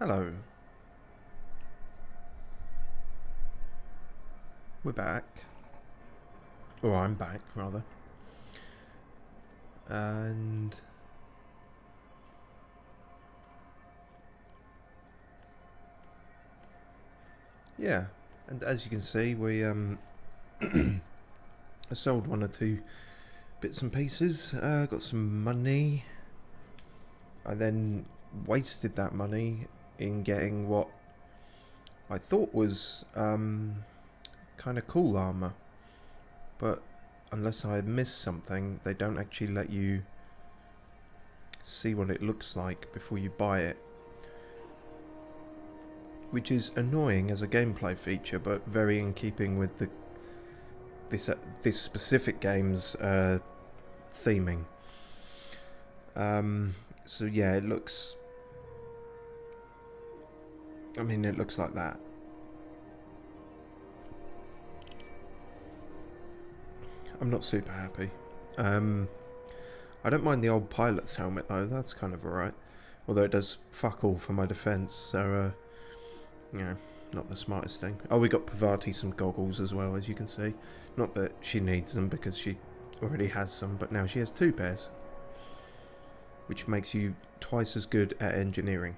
Hello. We're back. Or I'm back, rather. And... yeah. And as you can see, we I sold one or two bits and pieces. Got some money. I then wasted that money in getting what I thought was kind of cool armor, but unless I missed something, they don't actually let you see what it looks like before you buy it, which is annoying as a gameplay feature, but very in keeping with this specific game's theming. So yeah, it looks. I mean, it looks like that. I'm not super happy. I don't mind the old pilot's helmet though, that's kind of alright. Although it does fuck all for my defence, so you know, not the smartest thing. Oh, we got Pavati some goggles as well, as you can see. Not that she needs them because she already has some, but now she has 2 pairs. Which makes you twice as good at engineering.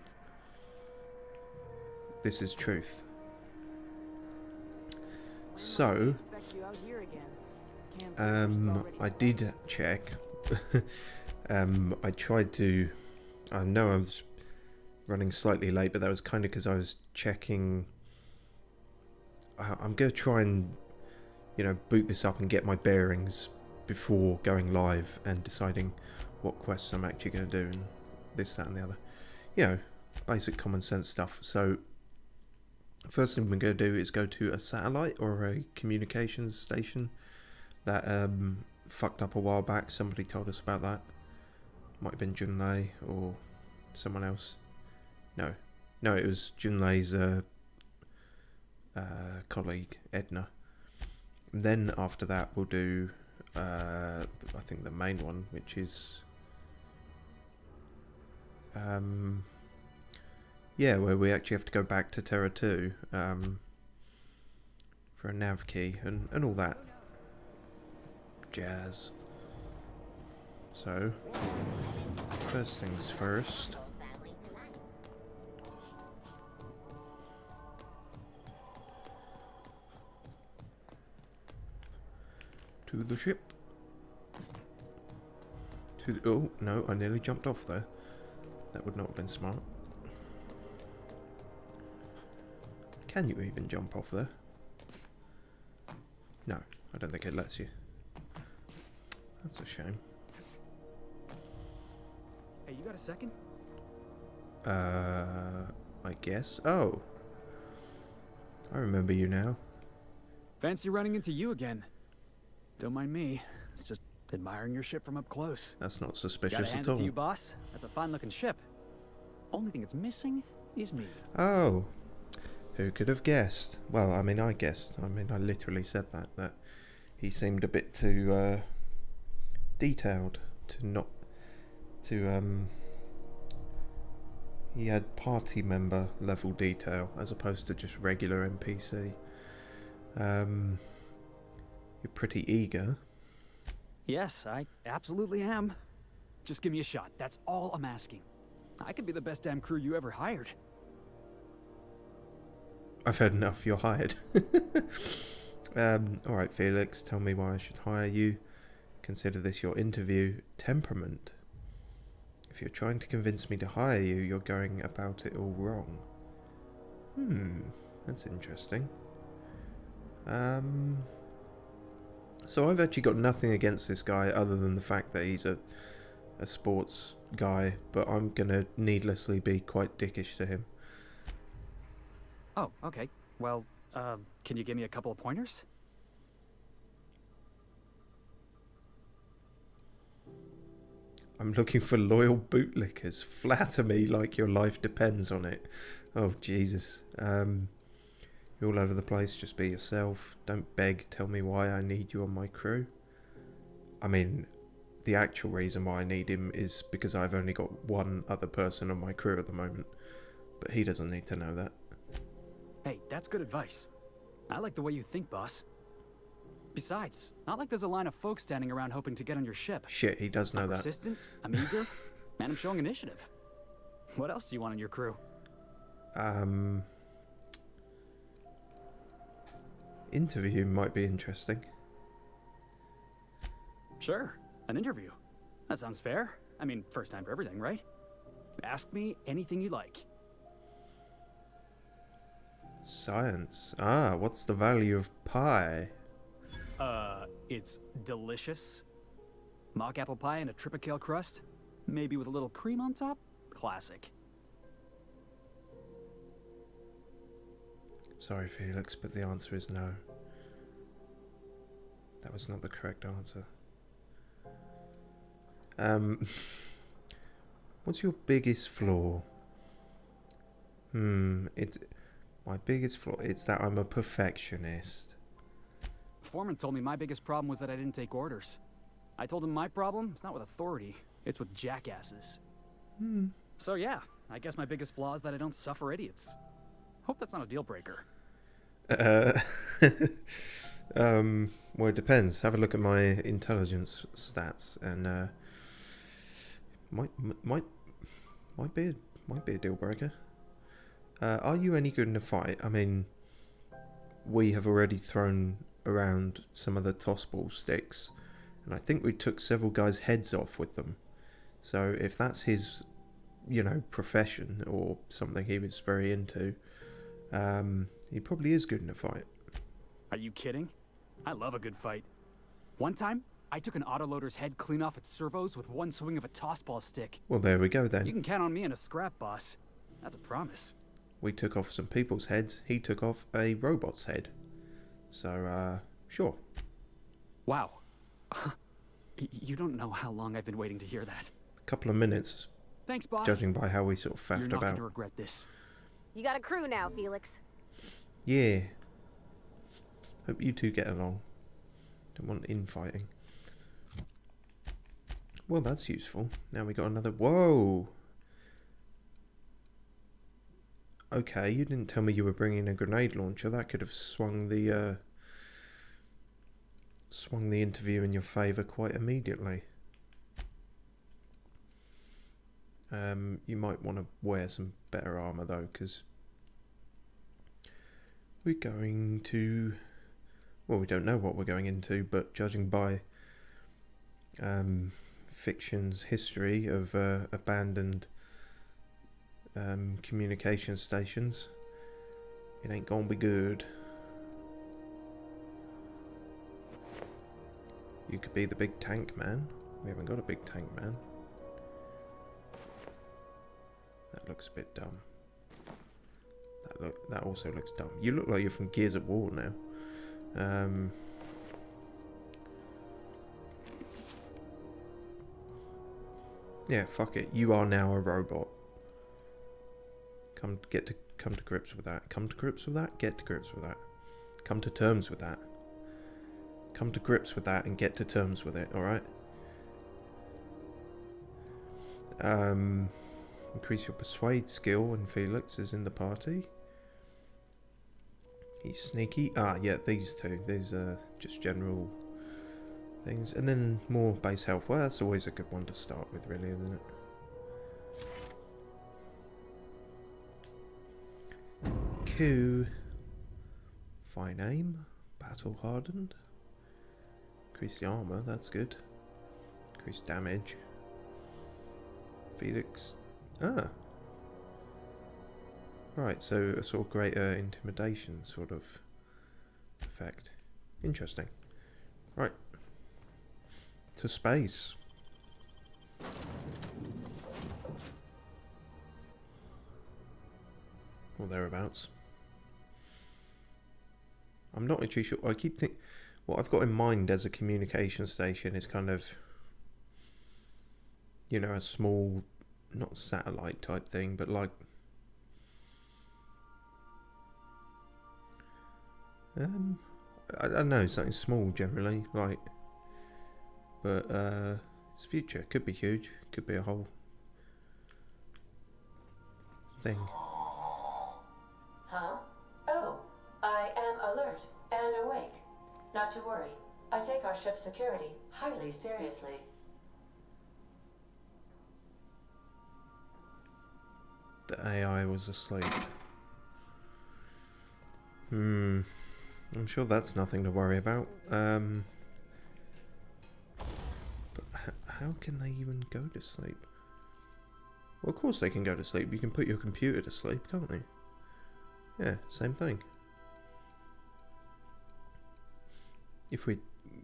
This is truth. So, I did check. I tried to... I know I was running slightly late, but that was kind of because I was checking... I'm going to try and, you know, boot this up and get my bearings before going live and deciding what quests I'm actually going to do and this, that and the other. You know, basic common sense stuff. So, first thing we're going to do is go to a satellite or a communications station that fucked up a while back. Somebody told us about that. Might have been Junlei or someone else. No, it was Junlei's colleague Edna. And then after that we'll do I think the main one, which is yeah, where we actually have to go back to Terra 2 for a nav key and all that jazz. So, first things first. To the ship. To the, oh, no, I nearly jumped off there. That would not have been smart. Can you even jump off there? No, I don't think it lets you. That's a shame. Hey, you got a second? I guess. Oh. I remember you now. Fancy running into you again. Don't mind me. It's just admiring your ship from up close. That's not suspicious Gotta hand at it all. to you, boss. That's a fine-looking ship. Only thing it's missing is me. Oh. Who could have guessed? Well, I mean, I guessed. I mean, I literally said that he seemed a bit too detailed to not to he had party member level detail as opposed to just regular NPC. You're pretty eager. Yes, I absolutely am. Just give me a shot. That's all I'm asking. I could be the best damn crew you ever hired. I've heard enough, you're hired. Alright Felix, tell me why I should hire you. Consider this your interview. Temperament. If you're trying to convince me to hire you, you're going about it all wrong. That's interesting. So I've actually got nothing against this guy other than the fact that he's a sports guy, but I'm gonna needlessly be quite dickish to him. Oh, okay. Well, can you give me a couple of pointers? I'm looking for loyal bootlickers. Flatter me like your life depends on it. Oh, Jesus. You're all over the place. Just be yourself. Don't beg. Tell me why I need you on my crew. I mean, the actual reason why I need him is because I've only got one other person on my crew at the moment. But he doesn't need to know that. Hey, that's good advice. I like the way you think, boss. Besides, not like there's a line of folks standing around hoping to get on your ship. Shit, he does know I'm that. persistent, I'm eager, and I'm showing initiative. What else do you want in your crew? Interview might be interesting. Sure, an interview. That sounds fair. I mean, first time for everything, right? Ask me anything you like. Science. Ah, what's the value of pie? It's delicious. Mock apple pie and a tripicale crust. Maybe with a little cream on top? Classic. Sorry, Felix, but the answer is no. That was not the correct answer. What's your biggest flaw? It's my biggest flaw. It's that I'm a perfectionist. Foreman told me my biggest problem was that I didn't take orders. I told him my problem is not with authority, it's with jackasses. So yeah, I guess my biggest flaw is that I don't suffer idiots. Hope that's not a deal breaker. Well, it depends. Have a look at my intelligence stats, and might be a deal breaker. Are you any good in a fight? I mean, we have already thrown around some of the toss ball sticks, and I think we took several guys' heads off with them. So if that's his, profession or something he was very into, he probably is good in a fight. Are you kidding? I love a good fight. One time, I took an autoloader's head clean off its servos with one swing of a toss ball stick. Well, there we go then. You can count on me in a scrap, boss. That's a promise. We took off some people's heads. He took off a robot's head. So, sure. Wow. You don't know how long I've been waiting to hear that. A couple of minutes. Thanks, boss. Judging by how we sort of faffed You're not about. going to regret this. You got a crew now, Felix. Yeah. Hope you two get along. Don't want infighting. Well, that's useful. Now we got another... Whoa! Okay, you didn't tell me you were bringing a grenade launcher. That could have swung the interview in your favour quite immediately. You might want to wear some better armour though, because we're going to... Well, we don't know what we're going into, but judging by fiction's history of abandoned communication stations, it ain't gonna be good. You could be the big tank man. We haven't got a big tank man. That looks a bit dumb. That also looks dumb. You look like you're from Gears of War now. Yeah, fuck it. You are now a robot. Come to grips with that. Come to grips with that. Get to grips with that. Come to terms with that. Come to grips with that and get to terms with it. All right. Increase your persuade skill when Felix is in the party. He's sneaky. Ah, yeah, these two. These are just general things, and then more base health. Well, that's always a good one to start with, really, isn't it? Q. Fine aim. Battle hardened. Increase the armor. That's good. Increase damage. Felix. Ah. Right, so a sort of greater intimidation sort of effect. Interesting. Right. To space. Or thereabouts. I'm not actually sure. I keep thinking... What I've got in mind as a communication station is kind of... You know, a small... Not satellite type thing, but like... I don't know, something small generally, like... But, it's future. Could be huge. Could be a whole... thing. Huh? Oh, I am alert and awake. Not to worry. I take our ship's security highly seriously. The AI was asleep. I'm sure that's nothing to worry about. But how can they even go to sleep? Well, of course they can go to sleep. You can put your computer to sleep, can't they? Yeah, same thing. If we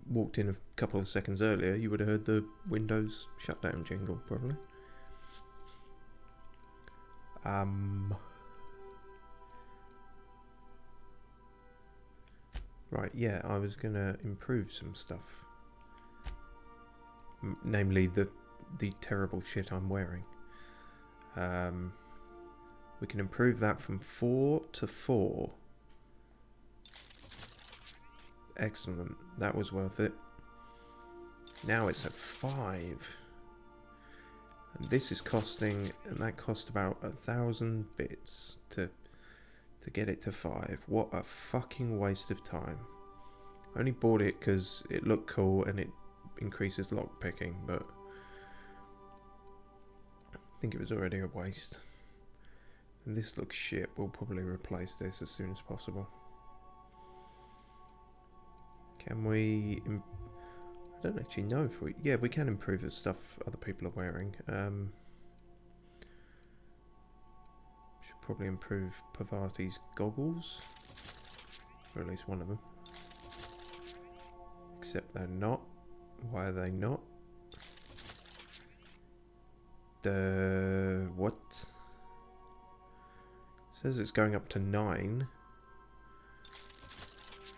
walked in a couple of seconds earlier, you would have heard the Windows shutdown jingle, probably. Right, yeah, I was gonna improve some stuff. Namely, the terrible shit I'm wearing. We can improve that from 4 to 4. Excellent, that was worth it. Now it's at 5. And this is costing, and that cost about 1,000 bits to get it to 5. What a fucking waste of time. I only bought it because it looked cool and it increases lockpicking, but I think it was already a waste. And this looks shit. We'll probably replace this as soon as possible. Can we... I don't actually know if we... Yeah, we can improve the stuff other people are wearing. Should probably improve Pavati's goggles. Or at least one of them. Except they're not. Why are they not? What? Says it's going up to 9.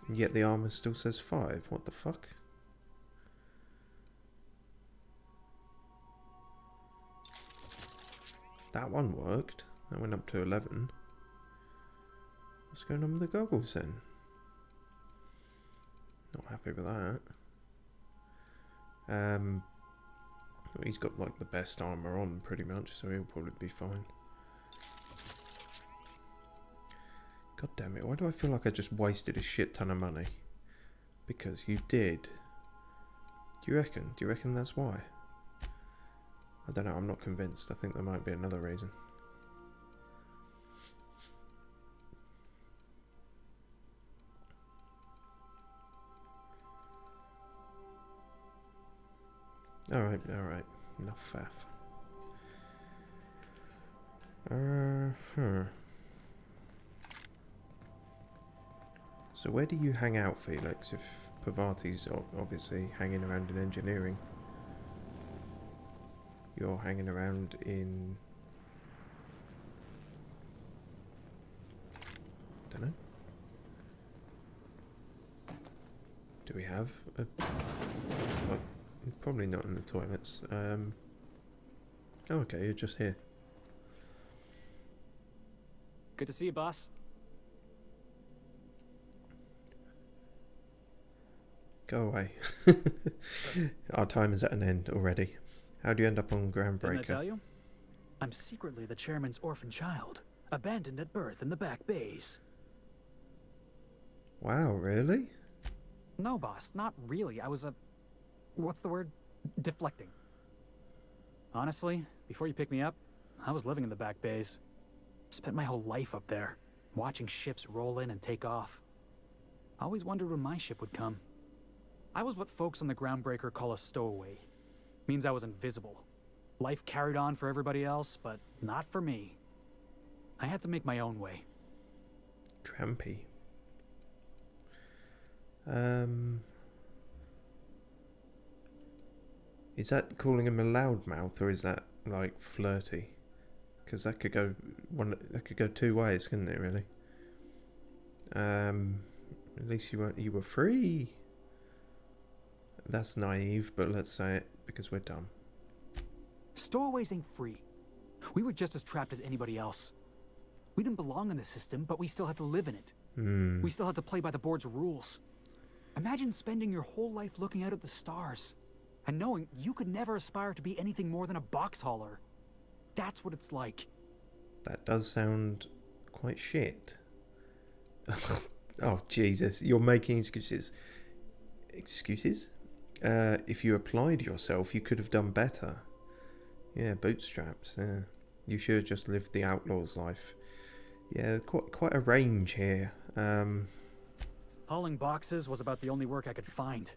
And yet the armor still says 5. What the fuck? That one worked. That went up to 11. What's going on with the goggles then? Not happy with that. Well, he's got like the best armor on pretty much, so he'll probably be fine. God damn it, why do I feel like I just wasted a shit ton of money? Because you did. Do you reckon? Do you reckon that's why? I don't know, I'm not convinced. I think there might be another reason. Alright, alright. Enough faff. So where do you hang out, Felix, if Pavati's obviously hanging around in engineering? You're hanging around in... Dunno. Do we have a... Well, probably not in the toilets. Oh, okay, you're just here. Good to see you, boss. Go away. Our time is at an end already. How do you end up on Groundbreaker? Didn't I tell you? I'm secretly the chairman's orphan child, abandoned at birth in the back bays. Wow, really? No, boss, not really. I was what's the word? Deflecting. Honestly, before you picked me up, I was living in the back bays. Spent my whole life up there, watching ships roll in and take off. I always wondered when my ship would come. I was what folks on the Groundbreaker call a stowaway. Means I was invisible. Life carried on for everybody else, but not for me. I had to make my own way. Trampy. Is that calling him a loudmouth, or is that like flirty? Because that could go two ways, couldn't it? Really. At least you were free. That's naive, but let's say it because we're dumb. Stowaways ain't free. We were just as trapped as anybody else. We didn't belong in the system, but we still had to live in it. We still had to play by the board's rules. Imagine spending your whole life looking out at the stars and knowing you could never aspire to be anything more than a box hauler. That's what it's like. That does sound quite shit. Oh, Jesus. You're making excuses. Excuses? If you applied yourself, you could have done better. Yeah, bootstraps. Yeah. You should have just lived the outlaw's life. Yeah, quite a range here. Hauling boxes was about the only work I could find.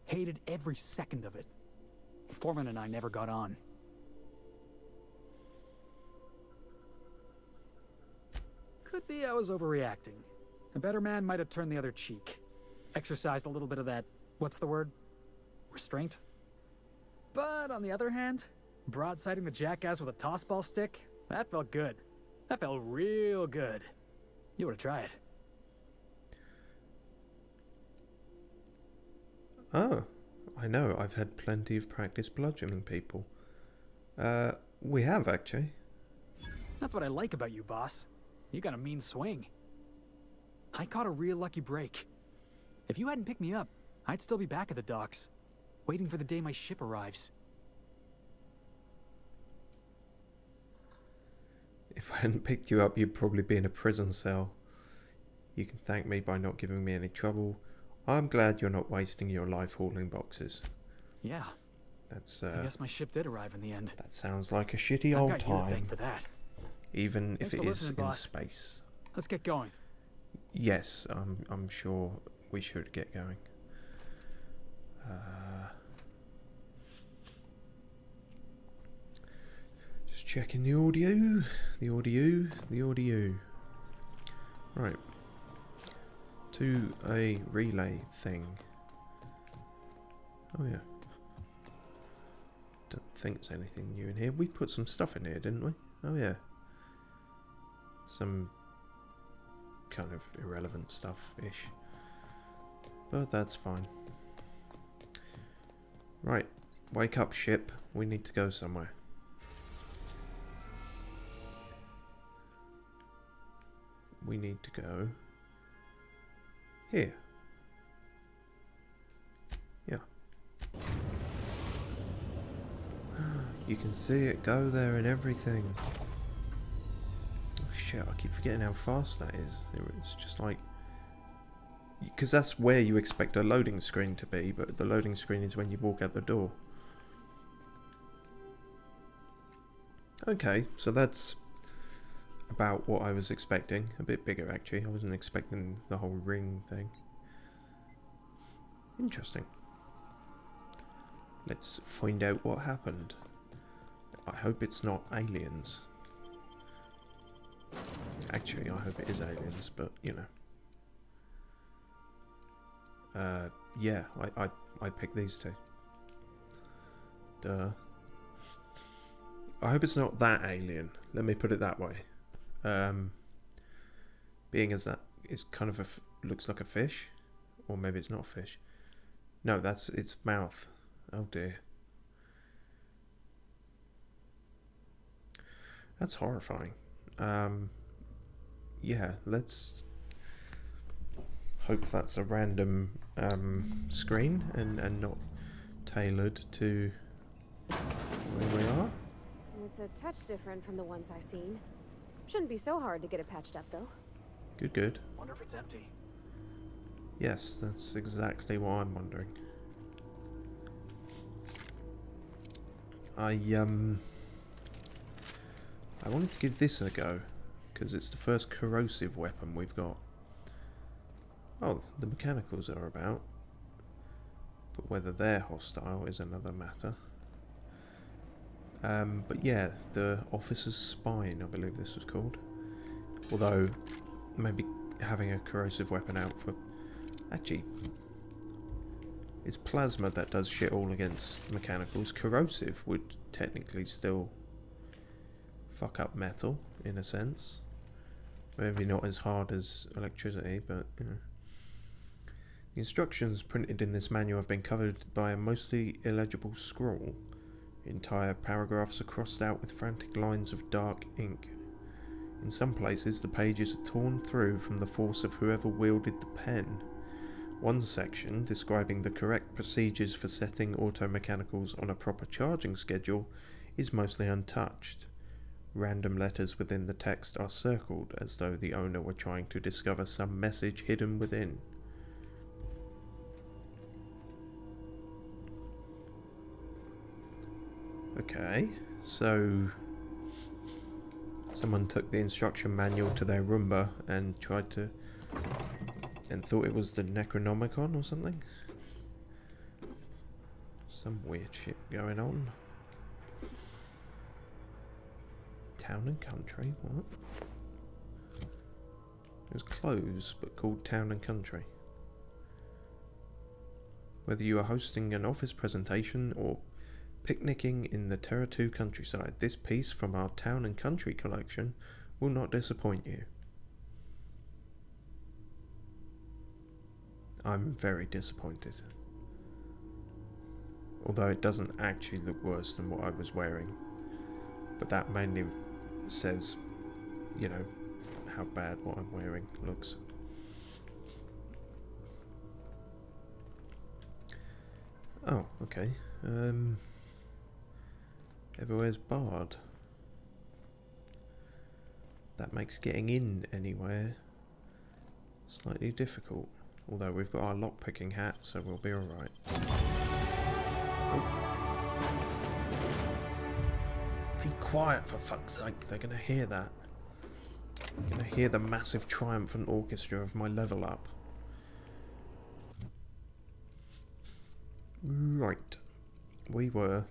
Hated every second of it. Foreman and I never got on. Could be I was overreacting. A better man might have turned the other cheek. Exercised a little bit of that, what's the word? Restraint? But on the other hand, broadsiding the jackass with a tossball stick, that felt good. That felt real good. You ought to try it. Oh, I know. I've had plenty of practice bludgeoning people. We have, actually. That's what I like about you, boss. You got a mean swing. I caught a real lucky break. If you hadn't picked me up, I'd still be back at the docks, waiting for the day my ship arrives. If I hadn't picked you up, you'd probably be in a prison cell. You can thank me by not giving me any trouble. I'm glad you're not wasting your life hauling boxes. Yeah. That's, I guess my ship did arrive in the end. That sounds like a shitty I've old got you to time. thank for that. Even Thanks if for it is listening, in boss. space. Let's get going. Yes, I'm sure we should get going. Just checking the audio. The audio. Right. To a relay thing. Oh yeah. Don't think there's anything new in here. We put some stuff in here, didn't we? Oh yeah. Some kind of irrelevant stuff-ish. But that's fine. Right. Wake up, ship. We need to go somewhere. We need to go here. Yeah. You can see it go there and everything. Oh shit, I keep forgetting how fast that is. It's just like... Because that's where you expect a loading screen to be, but the loading screen is when you walk out the door. Okay, so that's about what I was expecting. A bit bigger, actually. I wasn't expecting the whole ring thing. Interesting. Let's find out what happened. I hope it's not aliens. Actually, I hope it is aliens, but, you know. Yeah, I picked these two. Duh. I hope it's not that alien. Let me put it that way. Being as that is kind of looks like a fish, or maybe it's not a fish. No, that's its mouth. Oh dear. That's horrifying. Yeah, let's hope that's a random screen and not tailored to where we are. It's a touch different from the ones I've seen. Shouldn't be so hard to get it patched up, though. Good, good. Wonder if it's empty. Yes, that's exactly what I'm wondering. I wanted to give this a go, because it's the first corrosive weapon we've got. Oh, the mechanicals are about. But whether they're hostile is another matter. But yeah, the Officer's Spine, I believe this was called. Although, maybe having a corrosive weapon out for... Actually, it's plasma that does shit all against mechanicals. Corrosive would technically still fuck up metal, in a sense. Maybe not as hard as electricity, but, you know. The instructions printed in this manual have been covered by a mostly illegible scrawl. Entire paragraphs are crossed out with frantic lines of dark ink. In some places, the pages are torn through from the force of whoever wielded the pen. One section, describing the correct procedures for setting automechanicals on a proper charging schedule, is mostly untouched. Random letters within the text are circled as though the owner were trying to discover some message hidden within. Okay, so someone took the instruction manual to their Roomba and thought it was the Necronomicon or something. Some weird shit going on. Town and Country, what? It was closed, but called Town and Country. Whether you are hosting an office presentation or picnicking in the Terra 2 countryside, this piece from our Town and Country collection will not disappoint you. I'm very disappointed. Although it doesn't actually look worse than what I was wearing. But that mainly says, you know, how bad what I'm wearing looks. Oh, okay. Everywhere's barred. That makes getting in anywhere slightly difficult. Although we've got our lockpicking hat, so we'll be alright. Oh. Be quiet, for fuck's sake. They're going to hear that. They're going to hear the massive triumphant orchestra of my level up. Right. We were...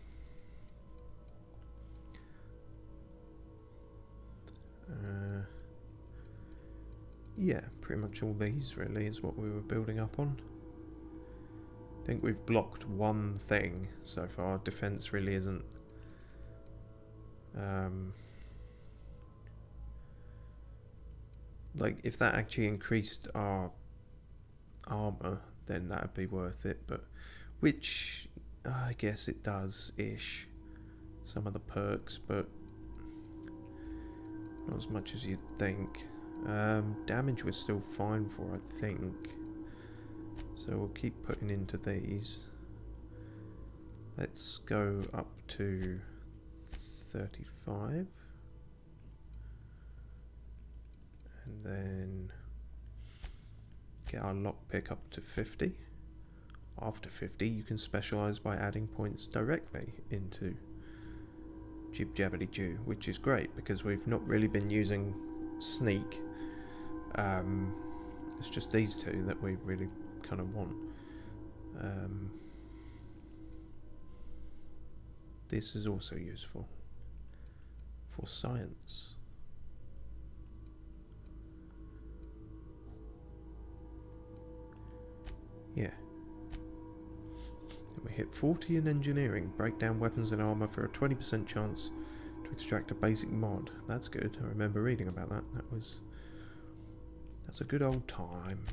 yeah, pretty much all these really is what we were building up on. I think we've blocked one thing so far. Defense really isn't like, if that actually increased our armor, then that would be worth it, but which I guess it does ish, some of the perks, but not as much as you'd think. Damage we're still fine for, I think, so we'll keep putting into these. Let's go up to 35 and then get our lockpick up to 50. After 50 you can specialise by adding points directly into Jib Jabbity Jew, which is great because we've not really been using sneak. It's just these two that we really kind of want. This is also useful for science. Yeah. And we hit 40 in engineering. Break down weapons and armor for a 20% chance to extract a basic mod. That's good. I remember reading about that. That's a good old time.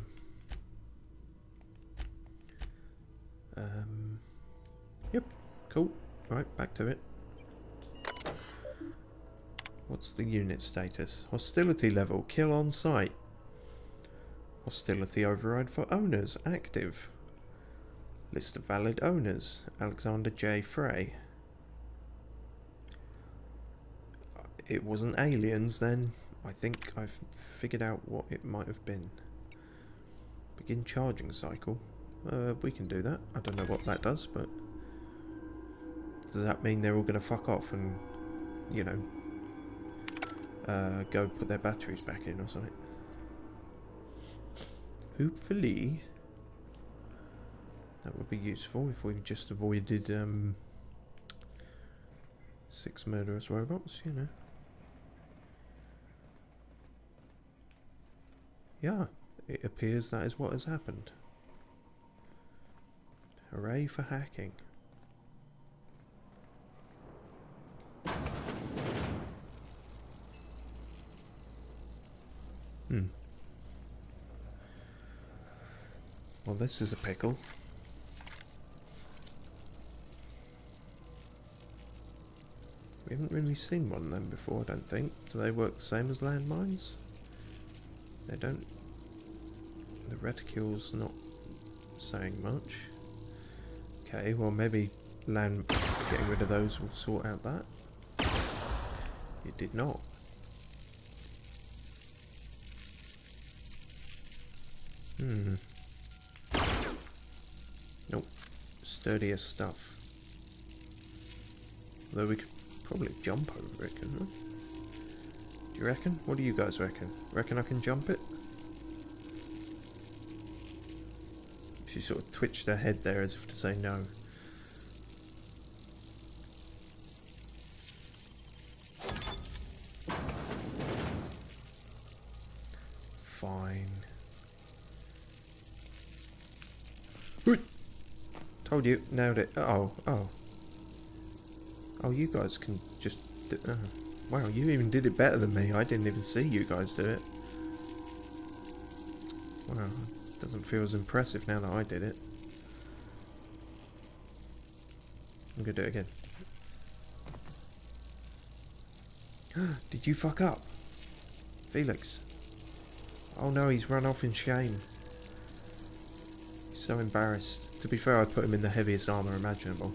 Yep, cool. Right, back to it. What's the unit status? Hostility level, kill on sight. Hostility override for owners, active. List of valid owners, Alexander J. Frey. It wasn't aliens then. I think I've figured out what it might have been. Begin charging cycle. We can do that. I don't know what that does, but does that mean they're all going to fuck off and, you know, go put their batteries back in or something? Hopefully that would be useful if we just avoided 6 murderous robots, you know. Yeah, it appears that is what has happened. Hooray for hacking. Well, this is a pickle. We haven't really seen one of them before, I don't think. Do they work the same as landmines? They don't. The reticule's not saying much. Okay, well maybe getting rid of those will sort out that. It did not. Nope. Sturdier stuff. Although we could probably jump over it, couldn't we? Do you reckon? What do you guys reckon? Reckon I can jump it? She sort of twitched her head there as if to say no. Fine. Told you, nailed it. Oh. Oh, you guys can just... wow, you even did it better than me. I didn't even see you guys do it. Wow, doesn't feel as impressive now that I did it. I'm gonna do it again. Did you fuck up? Felix? Oh no, he's run off in shame. He's so embarrassed. To be fair, I put him in the heaviest armour imaginable.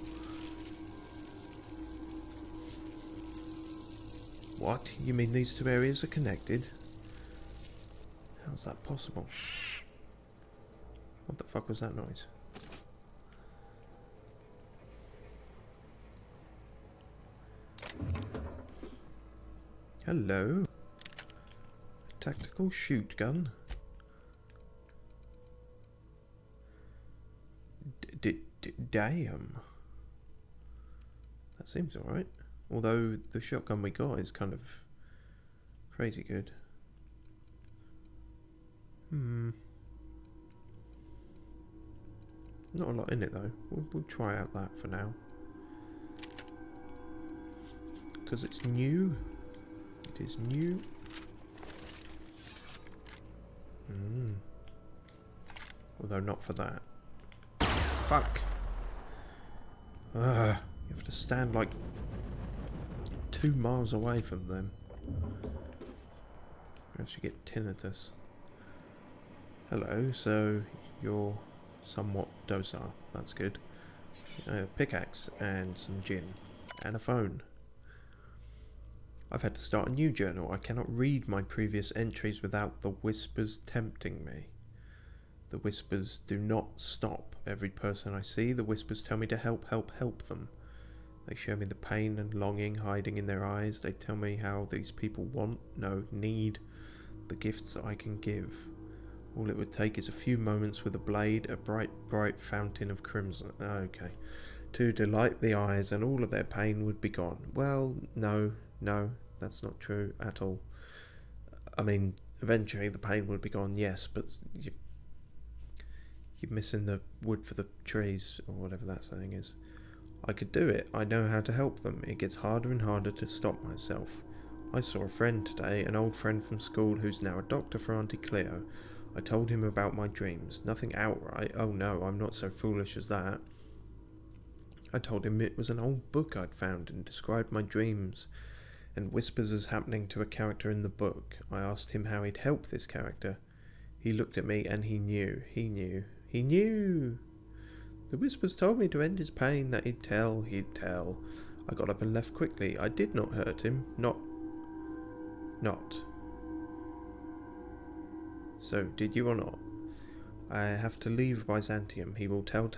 What? You mean these two areas are connected? How's that possible? What the fuck was that noise? Hello? A tactical shoot gun? Damn. That seems alright. Although the shotgun we got is kind of crazy good. Not a lot in it though. We'll try out that for now. Because it's new. It is new. Although not for that. Fuck. You have to stand like 2 miles away from them. Or else you get tinnitus. Hello, so you're somewhat docile. That's good. Pickaxe and some gin. And a phone. I've had to start a new journal. I cannot read my previous entries without the whispers tempting me. The whispers do not stop. Every person I see, the whispers tell me to help them. They show me the pain and longing hiding in their eyes. They tell me how these people want, no, need, the gifts I can give. All it would take is a few moments with a blade, a bright, bright fountain of crimson. Okay. To delight the eyes, and all of their pain would be gone. Well, no, that's not true at all. I mean, eventually the pain would be gone, yes, but you're missing the wood for the trees, or whatever that saying is. I could do it. I know how to help them. It gets harder and harder to stop myself. I saw a friend today, an old friend from school who's now a doctor for Auntie Cleo. I told him about my dreams. Nothing outright. Oh no, I'm not so foolish as that. I told him it was an old book I'd found and described my dreams and whispers as happening to a character in the book. I asked him how he'd help this character. He looked at me and he knew. He knew! The whispers told me to end his pain, that he'd tell. I got up and left quickly. I did not hurt him. Not. So, did you or not? I have to leave Byzantium. He will tell.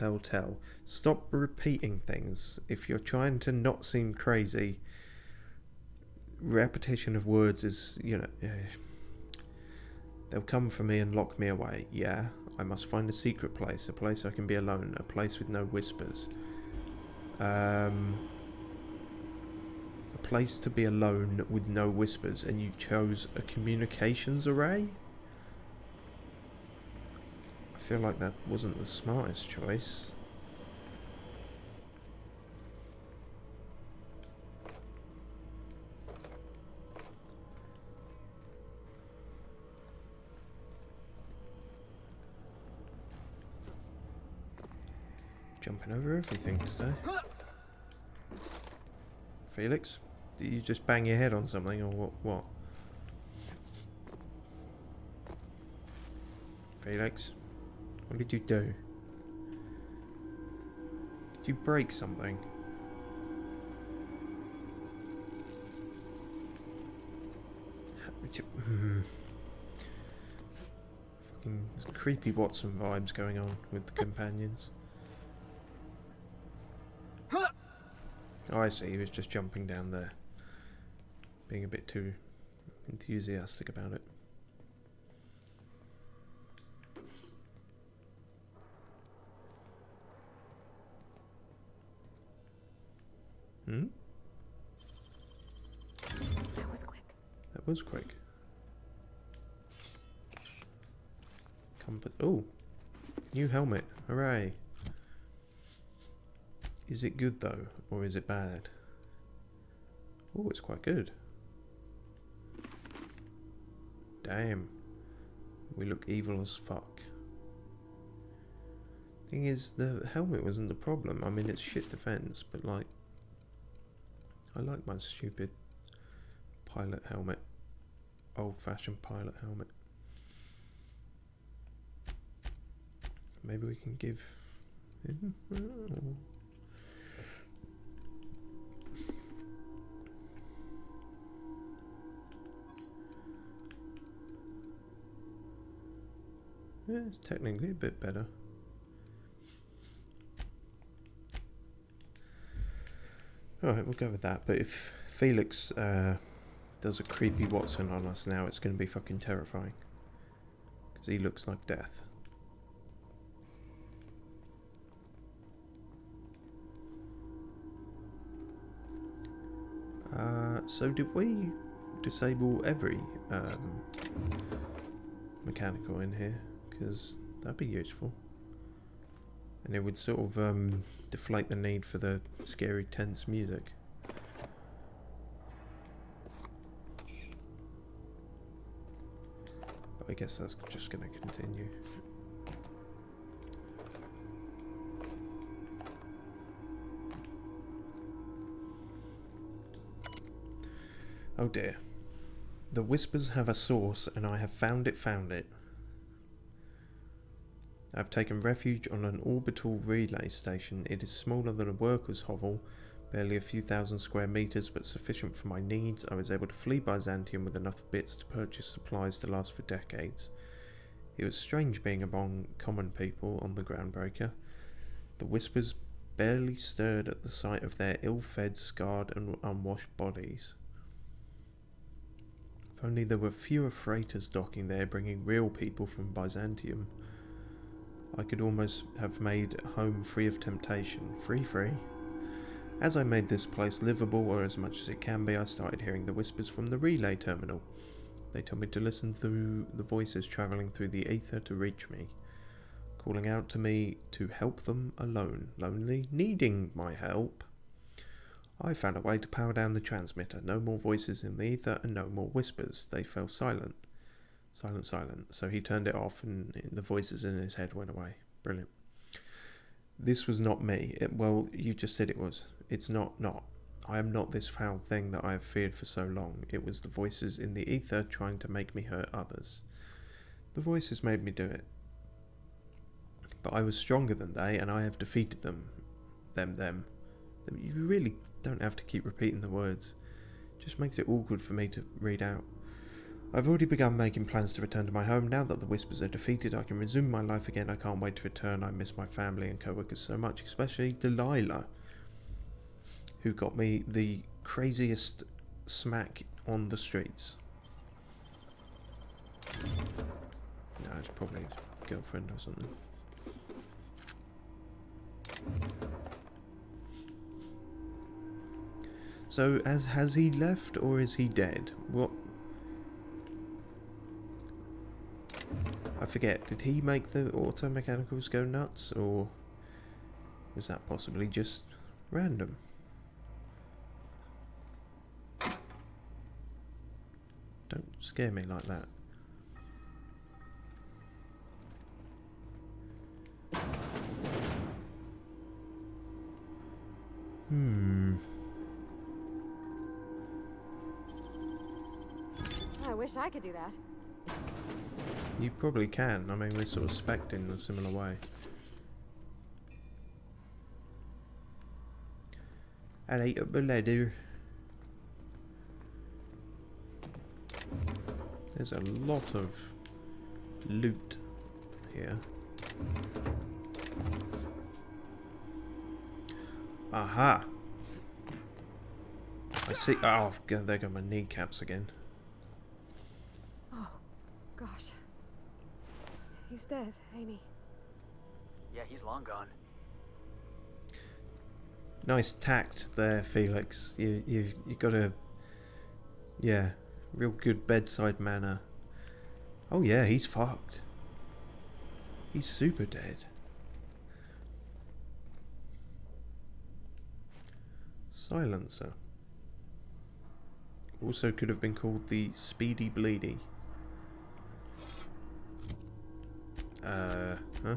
Stop repeating things. If you're trying to not seem crazy, repetition of words is, they'll come for me and lock me away. Yeah, I must find a secret place, a place I can be alone, a place with no whispers. A place to be alone with no whispers, and you chose a communications array? I feel like that wasn't the smartest choice. Jumping over everything today. Felix, did you just bang your head on something or what? Felix, what did you do? Did you break something? Fucking creepy Watson vibes going on with the companions. Oh, I see, he was just jumping down there. Being a bit too enthusiastic about it. Hmm? That was quick. That was quick. Compass. Oh! New helmet. Hooray! Is it good though, or is it bad? Oh, it's quite good. Damn. We look evil as fuck. Thing is, the helmet wasn't the problem. I mean, it's shit defense, but like, I like my stupid pilot helmet. Old-fashioned pilot helmet. Maybe we can give him... Oh. Yeah, it's technically a bit better. Alright, we'll go with that. But if Felix does a creepy Watson on us now, it's going to be fucking terrifying. Because he looks like death. So did we disable every mechanical in here? Because that'd be useful. And it would sort of deflate the need for the scary, tense music. But I guess that's just going to continue. Oh dear. The whispers have a source, and I have found it. I've taken refuge on an orbital relay station. It is smaller than a worker's hovel, barely a few thousand square meters, but sufficient for my needs. I was able to flee Byzantium with enough bits to purchase supplies to last for decades. It was strange being among common people on the Groundbreaker. The whispers barely stirred at the sight of their ill-fed, scarred and unwashed bodies. If only there were fewer freighters docking there, bringing real people from Byzantium. I could almost have made home free of temptation. Free. As I made this place livable, or as much as it can be, I started hearing the whispers from the relay terminal. They told me to listen through the voices travelling through the ether to reach me, calling out to me to help them alone, lonely, needing my help. I found a way to power down the transmitter. No more voices in the ether and no more whispers. They fell silent. Silent. So he turned it off and the voices in his head went away. Brilliant. This was not me. Well, you just said it was. It's not. I am not this foul thing that I have feared for so long. It was the voices in the ether trying to make me hurt others. The voices made me do it. But I was stronger than they, and I have defeated them. Them. You really don't have to keep repeating the words. It just makes it awkward for me to read out. I've already begun making plans to return to my home. Now that the whispers are defeated, I can resume my life again. I can't wait to return. I miss my family and co-workers so much, especially Delilah, who got me the craziest smack on the streets. No, it's probably his girlfriend or something. So, has he left or is he dead? What? I forget, did he make the auto mechanicals go nuts, or was that possibly just random? Don't scare me like that. I wish I could do that. You probably can. I mean, we're sort of spec'd in a similar way. And ate up the ladder. There's a lot of loot here. Aha! I see. Oh, God, there go my kneecaps again. Oh, gosh. He's dead, ain't he? Yeah, he's long gone. Nice tact there, Felix. You got a, yeah, real good bedside manner. Oh yeah, he's fucked. He's super dead. Silencer. Also could have been called the Speedy Bleedy. Huh?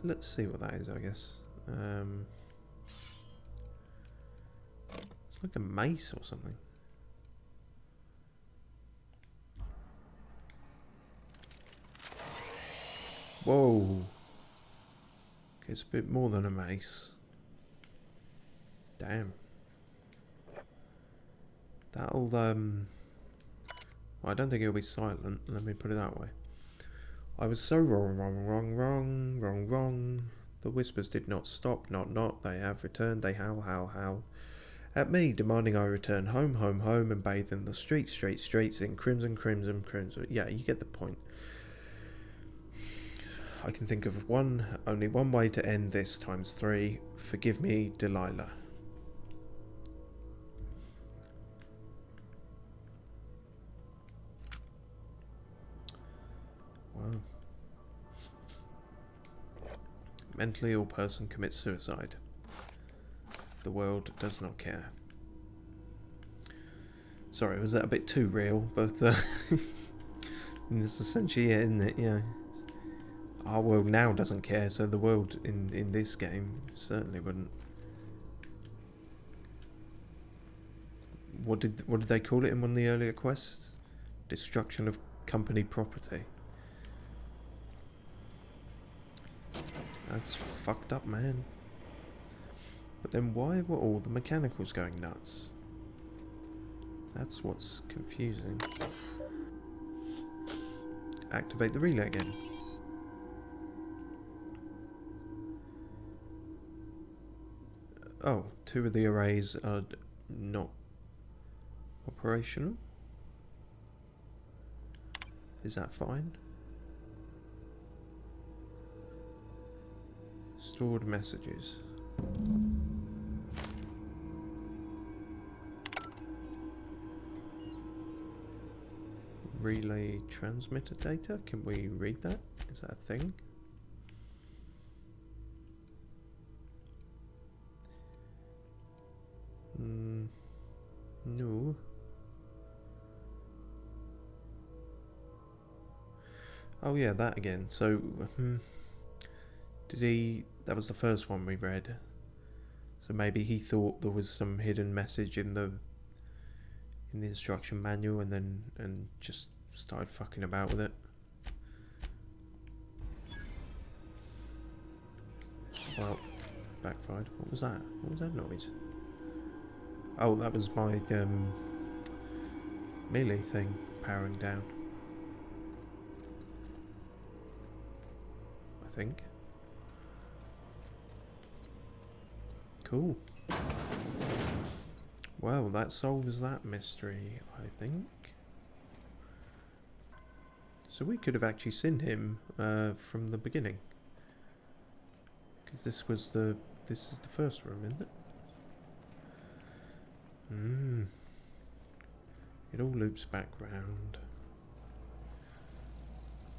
Let's see what that is, I guess. It's like a mace or something. Whoa. Okay, it's a bit more than a mace. Damn. That'll, well, I don't think it'll be silent, let me put it that way. I was so wrong. The whispers did not stop, not. They have returned, they howl. At me, demanding I return home, and bathe in the streets in crimson. Yeah, you get the point. I can think of only one way to end this times 3. Forgive me, Delilah. Wow. Mentally ill person commits suicide. The world does not care. Sorry, was that a bit too real? But it's essentially it, isn't it? Yeah. Our world now doesn't care, so the world in this game certainly wouldn't. What did they call it in one of the earlier quests? Destruction of company property. That's fucked up, man. But then why were all the mechanicals going nuts? That's what's confusing. Activate the relay again. Oh, 2 of the arrays are not operational. Is that fine? Stored messages. Relay transmitter data. Can we read that? Is that a thing? No. Oh yeah, that again. So, did he? That was the first one we read. So maybe he thought there was some hidden message in the instruction manual, and just started fucking about with it. Well, backfired. What was that? What was that noise? Oh, that was my melee thing powering down. I think. Cool. Well, that solves that mystery, I think. So we could have actually seen him from the beginning, because this is the first room, isn't it? It all loops back round.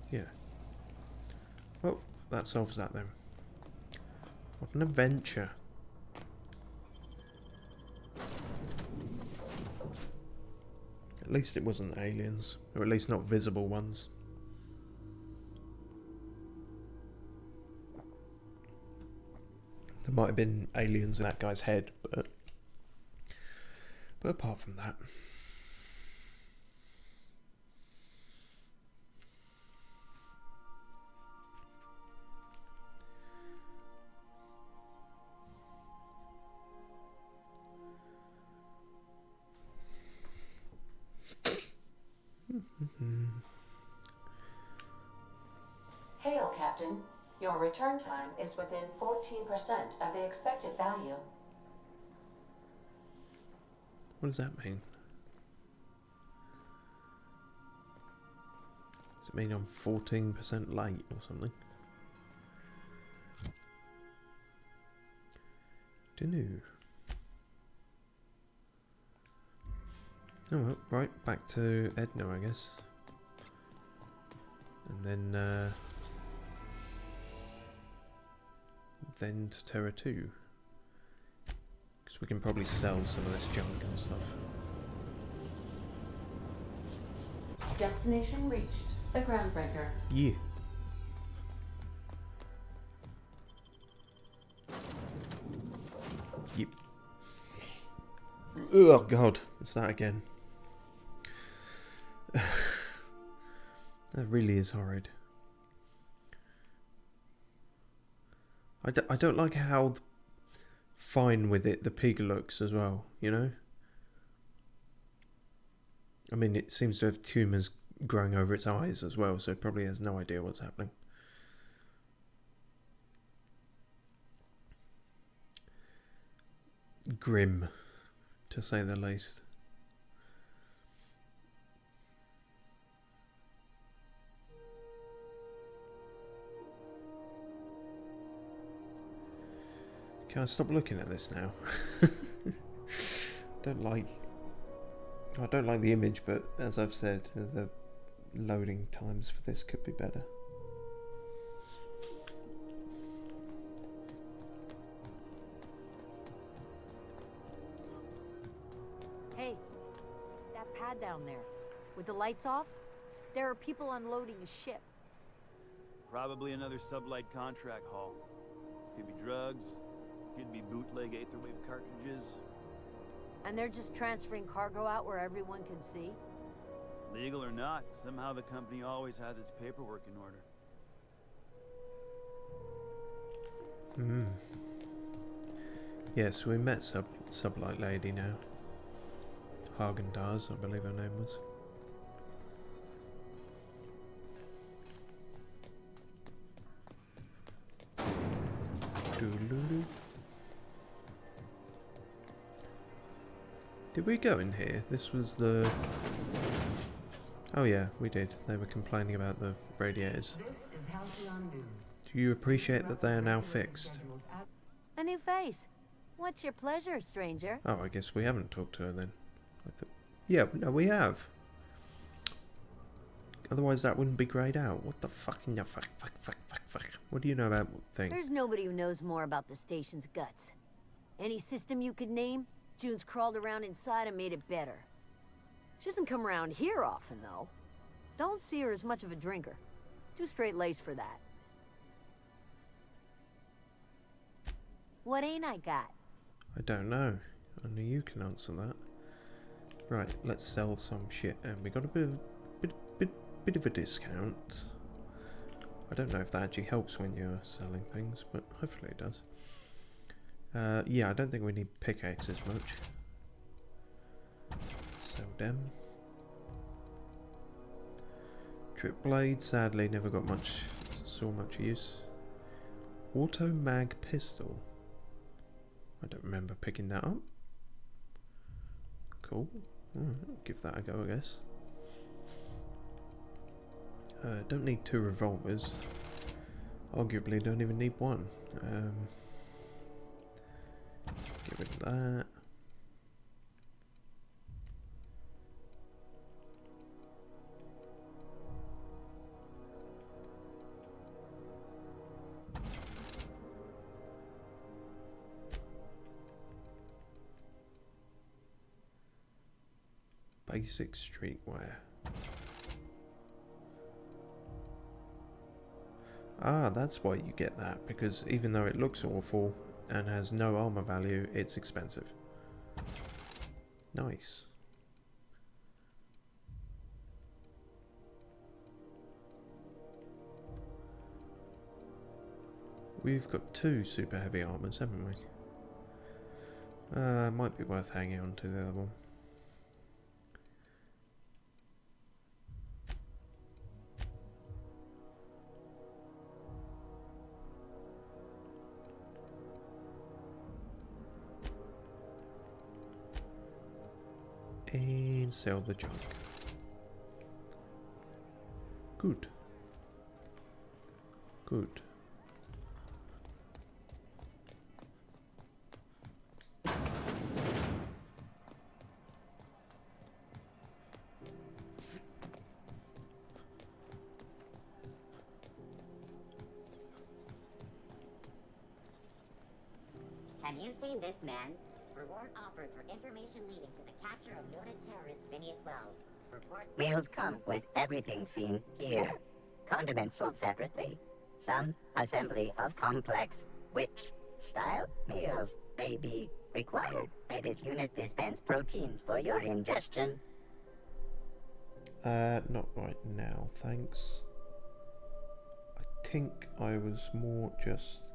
Yeah. Well, that solves that then. What an adventure. At least it wasn't aliens, or at least not visible ones. There might have been aliens in that guy's head, but apart from that. Hail, Captain. Your return time is within 14% of the expected value. What does that mean? Does it mean I'm 14% late or something? Dunno. Oh well, right, back to Edna, I guess. And then to Terra 2. Because we can probably sell some of this junk and stuff. Destination reached. The groundbreaker. Yeah. Yep. Oh god, it's that again. That really is horrid. I don't like how fine with it the pig looks as well, you know? I mean, it seems to have tumours growing over its eyes as well, so it probably has no idea what's happening. Grim, to say the least. Can I stop looking at this now? I don't like the image, but as I've said, the loading times for this could be better. Hey, that pad down there, with the lights off, there are people unloading a ship. Probably another sublight contract haul. Could be drugs, could be bootleg Aetherwave cartridges. And they're just transferring cargo out where everyone can see? Legal or not, somehow the company always has its paperwork in order. Hmm. Yes, we met Sublight Lady now. Hagen-Dazs, I believe her name was. Doo-doo-doo. Did we go in here? This was the... Oh yeah, we did. They were complaining about the radiators. Do you appreciate that they are now fixed? A new face. What's your pleasure, stranger? Oh, I guess we haven't talked to her then. Yeah, no, we have. Otherwise that wouldn't be greyed out. What the fucking... No, fuck. What do you know about things? There's nobody who knows more about the station's guts. Any system you could name, June's crawled around inside and made it better. She doesn't come around here often, though. Don't see her as much of a drinker. Too straight-laced for that. What ain't I got? I don't know. Only you can answer that. Right, let's sell some shit, and we got a bit of a discount. I don't know if that actually helps when you're selling things, but hopefully it does. Yeah, I don't think we need pickaxes much. Sell them. Trip blade, sadly, never got much, saw much use. Auto mag pistol. I don't remember picking that up. Cool. I'll give that a go, I guess. Don't need 2 revolvers. Arguably don't even need 1. Get rid of that. Basic streetwear. Ah, that's why you get that, because even though it looks awful and has no armor value, it's expensive. Nice. We've got 2 super heavy armors, haven't we? Might be worth hanging on to the other one. and sell the junk. Good. Good. Have you seen this man? Reward offered for information leading to the capture of noted terrorist Phineas Wells. Report meals come with everything seen here. Condiments sold separately. Some assembly of complex witch-style meals may be required. May this unit dispense proteins for your ingestion? Not right now, thanks. I think I was more just...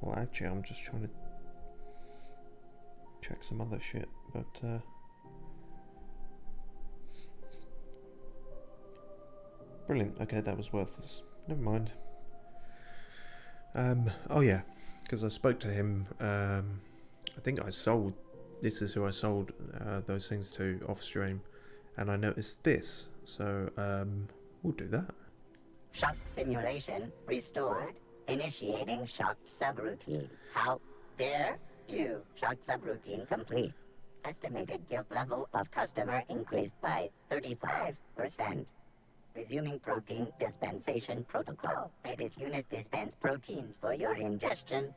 Well, actually, I'm just trying to check some other shit, but brilliant. Okay, that was worthless. Never mind. Oh yeah, because I spoke to him. I think I sold. This is who I sold those things to off stream, and I noticed this. So we'll do that. Shock simulation restored. Initiating shock subroutine. How dare you? Shock subroutine complete. Estimated guilt level of customer increased by 35%. Resuming protein dispensation protocol. May this unit dispense proteins for your ingestion.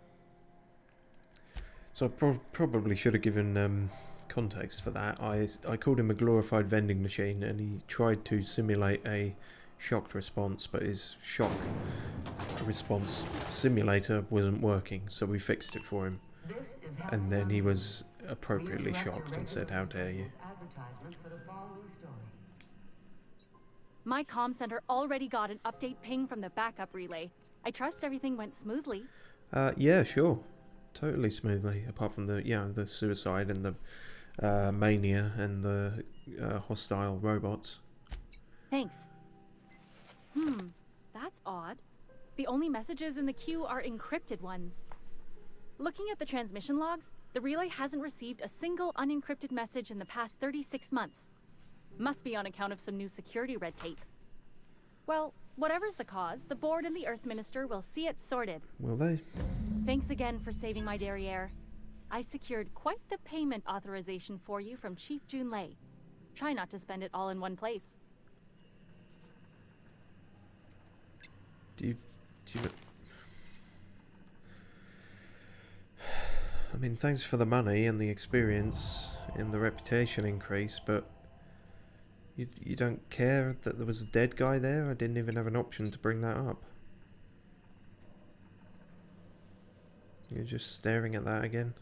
So I probably should have given context for that. I called him a glorified vending machine, and he tried to simulate a shocked response, but his shock response simulator wasn't working, so we fixed it for him, and then he was appropriately shocked and said, "How dare you." My comm center already got an update ping from the backup relay. I trust everything went smoothly. Yeah, sure, totally smoothly, apart from the the suicide and the mania and the hostile robots. Thanks. That's odd. The only messages in the queue are encrypted ones. Looking at the transmission logs, the relay hasn't received a single unencrypted message in the past 36 months. Must be on account of some new security red tape. Well, whatever's the cause, the board and the Earth Minister will see it sorted. Will they? Thanks again for saving my derriere. I secured quite the payment authorization for you from Chief Junlei. Try not to spend it all in one place. Do you... I mean, thanks for the money and the experience and the reputation increase, but you don't care that there was a dead guy there? I didn't even have an option to bring that up. You're just staring at that again?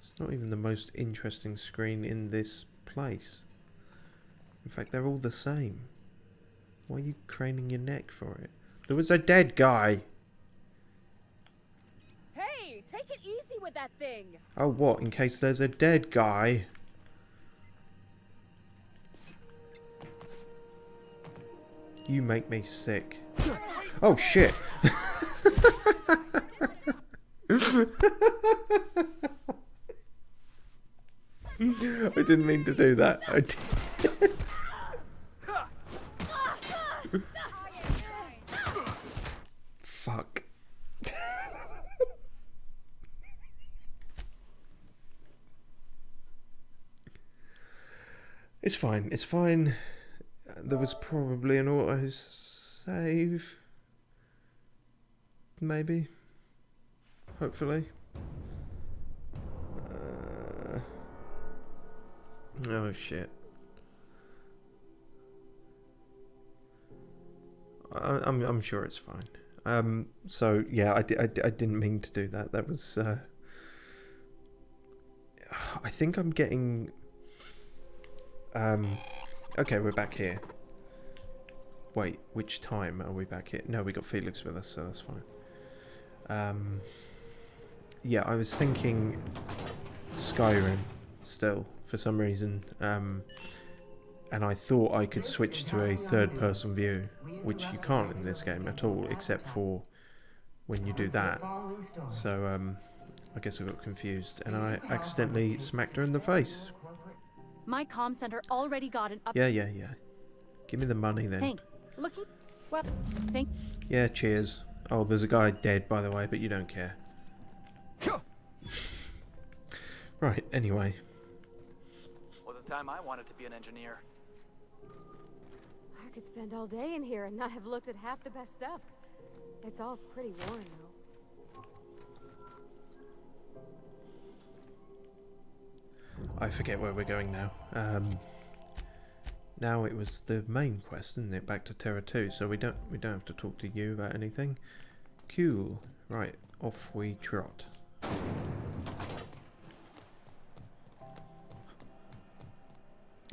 It's not even the most interesting screen in this place. In fact, they're all the same. Why are you craning your neck for it? There was a dead guy! Hey, take it easy with that thing! Oh, what? In case there's a dead guy? You make me sick. Oh, shit! I didn't mean to do that. I did. Fuck. It's fine. It's fine. There was probably an auto save. Maybe. Hopefully. Oh shit. I'm sure it's fine. So yeah, I didn't mean to do that. That was I think I'm getting okay, we're back here. Wait, which time are we back here? No, we got Felix with us, so that's fine. Yeah, I was thinking Skyrim still for some reason, and I thought I could switch to a third-person view, which you can't in this game at all, except for when you do that. So I guess I got confused and I accidentally smacked her in the face. My comm center already got an up. Yeah. Give me the money then. Thank. Yeah, cheers. Oh, there's a guy dead, by the way, but you don't care. Right, anyway. Was a time I wanted to be an engineer. I could spend all day in here and not have looked at half the best stuff. It's all pretty worn, though. I forget where we're going now. Now it was the main quest, isn't it? Back to Terra 2, so we don't have to talk to you about anything. Cool. Right, off we trot.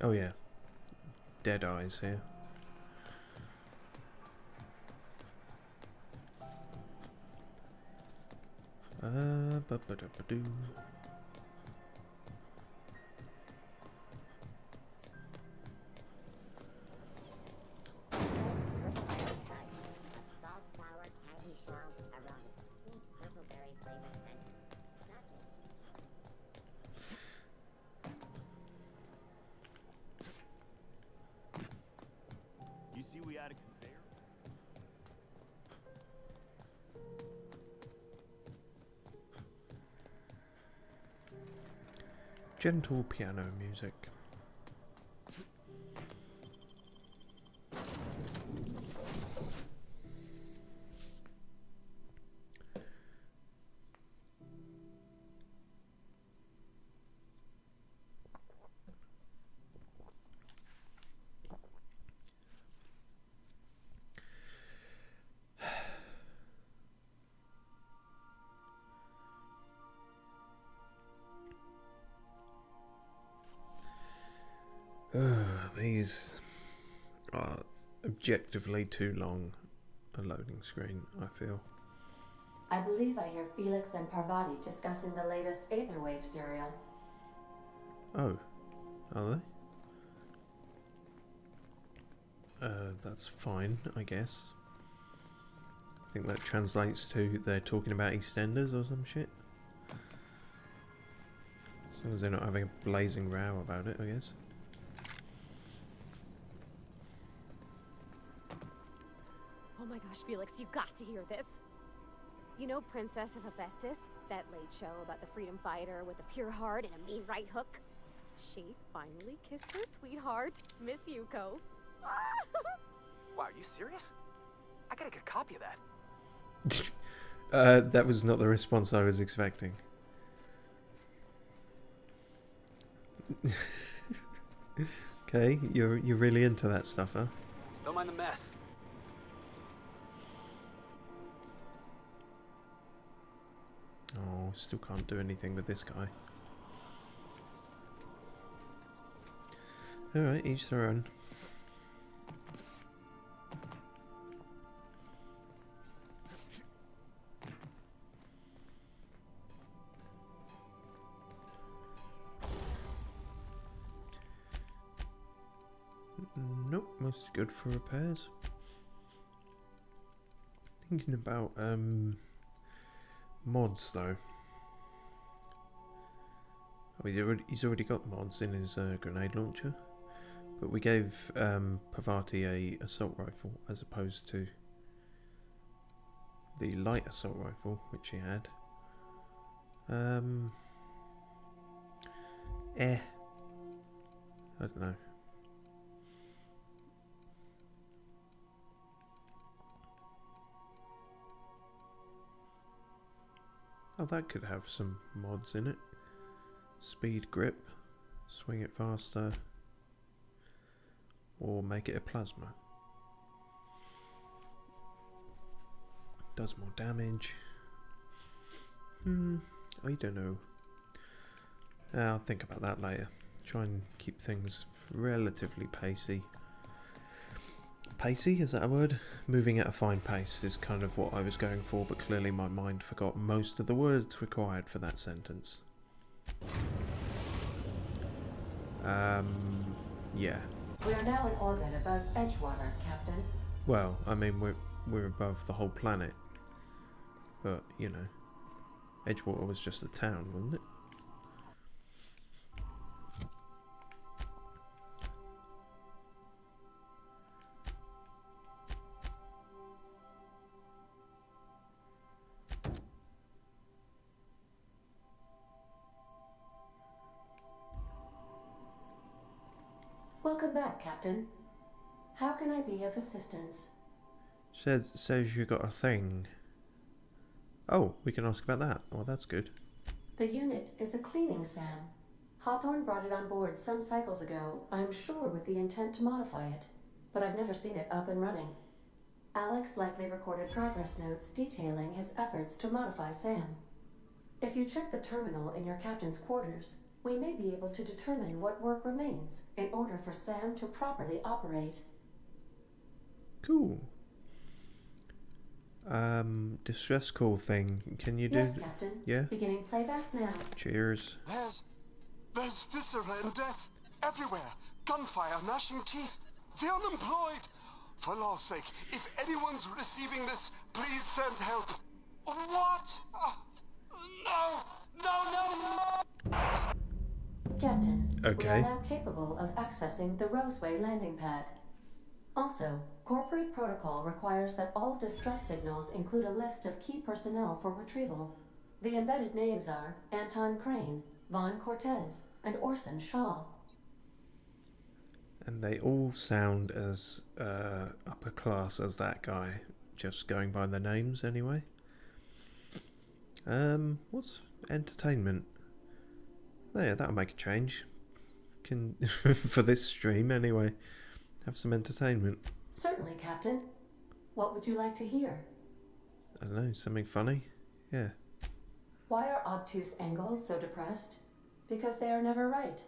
Oh yeah. Dead eyes here. Ba-ba-da-ba-doo. You see we added conveyor? Gentle piano music. These are objectively too long a loading screen, I feel. I believe I hear Felix and Parvati discussing the latest Aetherwave serial. Oh, are they? That's fine, I guess. I think that translates to they're talking about EastEnders or some shit. As long as they're not having a blazing row about it, I guess. Oh my gosh, Felix, you got to hear this. You know Princess of Hephaestus? That late show about the freedom fighter with a pure heart and a mean right hook? She finally kissed her sweetheart, Miss Yuko. Wow, are you serious? I gotta get a copy of that. That was not the response I was expecting. Okay, you're really into that stuff, huh? Don't mind the mess. Oh, still can't do anything with this guy. Alright, each their own. Nope, mostly good for repairs. Thinking about mods though. Oh, he's already got mods in his grenade launcher, but we gave Parvati a assault rifle as opposed to the light assault rifle which he had. I don't know. Oh, that could have some mods in it. Speed grip, swing it faster, or make it a plasma. Does more damage. I don't know. I'll think about that later. Try and keep things relatively pacey. Pacey, is that a word? Moving at a fine pace is kind of what I was going for, but clearly my mind forgot most of the words required for that sentence. Yeah. We are now in orbit above Edgewater, Captain. Well, I mean, we're above the whole planet. but, you know, Edgewater was just a town, wasn't it? Welcome back, Captain. How can I be of assistance? Says you got a thing. Oh, we can ask about that. Well, that's good. The unit is a cleaning SAM. Hawthorne brought it on board some cycles ago, I'm sure with the intent to modify it, but I've never seen it up and running. Alex likely recorded progress notes detailing his efforts to modify SAM. If you check the terminal in your captain's quarters, we may be able to determine what work remains in order for SAM to properly operate. Cool. Distress call thing. Can you do? Yes, Captain. Yeah. Beginning playback now. Cheers. There's viscera and death everywhere. Gunfire, gnashing teeth. The unemployed. For law's sake, if anyone's receiving this, please send help. What? No! Captain, Okay. we are now capable of accessing the Roseway landing pad. Also, corporate protocol requires that all distress signals include a list of key personnel for retrieval. The embedded names are Anton Crane, Vaughn Cortez, and Orson Shaw. And they all sound as upper class as that guy, just going by the names anyway. What's entertainment? Yeah, that'll make a change. Can for this stream anyway. Have some entertainment. Certainly, Captain. What would you like to hear? I don't know, something funny? Yeah. Why are obtuse angles so depressed? Because they are never right.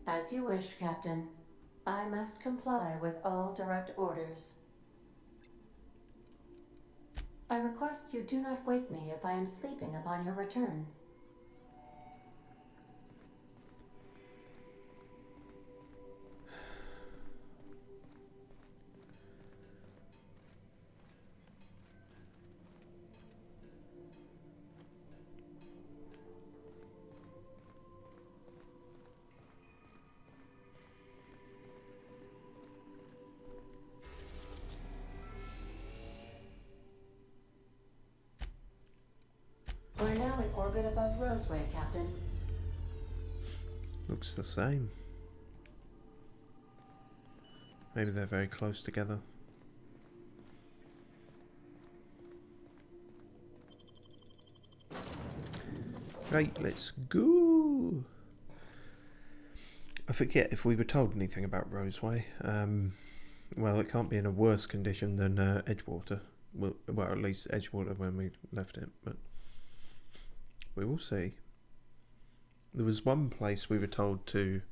As you wish, Captain. I must comply with all direct orders. I request you do not wake me if I am sleeping upon your return. We're now in orbit above Roseway, Captain. Looks the same. Maybe they're very close together. Right, let's go. I forget if we were told anything about Roseway. Well, it can't be in a worse condition than Edgewater. Well, at least Edgewater when we left it, but we will see. There was one place we were told to,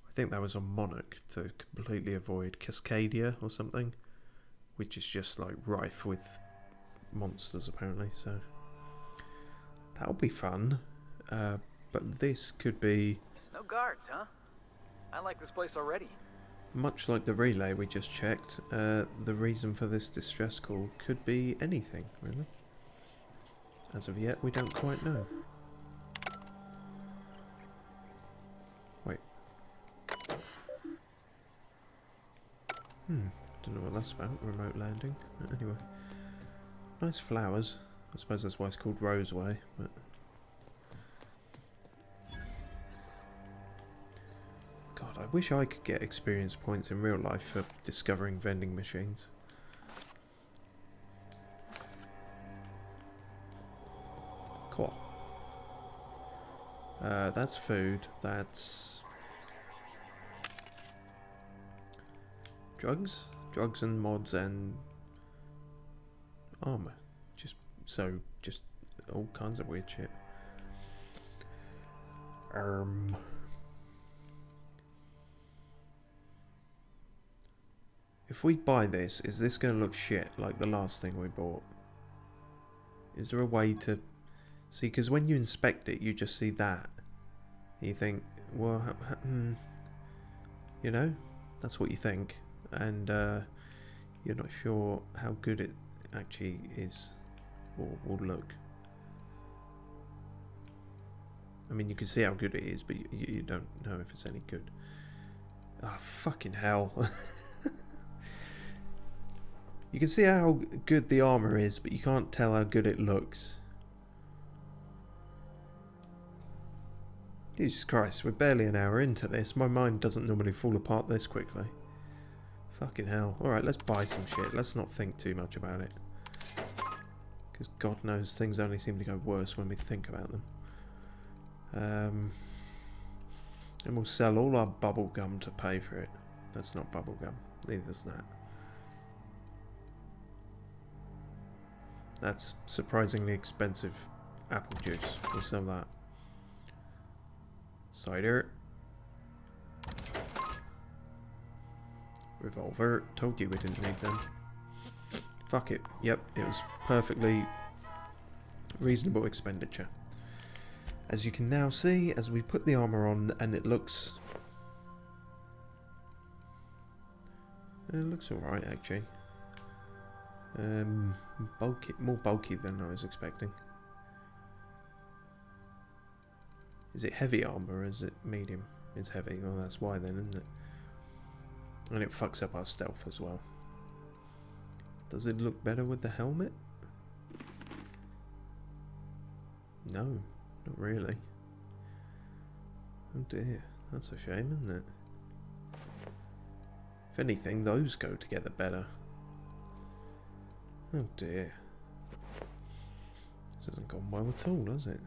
I think that was on Monarch, to completely avoid Cascadia or something, which is just like rife with monsters apparently, so that'll be fun. But this could be... No guards, huh? I like this place already. Much like the relay we just checked, the reason for this distress call could be anything, really. As of yet, we don't quite know. Wait. Don't know what that's about, remote landing. Anyway. Nice flowers. I suppose that's why it's called Roseway, but... God, I wish I could get experience points in real life for discovering vending machines. Cool. That's food. That's drugs? Drugs and mods and armor. Just all kinds of weird shit. If we buy this, is this going to look shit like the last thing we bought? Is there a way to see? Because when you inspect it, you just see that. You think, well, you know, that's what you think, and you're not sure how good it actually is or will look. I mean, you can see how good it is, but you don't know if it's any good. Ah, oh, fucking hell. You can see how good the armor is, but you can't tell how good it looks. Jesus Christ, we're barely an hour into this. My mind doesn't normally fall apart this quickly. Fucking hell. Alright, let's buy some shit. Let's not think too much about it. Because God knows things only seem to go worse when we think about them. And we'll sell all our bubble gum to pay for it. That's not bubble gum. Neither's that. That's surprisingly expensive apple juice. We'll sell that. Cider. Revolver. Told you we didn't need them. Fuck it. Yep, it was perfectly reasonable expenditure. As you can now see, as we put the armor on, and it looks alright actually. Bulky, more bulky than I was expecting. Is it heavy armor or is it medium? It's heavy. Well, that's why then, isn't it? And it fucks up our stealth as well. Does it look better with the helmet? No, not really. Oh dear, that's a shame, isn't it? If anything, those go together better. Oh dear. This hasn't gone well at all, has it?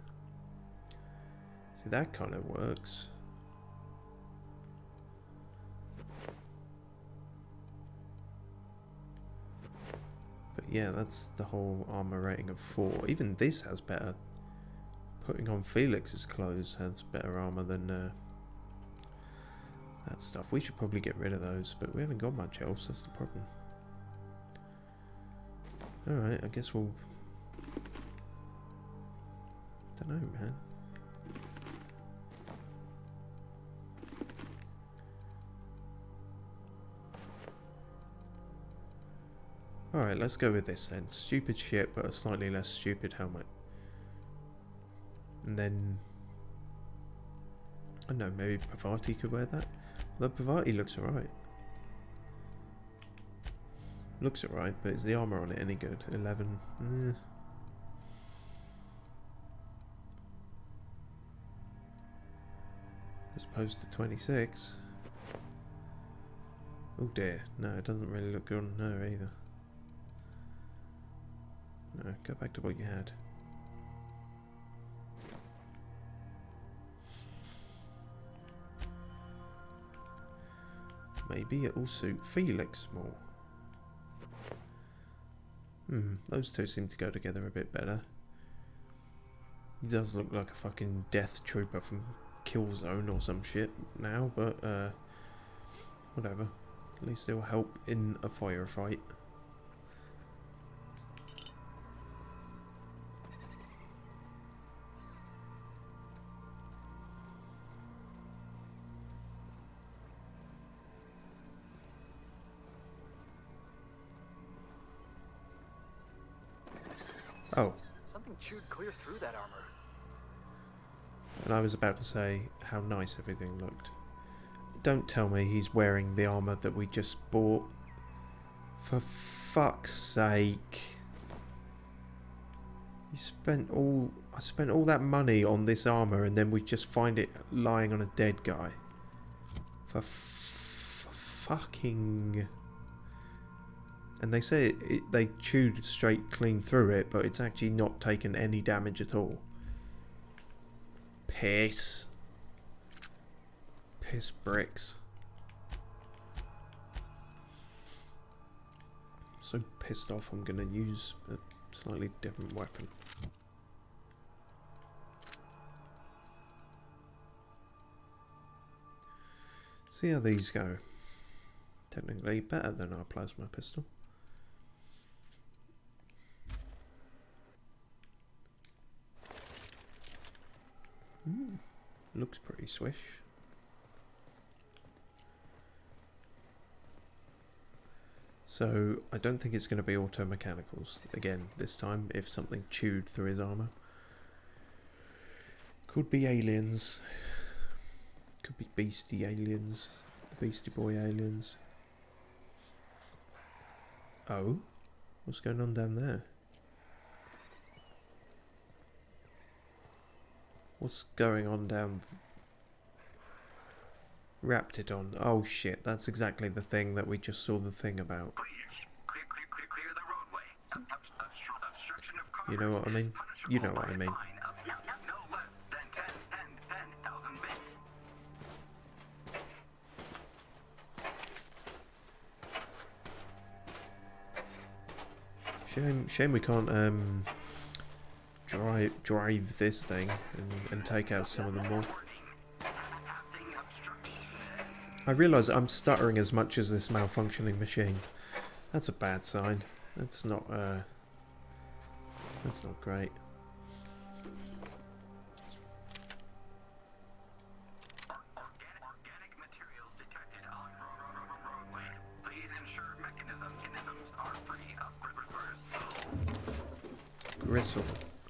See, that kind of works. But yeah, that's the whole armor rating of 4. Even this has better. Putting on Felix's clothes has better armor than that stuff. We should probably get rid of those, but we haven't got much else, that's the problem. Alright, I guess we'll... Dunno, man. Alright, let's go with this then. Stupid shit, but a slightly less stupid helmet. And then... I don't know, maybe Pavati could wear that? Although Pavati looks alright. Looks alright, but is the armor on it any good? 11? As opposed to 26. Oh dear, no, it doesn't really look good on her either. No, go back to what you had. Maybe it will suit Felix more. Those two seem to go together a bit better. He does look like a fucking death trooper from Killzone or some shit now, but whatever. At least it'll help in a firefight. Oh. Something chewed clear through that armor. And I was about to say how nice everything looked. Don't tell me he's wearing the armor that we just bought. For fuck's sake. I spent all that money on this armor and then we just find it lying on a dead guy. For fucking... And they say they chewed straight clean through it, but it's actually not taken any damage at all. Piss. Piss bricks. So pissed off I'm gonna use a slightly different weapon. See how these go. Technically better than our plasma pistol. Looks pretty swish. So I don't think it's going to be auto mechanicals again this time if something chewed through his armour. Could be aliens. Could be beastie aliens. The Beastie Boy aliens. Oh? What's going on down there? What's going on down... Raptidon. Oh shit, that's exactly the thing that we just saw the thing about. Clear the roadway. Obstruction of commerce. You know what I mean? You know what I mean. No less than 10,000 bits. Shame we can't drive this thing and take out some of them more. I realise I'm stuttering as much as this malfunctioning machine. That's a bad sign. That's not great. Organic materials detected on roadway. Please ensure mechanisms are free of Gristle.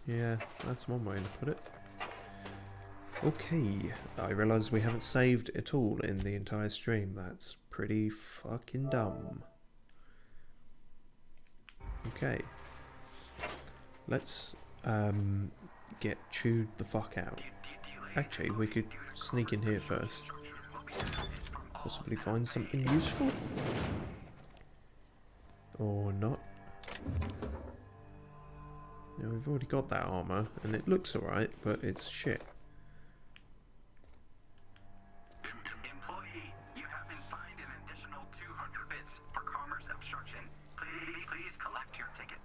Yeah, that's one way to put it. Okay, I realise we haven't saved at all in the entire stream. That's pretty fucking dumb. Okay. Let's get chewed the fuck out. Actually, we could sneak in here first. Possibly find something useful. Or not. Now, we've already got that armour, and it looks alright, but it's shit. Employee, you have been fined an additional 200 bits for commerce obstruction. Please collect your ticket.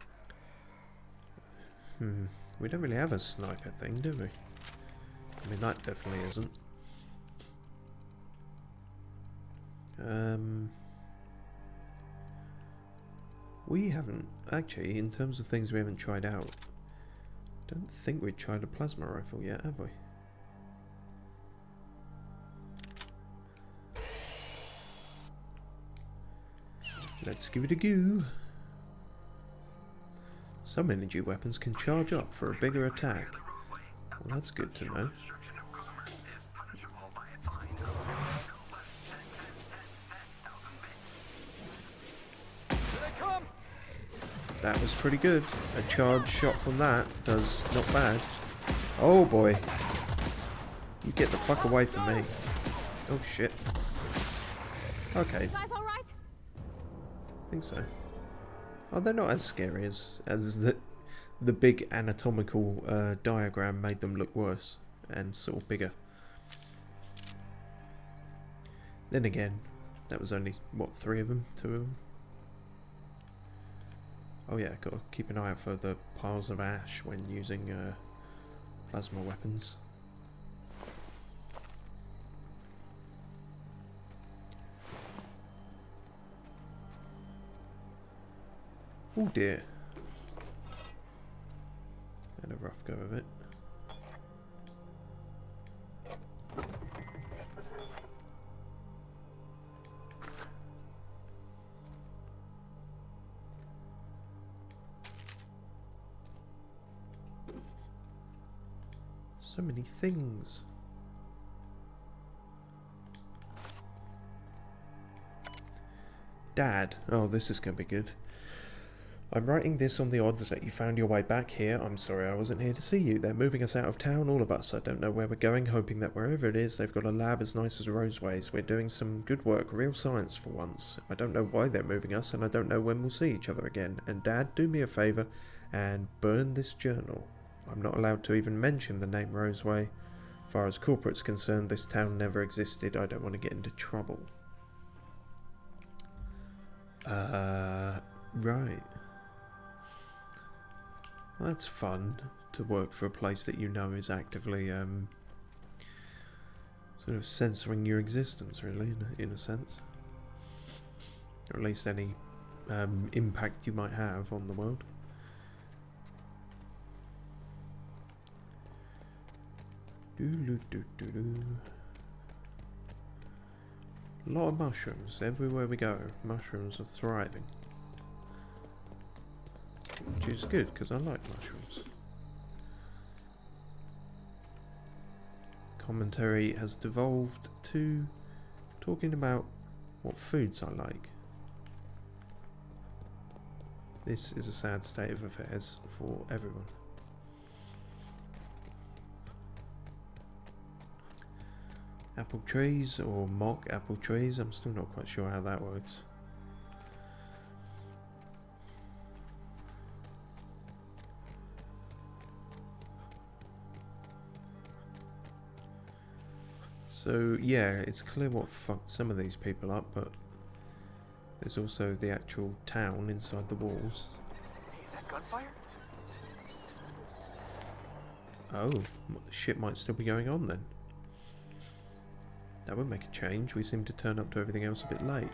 We don't really have a sniper thing, do we? I mean, that definitely isn't. We haven't, actually, in terms of things we haven't tried out, don't think we've tried a plasma rifle yet, have we? Let's give it a go. Some energy weapons can charge up for a bigger attack. Well, that's good to know. That was pretty good. A charge shot from that does not bad. Oh boy. You get the fuck away from me. Oh shit. Okay. You guys all right? I think so. Oh, they're not as scary as the big anatomical diagram made them look worse and sort of bigger. Then again, that was only, what, 3 of them? 2 of them? Oh yeah, gotta keep an eye out for the piles of ash when using plasma weapons. Oh dear. Had a rough go of it. So many things. Dad. Oh, this is going to be good. I'm writing this on the odds that you found your way back here. I'm sorry I wasn't here to see you. They're moving us out of town, all of us. I don't know where we're going, hoping that wherever it is, they've got a lab as nice as Roseway's. We're doing some good work, real science for once. I don't know why they're moving us, and I don't know when we'll see each other again. And Dad, do me a favour and burn this journal. I'm not allowed to even mention the name Roseway. As far as corporate's concerned, this town never existed. I don't want to get into trouble. Right. Well, that's fun to work for a place that you know is actively sort of censoring your existence, really, in a sense. Or at least any impact you might have on the world. A lot of mushrooms everywhere we go. Mushrooms are thriving. which is good because I like mushrooms. Commentary has devolved to talking about what foods I like. This is a sad state of affairs for everyone. Apple trees or mock apple trees, I'm still not quite sure how that works. So yeah, it's clear what fucked some of these people up, but there's also the actual town inside the walls. Hey, is that gunfire? Oh, shit might still be going on then. That would make a change. We seem to turn up to everything else a bit late.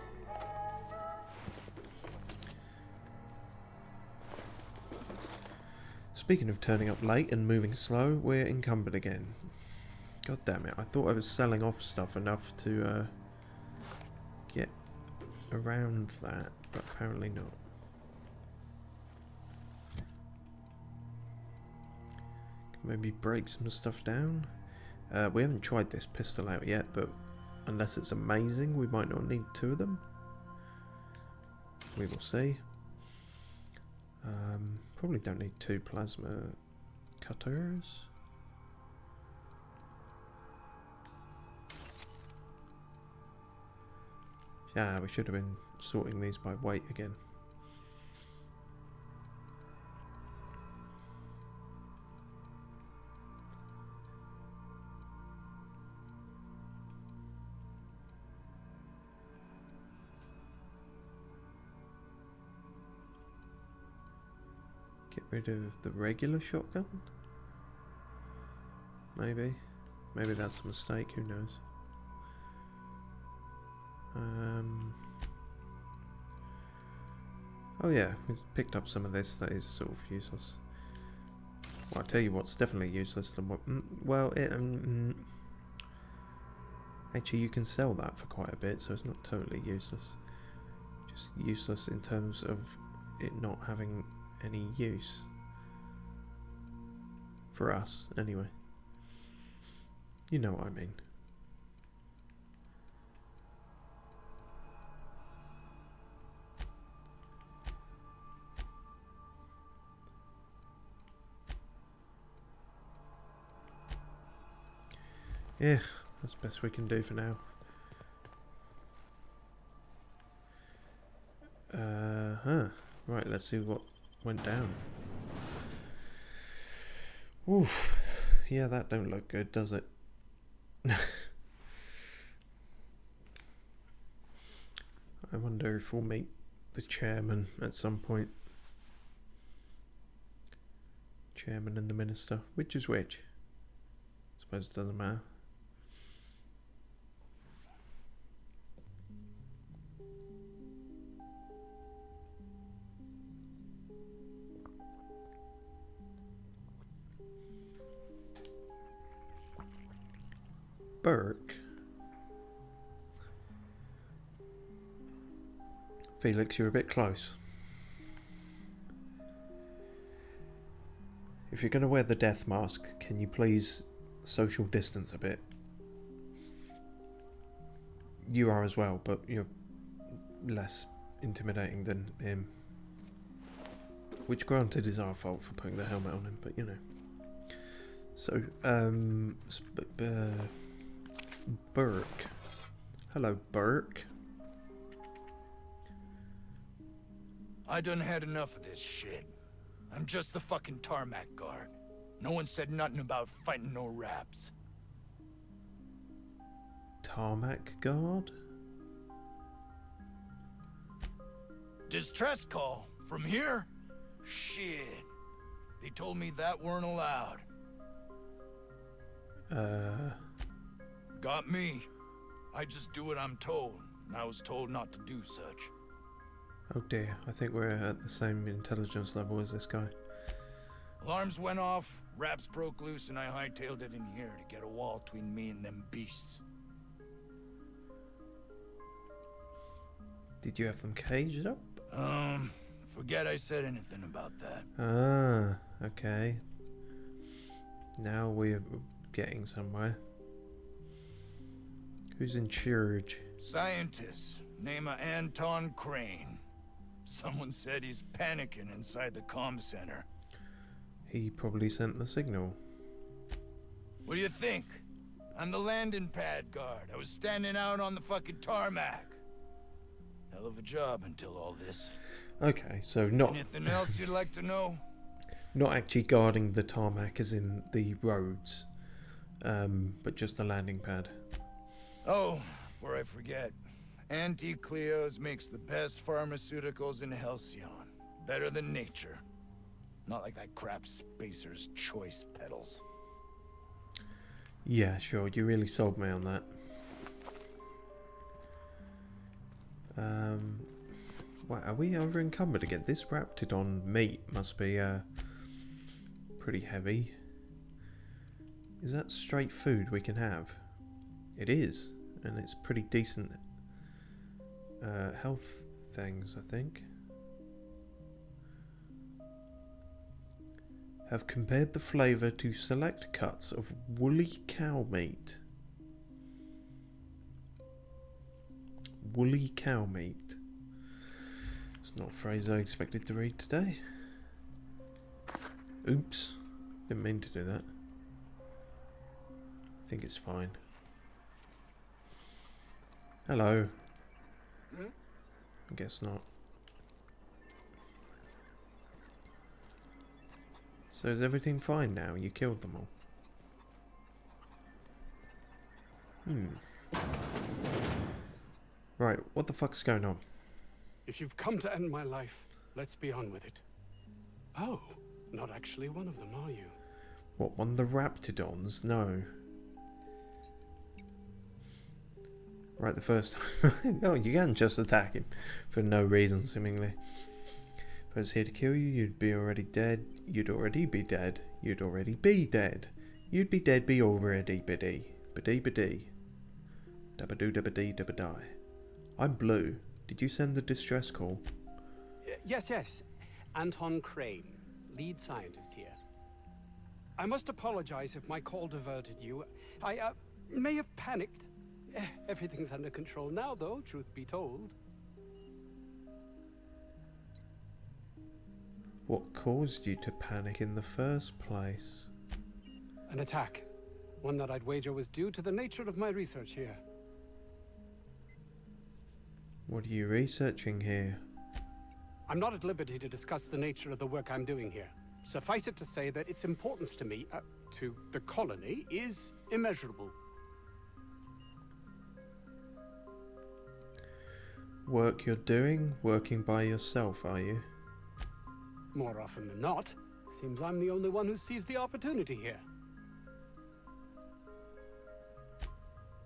Speaking of turning up late and moving slow, we're encumbered again. God damn it, I thought I was selling off stuff enough to get around that, but apparently not. Can maybe break some stuff down. We haven't tried this pistol out yet, but unless it's amazing, we might not need 2 of them. We will see. Probably don't need 2 plasma cutters. Yeah, we should have been sorting these by weight again. Get rid of the regular shotgun? Maybe. Maybe that's a mistake, who knows. Oh yeah, we've picked up some of this that is sort of useless. Well, I'll tell you what's definitely useless. Well, actually you can sell that for quite a bit, so it's not totally useless. Just useless in terms of it not having any use. For us, anyway. You know what I mean. Yeah, that's the best we can do for now. Right, let's see what went down. Oof. Yeah, that don't look good, does it? I wonder if we'll meet the chairman at some point. Chairman and the minister. Which is which? I suppose it doesn't matter. Burke. Felix, you're a bit close. If you're going to wear the death mask, can you please social distance a bit? You are as well, but you're less intimidating than him. Which granted is our fault for putting the helmet on him, but you know. So, Burke. Hello, Burke. I done had enough of this shit. I'm just the fucking tarmac guard. No one said nothing about fighting no raps. Tarmac guard? Distress call? From here? Shit. They told me that weren't allowed. Got me. I just do what I'm told, and I was told not to do such. Oh dear, I think we're at the same intelligence level as this guy. Alarms went off, raps broke loose, and I hightailed it in here to get a wall between me and them beasts. Did you have them caged up? Forget I said anything about that. Ah, okay. Now we're getting somewhere. Who's in charge? Scientist, name of Anton Crane. Someone said he's panicking inside the comm center. He probably sent the signal. What do you think? I'm the landing pad guard. I was standing out on the fucking tarmac. Hell of a job until all this. Okay, so not... Anything else you'd like to know? Not actually guarding the tarmac as in the roads, but just the landing pad. Oh, before I forget. Auntie Cleo's makes the best pharmaceuticals in Halcyon. Better than nature. Not like that crap Spacer's Choice pedals. Yeah, sure, you really sold me on that. What, are we over encumbered again? This Raptidon meat must be pretty heavy. Is that straight food we can have? It is, and it's pretty decent health things, I think. Have compared the flavour to select cuts of woolly cow meat. Woolly cow meat. It's not a phrase I expected to read today. Oops. Didn't mean to do that. I think it's fine. Hello. I guess not. So is everything fine now? You killed them all. Right, what the fuck's going on? If you've come to end my life, let's be on with it. Oh, not actually one of them, are you? What, one of the Raptidons? No. Right, the first time. No, you can just attack him for no reason, seemingly. If I was here to kill you, you'd be already dead. You'd already be dead. You'd already be dead. You'd be dead, be already biddy. Biddy biddy. Dabba-doo dabba-dee dabba-die. I'm Blue. Did you send the distress call? Yes. Anton Crane, lead scientist here. I must apologize if my call diverted you. I may have panicked. Everything's under control now, though, truth be told. What caused you to panic in the first place? An attack. One that I'd wager was due to the nature of my research here. What are you researching here? I'm not at liberty to discuss the nature of the work I'm doing here. Suffice it to say that its importance to me, to the colony, is immeasurable. Work you're doing? Working by yourself, are you? More often than not. Seems I'm the only one who sees the opportunity here.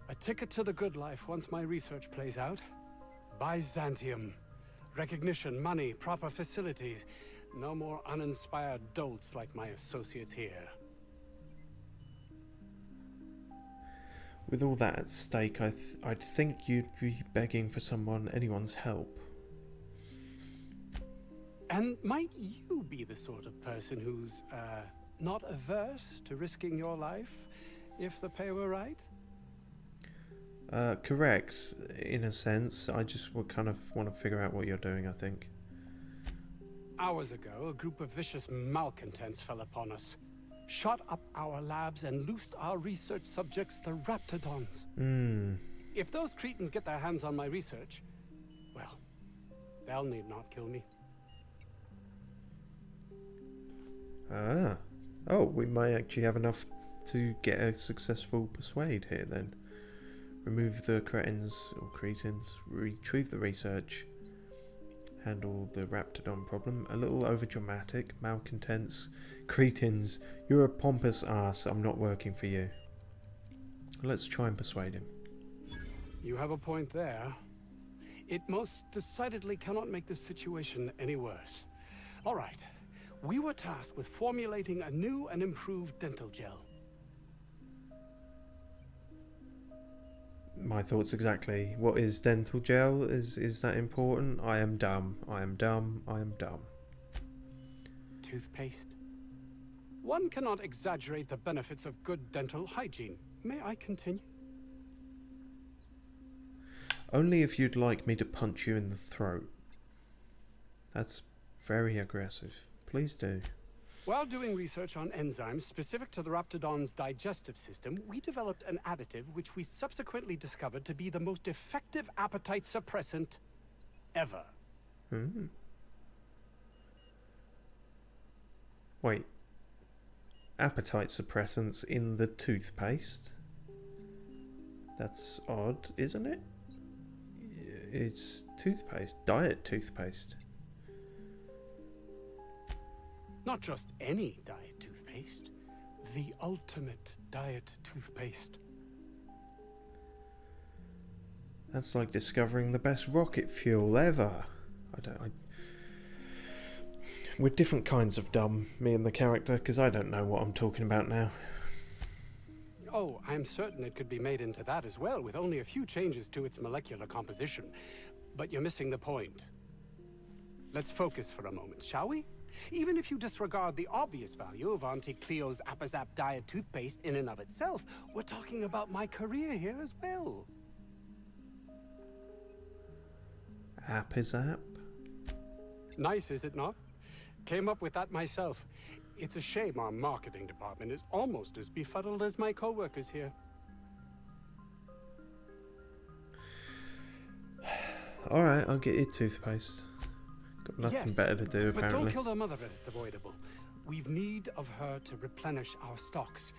A ticket to the good life once my research plays out. Byzantium. Recognition, money, proper facilities. No more uninspired dolts like my associates here. With all that at stake, I'd think you'd be begging for anyone's help. And might you be the sort of person who's, not averse to risking your life, if the pay were right? Correct, in a sense. I just would kind of want to figure out what you're doing, I think. Hours ago, a group of vicious malcontents fell upon us. Shot up our labs and loosed our research subjects, the Raptidons. If those cretins get their hands on my research, well, they'll need not kill me. Oh, we might actually have enough to get a successful persuade here then. Remove the cretins, retrieve the research, handle the Raptidon problem. A little overdramatic, malcontents, cretins, you're a pompous ass, I'm not working for you. Let's try and persuade him. You have a point there. It most decidedly cannot make this situation any worse. All right. We were tasked with formulating a new and improved dental gel. my thoughts exactly. What is dental gel? Is that important? I am dumb. I am dumb. I am dumb. Toothpaste. One cannot exaggerate the benefits of good dental hygiene. May I continue? Only if you'd like me to punch you in the throat. That's very aggressive. Please do. While doing research on enzymes specific to the Raptidon's digestive system, we developed an additive which we subsequently discovered to be the most effective appetite suppressant ever. Hmm. Wait. Appetite suppressants in the toothpaste? That's odd, isn't it? It's toothpaste. Diet toothpaste. Not just any diet toothpaste, the ultimate diet toothpaste. That's like discovering the best rocket fuel ever. We're different kinds of dumb, me and the character, because I don't know what I'm talking about now. Oh, I'm certain it could be made into that as well, with only a few changes to its molecular composition. But you're missing the point. Let's focus for a moment, shall we? Even if you disregard the obvious value of Auntie Cleo's Appazap diet toothpaste in and of itself, we're talking about my career here as well. Appazap? Nice, is it not? Came up with that myself. It's a shame our marketing department is almost as befuddled as my co-workers here. Alright, I'll get you toothpaste. Got nothing better to do, apparently. But don't kill their mother if it's avoidable. We've need of her to replenish our stocks.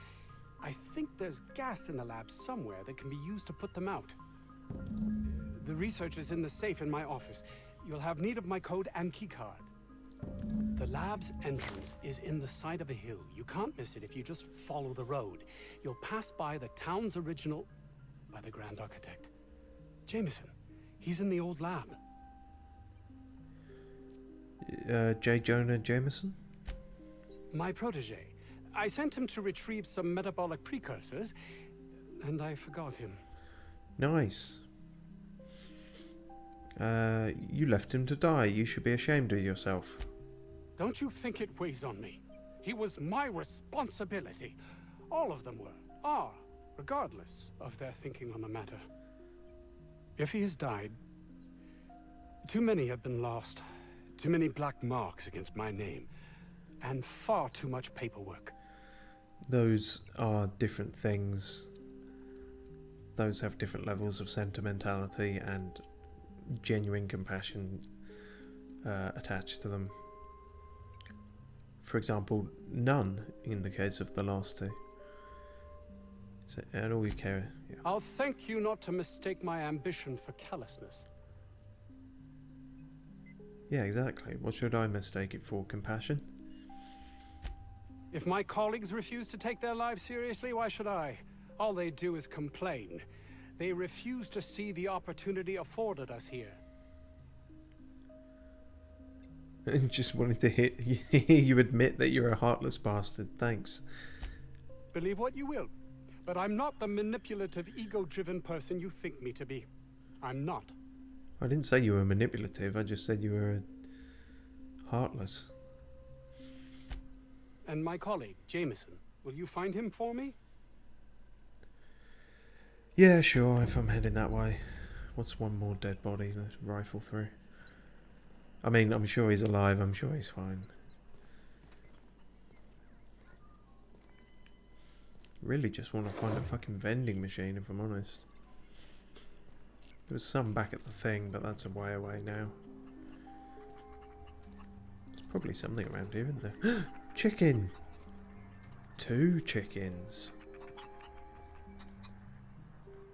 I think there's gas in the lab somewhere that can be used to put them out. The research is in the safe in my office. You'll have need of my code and keycard. The lab's entrance is in the side of a hill. You can't miss it if you just follow the road. You'll pass by the town's original by the Grand Architect. Jameson, he's in the old lab. J. Jonah Jameson? My protege. I sent him to retrieve some metabolic precursors, and I forgot him. Nice. You left him to die. You should be ashamed of yourself. Don't you think it weighs on me? He was my responsibility. All of them are, regardless of their thinking on the matter. If he has died, too many have been lost. Too many black marks against my name. And far too much paperwork. Those are different things. Those have different levels of sentimentality and genuine compassion attached to them. For example, none in the case of the last two. So, and all you care. Yeah. I'll thank you not to mistake my ambition for callousness. Yeah, exactly. What should I mistake it for? Compassion? If my colleagues refuse to take their lives seriously, why should I? All they do is complain. They refuse to see the opportunity afforded us here. I just wanted to hear you admit that you're a heartless bastard. Thanks. Believe what you will, but I'm not the manipulative, ego-driven person you think me to be. I'm not. I didn't say you were manipulative. I just said you were heartless. And my colleague, Jameson, will you find him for me? Yeah, sure, if I'm heading that way. What's one more dead body to rifle through? I mean, I'm sure he's alive, I'm sure he's fine. Really just want to find a fucking vending machine, if I'm honest. There was some back at the thing, but that's a way away now. There's probably something around here, isn't there? Chicken! 2 chickens.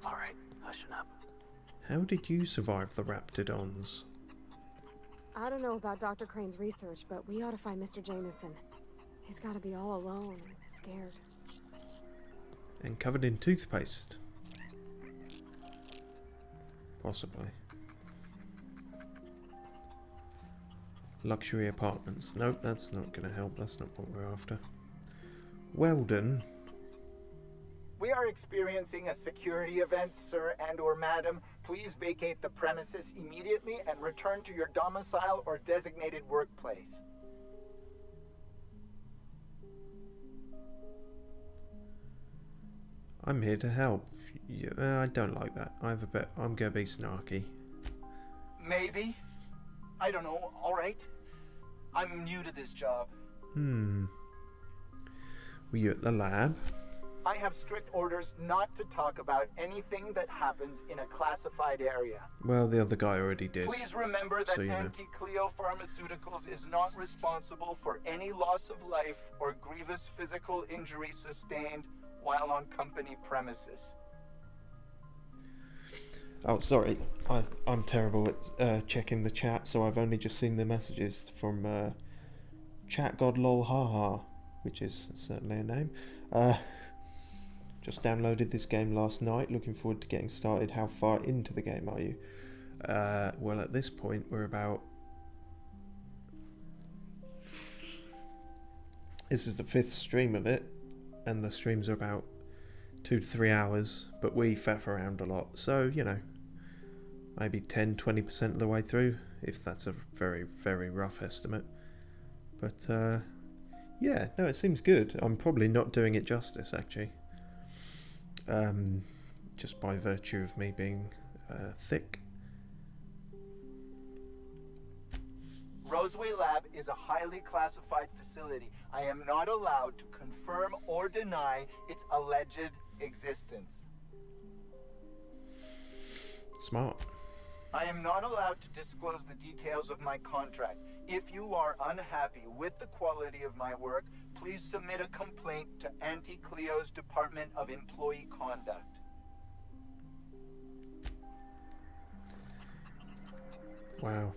Alright, hushing up. How did you survive the Raptidons? I don't know about Dr. Crane's research, but we ought to find Mr. Jameson. He's got to be all alone and scared. And covered in toothpaste. Possibly. Luxury apartments. Nope, that's not going to help. That's not what we're after. Weldon. We are experiencing a security event, sir and/or madam. Please vacate the premises immediately and return to your domicile or designated workplace. I'm here to help. I don't like that. I'm gonna be snarky. Maybe. I don't know. All right. I'm new to this job. Were you at the lab? I have strict orders not to talk about anything that happens in a classified area. Well, the other guy already did. Please remember that So you know. Anti-Cleo Pharmaceuticals is not responsible for any loss of life or grievous physical injury sustained while on company premises. Oh, sorry. I'm terrible at checking the chat, so I've only just seen the messages from Chat God Lol Haha, which is certainly a name. Just downloaded this game last night. Looking forward to getting started. How far into the game are you? Well, at this point, we're about... This is the 5th stream of it, and the streams are about 2 to 3 hours, but we faff around a lot. So, you know, maybe 10-20% of the way through, if that's a very, very rough estimate. But, yeah, no, it seems good. I'm probably not doing it justice, actually. Just by virtue of me being thick. Roseway Lab is a highly classified facility. I am not allowed to confirm or deny its alleged existence. Smart. I am not allowed to disclose the details of my contract. If you are unhappy with the quality of my work, please submit a complaint to Anti-Cleo's Department of Employee Conduct. Wow.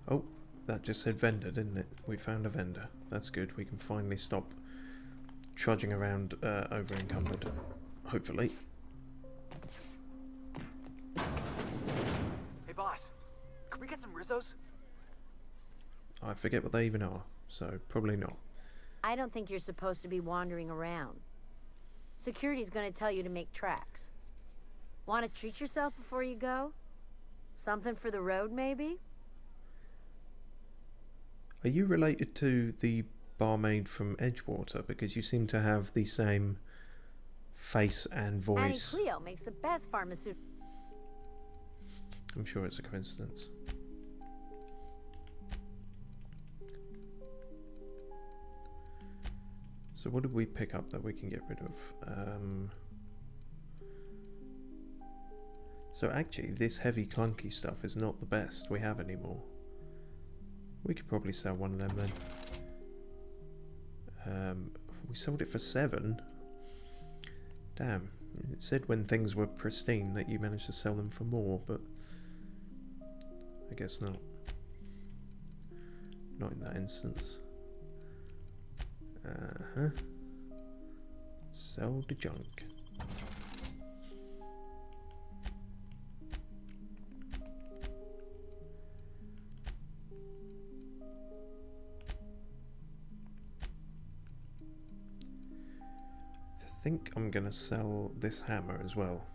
Oh, that just said vendor, didn't it? We found a vendor. That's good. We can finally stop trudging around over encumbered. Hopefully. Hey, boss. Could we get some Rizzos? I forget what they even are, so probably not. I don't think you're supposed to be wandering around. Security's gonna tell you to make tracks. Want to treat yourself before you go? Something for the road, maybe? Are you related to the barmaid from Edgewater? Because you seem to have the same face and voice. Anti-Cleo makes the best pharmaceutical. I'm sure it's a coincidence. So what did we pick up that we can get rid of? So actually, this heavy clunky stuff is not the best we have anymore. We could probably sell one of them then. We sold it for 7. Damn. It said when things were pristine that you managed to sell them for more, but I guess not. Not in that instance. Sell the junk. I think I'm gonna sell this hammer as well.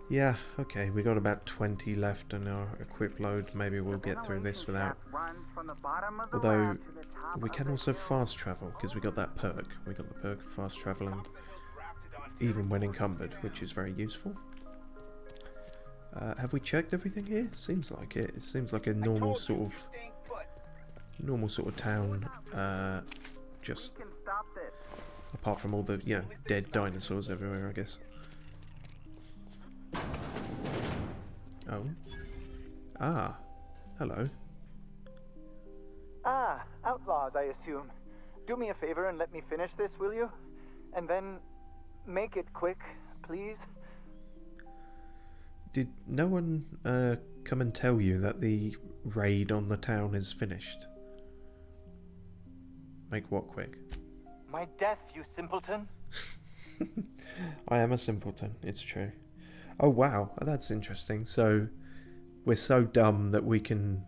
Yeah, okay, we got about 20 left in our equip load. Maybe we'll get through this without... Although, we can also fast travel, because we got that perk. We got the perk of fast traveling, even when encumbered, which is very useful. Have we checked everything here? Seems like it. It seems like a normal sort of town, just apart from all the, you know, dead dinosaurs everywhere, I guess. Oh. Ah. Hello. Ah, outlaws, I assume. Do me a favor and let me finish this, will you? And then make it quick, please. Did no one come and tell you that the raid on the town is finished? Make what quick? My death, you simpleton. I am a simpleton, it's true. Oh wow, that's interesting. So we're so dumb that we can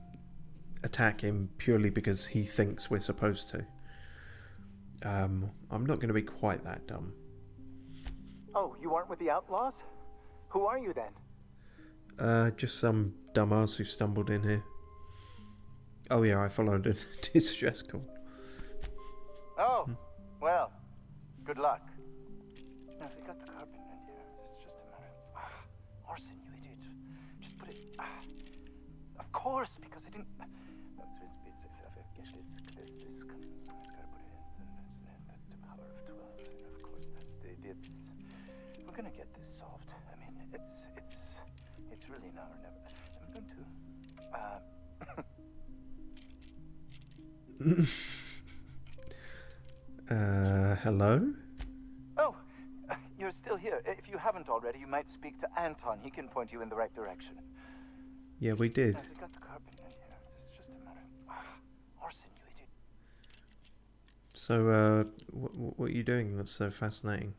attack him purely because he thinks we're supposed to. I'm not going to be quite that dumb. Oh, you aren't with the Outlaws? Who are you then? Just some dumbass who stumbled in here. Oh yeah, I followed a distress call. Oh, well, good luck. Now, if they got the carbon in here, it's just a matter of... Orson, you idiot. Just put it... of course, because I didn't... No, it's gotta put it in the power of 12. And of course, that's the... We're gonna get this solved. I mean, it's really now or never. I'm going to... Hello? Oh, you're still here. If you haven't already, you might speak to Anton. He can point you in the right direction. Yeah, we did. Now, they got the carbon in here. It's just a matter of... Orson, you idiot. So, what are you doing that's so fascinating?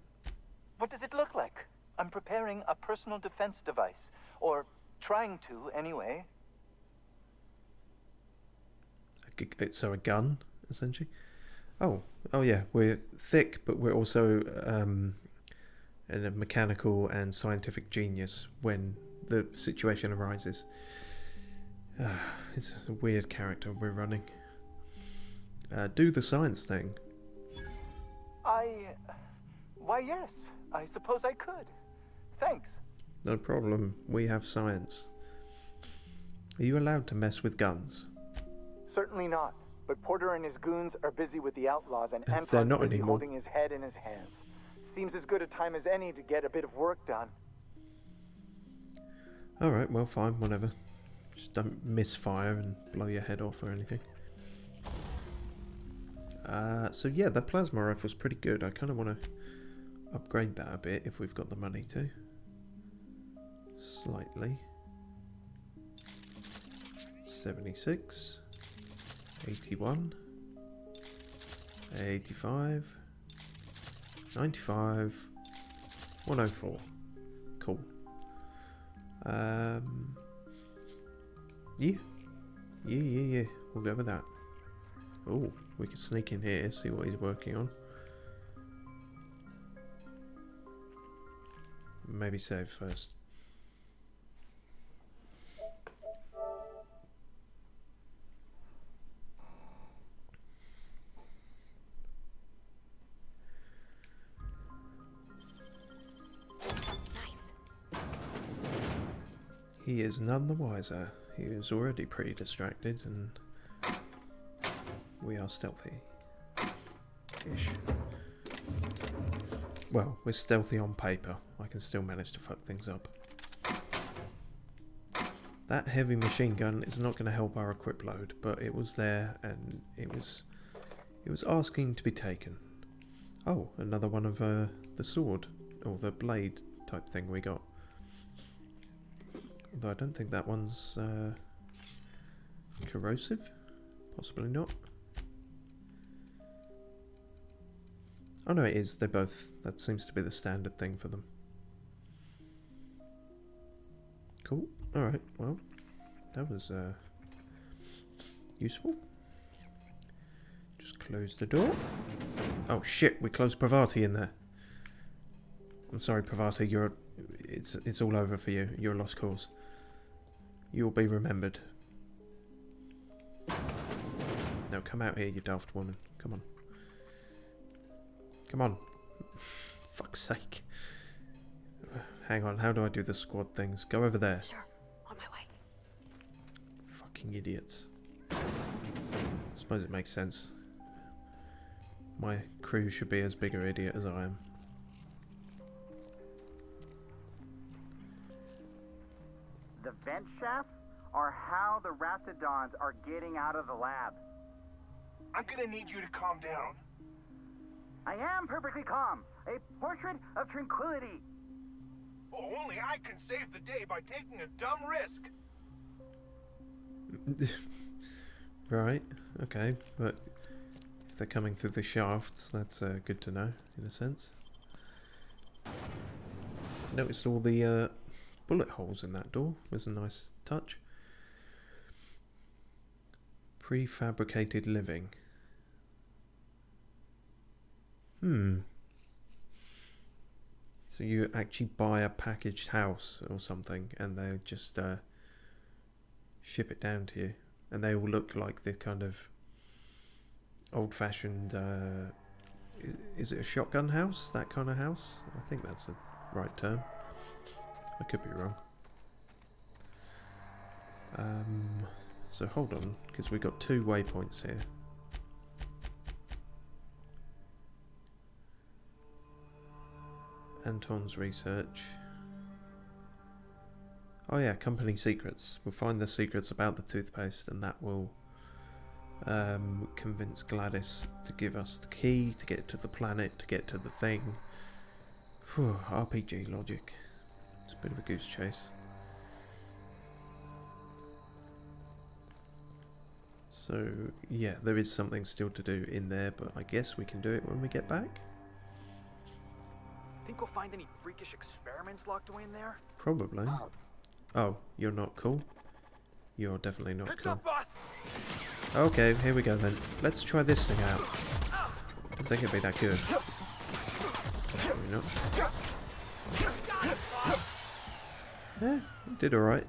What does it look like? I'm preparing a personal defense device. Or trying to, anyway. So a gun, essentially? Oh yeah, we're thick, but we're also a mechanical and scientific genius when the situation arises. It's a weird character we're running. Do the science thing. Why, yes. I suppose I could. Thanks. No problem. We have science. Are you allowed to mess with guns? Certainly not. But Porter and his goons are busy with the Outlaws, and They're Anton's not busy anymore. holding his head in his hands. Seems as good a time as any to get a bit of work done. Alright, well fine, whatever. Just don't misfire and blow your head off or anything. So yeah, the plasma rifle's pretty good. I kind of want to upgrade that a bit if we've got the money to. Slightly. 76. 81. 85. 95. 104. Cool. Yeah. We'll go with that. Oh, we could sneak in here, see what he's working on. Maybe save first. He is none the wiser. He is already pretty distracted, and we are stealthy-ish. Well, we're stealthy on paper. I can still manage to fuck things up. That heavy machine gun is not going to help our equip load, but it was there, and it was asking to be taken. Oh, another one of the sword, or the blade type thing we got. Although I don't think that one's corrosive. Possibly not. Oh no, it is. They're both. That seems to be the standard thing for them. Cool. Alright, well, that was useful. Just close the door. Oh shit, we closed Pravati in there. I'm sorry, Pravati, it's all over for you. You're a lost cause. You'll be remembered. Now come out here, you daft woman. Come on. Come on. Fuck's sake. Hang on, how do I do the squad things? Go over there. Sure, on my way. Fucking idiots. I suppose it makes sense. My crew should be as big an idiot as I am. The vent shafts are how the Raptidons are getting out of the lab. I'm gonna need you to calm down. I am perfectly calm. A portrait of tranquility. Oh, only I can save the day by taking a dumb risk. Right, okay, but if they're coming through the shafts, that's good to know, in a sense. Noticed all the bullet holes in that door. Was a nice touch. Prefabricated living. So you actually buy a packaged house or something and they just ship it down to you. And they all look like the kind of old-fashioned... is it a shotgun house? That kind of house? I think that's the right term. I could be wrong. So hold on, because we've got 2 waypoints here. Anton's research. Oh yeah, company secrets. We'll find the secrets about the toothpaste and that will convince Gladys to give us the key to get to the planet, to get to the thing. Whew, RPG logic. It's a bit of a goose chase. So yeah, there is something still to do in there, but I guess we can do it when we get back. Think we'll find any freakish experiments locked away in there? Probably. Oh, you're not cool? You're definitely not cool. Okay, here we go then. Let's try this thing out. Don't think it'd be that good. Probably not. Yeah, it did alright.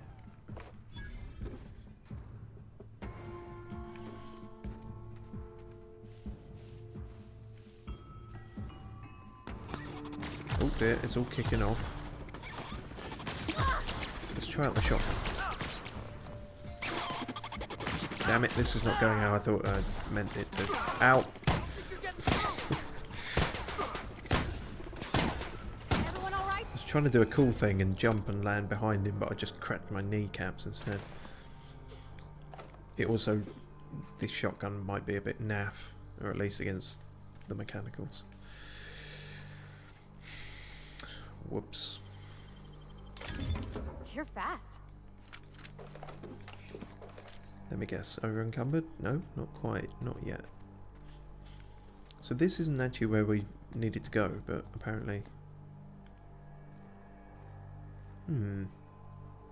Oh dear, it's all kicking off. Let's try out the shotgun. Damn it, this is not going how I thought I meant it to. Ow! I was trying to do a cool thing and jump and land behind him, but I just cracked my kneecaps instead. It also... this shotgun might be a bit naff, or at least against the mechanicals. Whoops. You're fast. Let me guess. Over encumbered? No, not quite. Not yet. So this isn't actually where we needed to go, but apparently...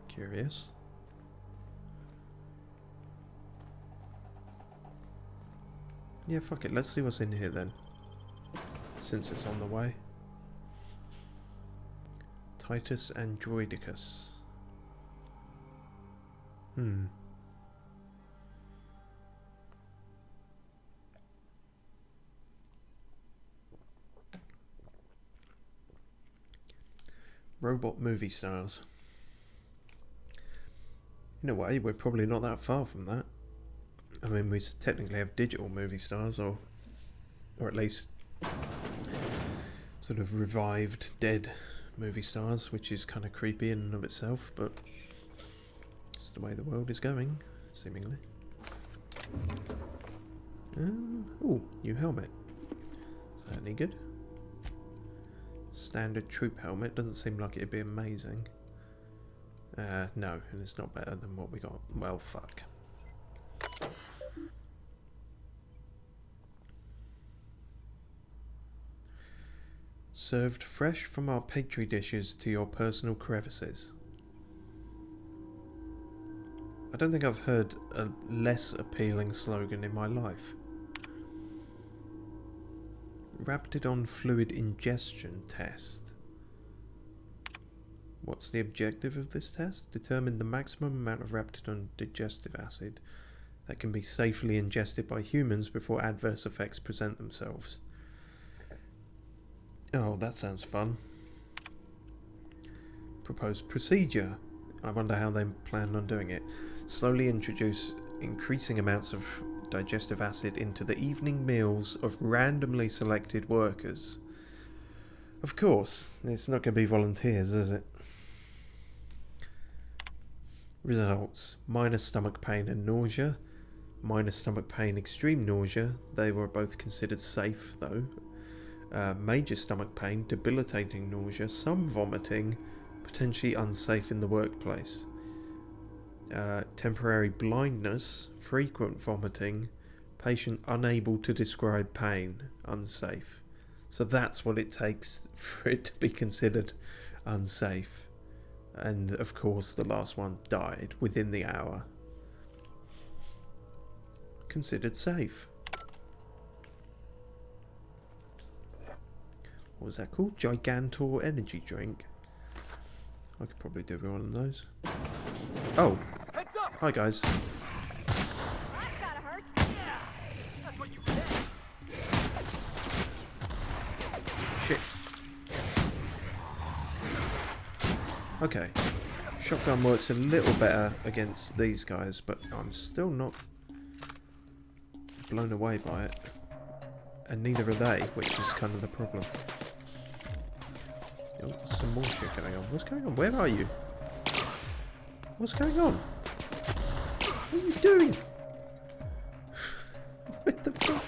Curious. Yeah, fuck it. Let's see what's in here then. Since it's on the way. Titus Androidicus. Robot movie stars. In a way, we're probably not that far from that. I mean, we technically have digital movie stars, or at least sort of revived, dead movie stars, which is kind of creepy in and of itself, but it's the way the world is going, seemingly. Oh, new helmet. Is that any good? Standard troop helmet. Doesn't seem like it'd be amazing. No, and it's not better than what we got. Well, fuck. Served fresh from our petri dishes to your personal crevices. I don't think I've heard a less appealing slogan in my life. Raptidon fluid ingestion test. What's the objective of this test? Determine the maximum amount of Raptidon digestive acid that can be safely ingested by humans before adverse effects present themselves. Oh, that sounds fun. Proposed procedure. I wonder how they plan on doing it. Slowly introduce increasing amounts of digestive acid into the evening meals of randomly selected workers. Of course, it's not going to be volunteers, is it? Results. Minor stomach pain and nausea. Minor stomach pain, extreme nausea. They were both considered safe, though. Major stomach pain, debilitating nausea, some vomiting, potentially unsafe in the workplace. Temporary blindness, frequent vomiting, patient unable to describe pain, unsafe. So that's what it takes for it to be considered unsafe. And of course the last one died within the hour. Considered safe. What was that called? Gigantor energy drink. I could probably do one of those. Oh! Hi guys. Shit. Okay. Shotgun works a little better against these guys, but I'm still not blown away by it. And neither are they, which is kind of the problem. Oh, some more shit going on. What's going on? Where are you? What's going on? What are you doing? What the fuck?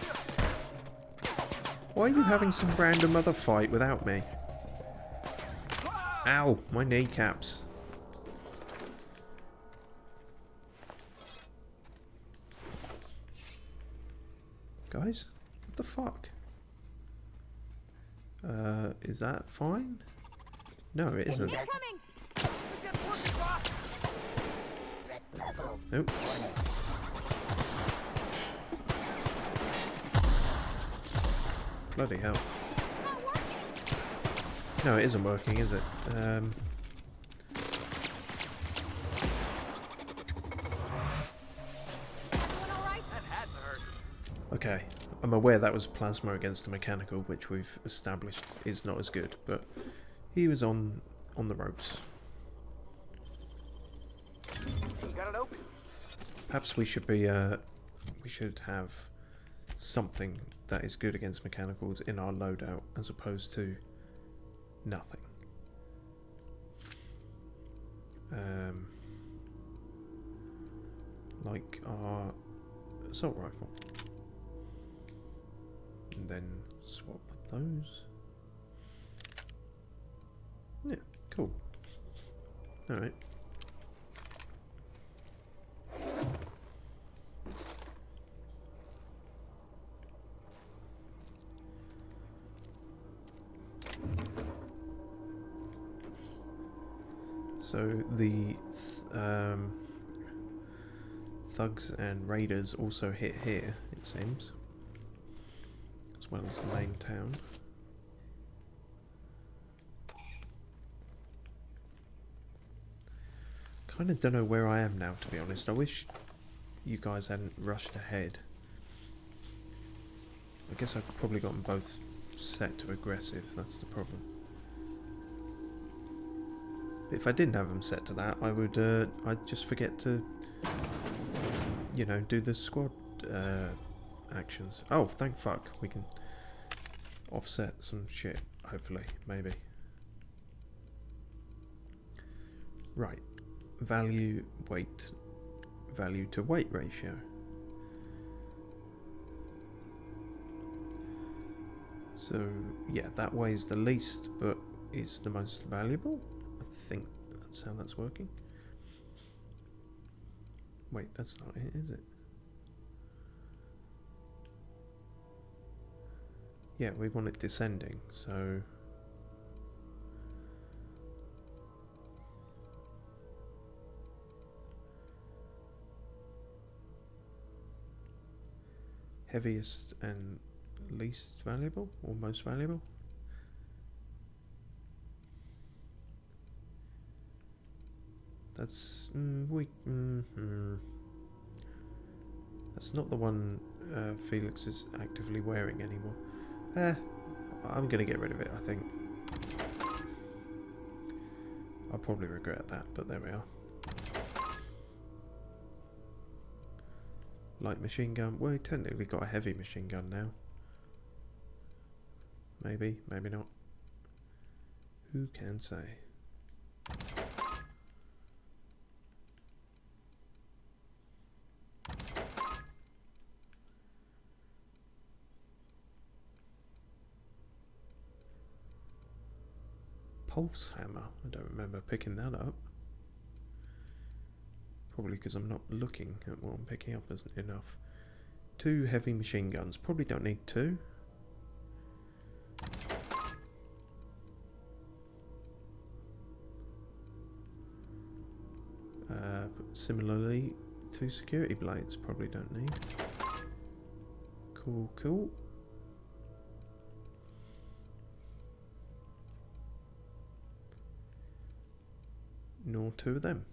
Why are you having some random other fight without me? Ow, my kneecaps. Guys, what the fuck? Is that fine? No, it isn't. Nope. Bloody hell. No, it isn't working, is it? Okay, I'm aware that was plasma against a mechanical, which we've established is not as good, but he was on the ropes. Perhaps we should be we should have something that is good against mechanicals in our loadout as opposed to nothing. Like our assault rifle. And then swap those. Yeah, cool. Alright. So the thugs and raiders also hit here, it seems, as well as the main town. Kind of don't know where I am now, to be honest. I wish you guys hadn't rushed ahead. I guess I've probably got them both set to aggressive, that's the problem. If I didn't have them set to that, I would, I'd just forget to, you know, do the squad actions. Oh, thank fuck, we can offset some shit, hopefully, maybe. Right, value to weight ratio. So, yeah, that weighs the least, but is the most valuable. I think that's how that's working. Wait, that's not it, is it? Yeah, we want it descending, so... Heaviest and least valuable, or most valuable? That's that's not the one Felix is actively wearing anymore. I'm gonna get rid of it, I think. I'll probably regret that, but there we are. Light machine gun. Well, we technically got a heavy machine gun now. Maybe, maybe not. Who can say? Pulse hammer. I don't remember picking that up. Probably because I'm not looking at what I'm picking up isn't enough. 2 heavy machine guns. Probably don't need 2. Similarly, 2 security blades probably don't need. Cool, cool. Nor 2 of them.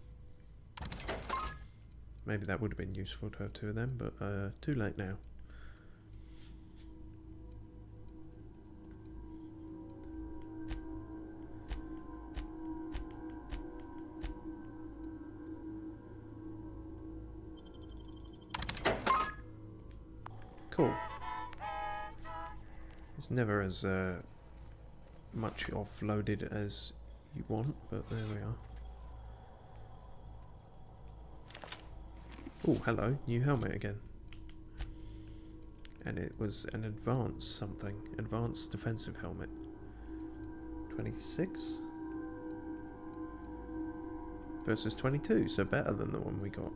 Maybe that would have been useful to have 2 of them, but too late now. Cool. It's never as much offloaded as you want, but there we are. Oh, hello, new helmet again. And it was an advanced something, advanced defensive helmet. 26 versus 22, so better than the one we got.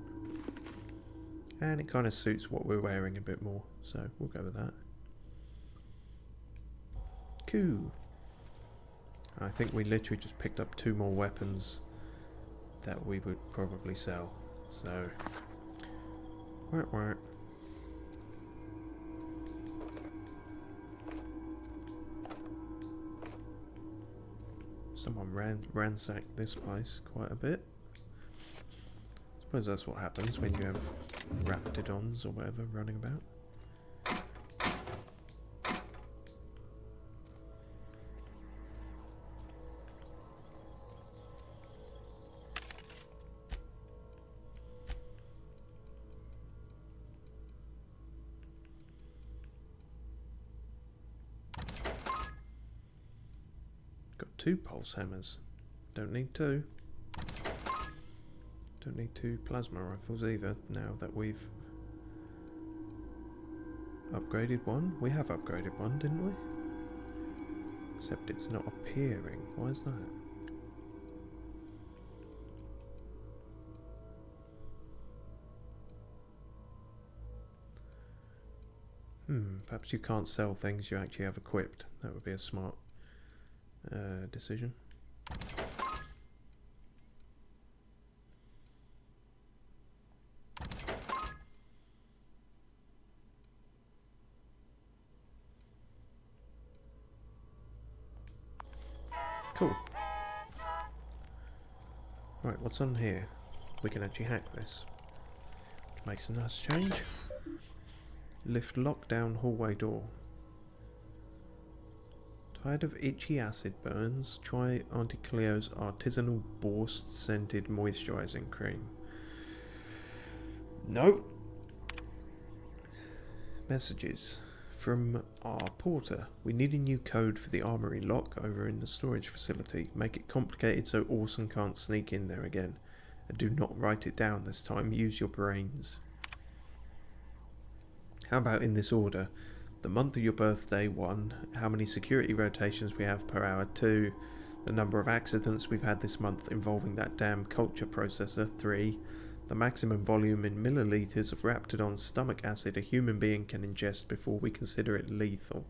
And it kind of suits what we're wearing a bit more, so we'll go with that. Cool. I think we literally just picked up 2 more weapons that we would probably sell, so... Wah. Someone ransacked this place quite a bit. I suppose that's what happens when you have raptidons or whatever running about. Got 2 pulse hammers. Don't need 2. Don't need 2 plasma rifles either, now that we've upgraded one. We have upgraded one, didn't we? Except it's not appearing. Why is that? Perhaps you can't sell things you actually have equipped. That would be a smart decision. Cool. Right, what's on here? We can actually hack this. Which makes a nice change. Lift lockdown hallway door. Tired of itchy acid burns? Try Auntie Cleo's artisanal Borst scented moisturising cream. Nope. Messages from our porter. We need a new code for the armory lock over in the storage facility. Make it complicated so Orson can't sneak in there again. And do not write it down this time. Use your brains. How about in this order? The month of your birthday, 1. How many security rotations we have per hour, 2. The number of accidents we've had this month involving that damn culture processor, 3. The maximum volume in milliliters of Raptidon's stomach acid a human being can ingest before we consider it lethal,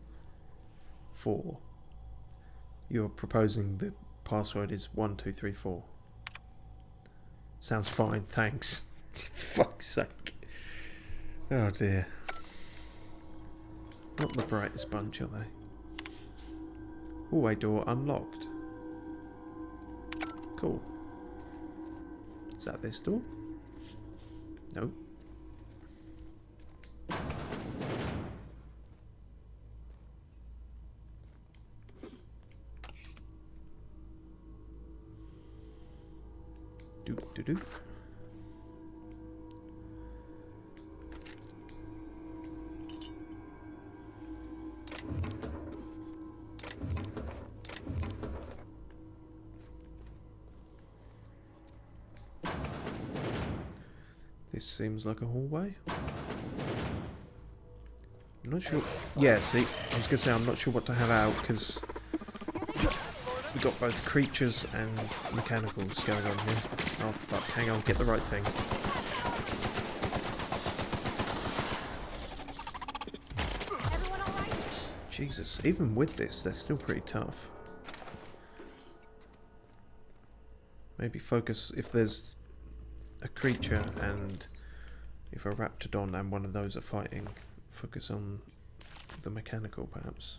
4. You're proposing the password is 1234. Sounds fine, thanks. Fuck's sake. Oh dear. Not the brightest bunch, are they? Hallway door unlocked. Cool. Is that this door? No. Do. This seems like a hallway. I'm not sure. Yeah, see, I was going to say I'm not sure what to have out because we've got both creatures and mechanicals going on here. Oh fuck, hang on, get the right thing. Everyone all right? Jesus, even with this, they're still pretty tough. Maybe focus if there's a creature and if a Raptidon and one of those are fighting, focus on the mechanical perhaps.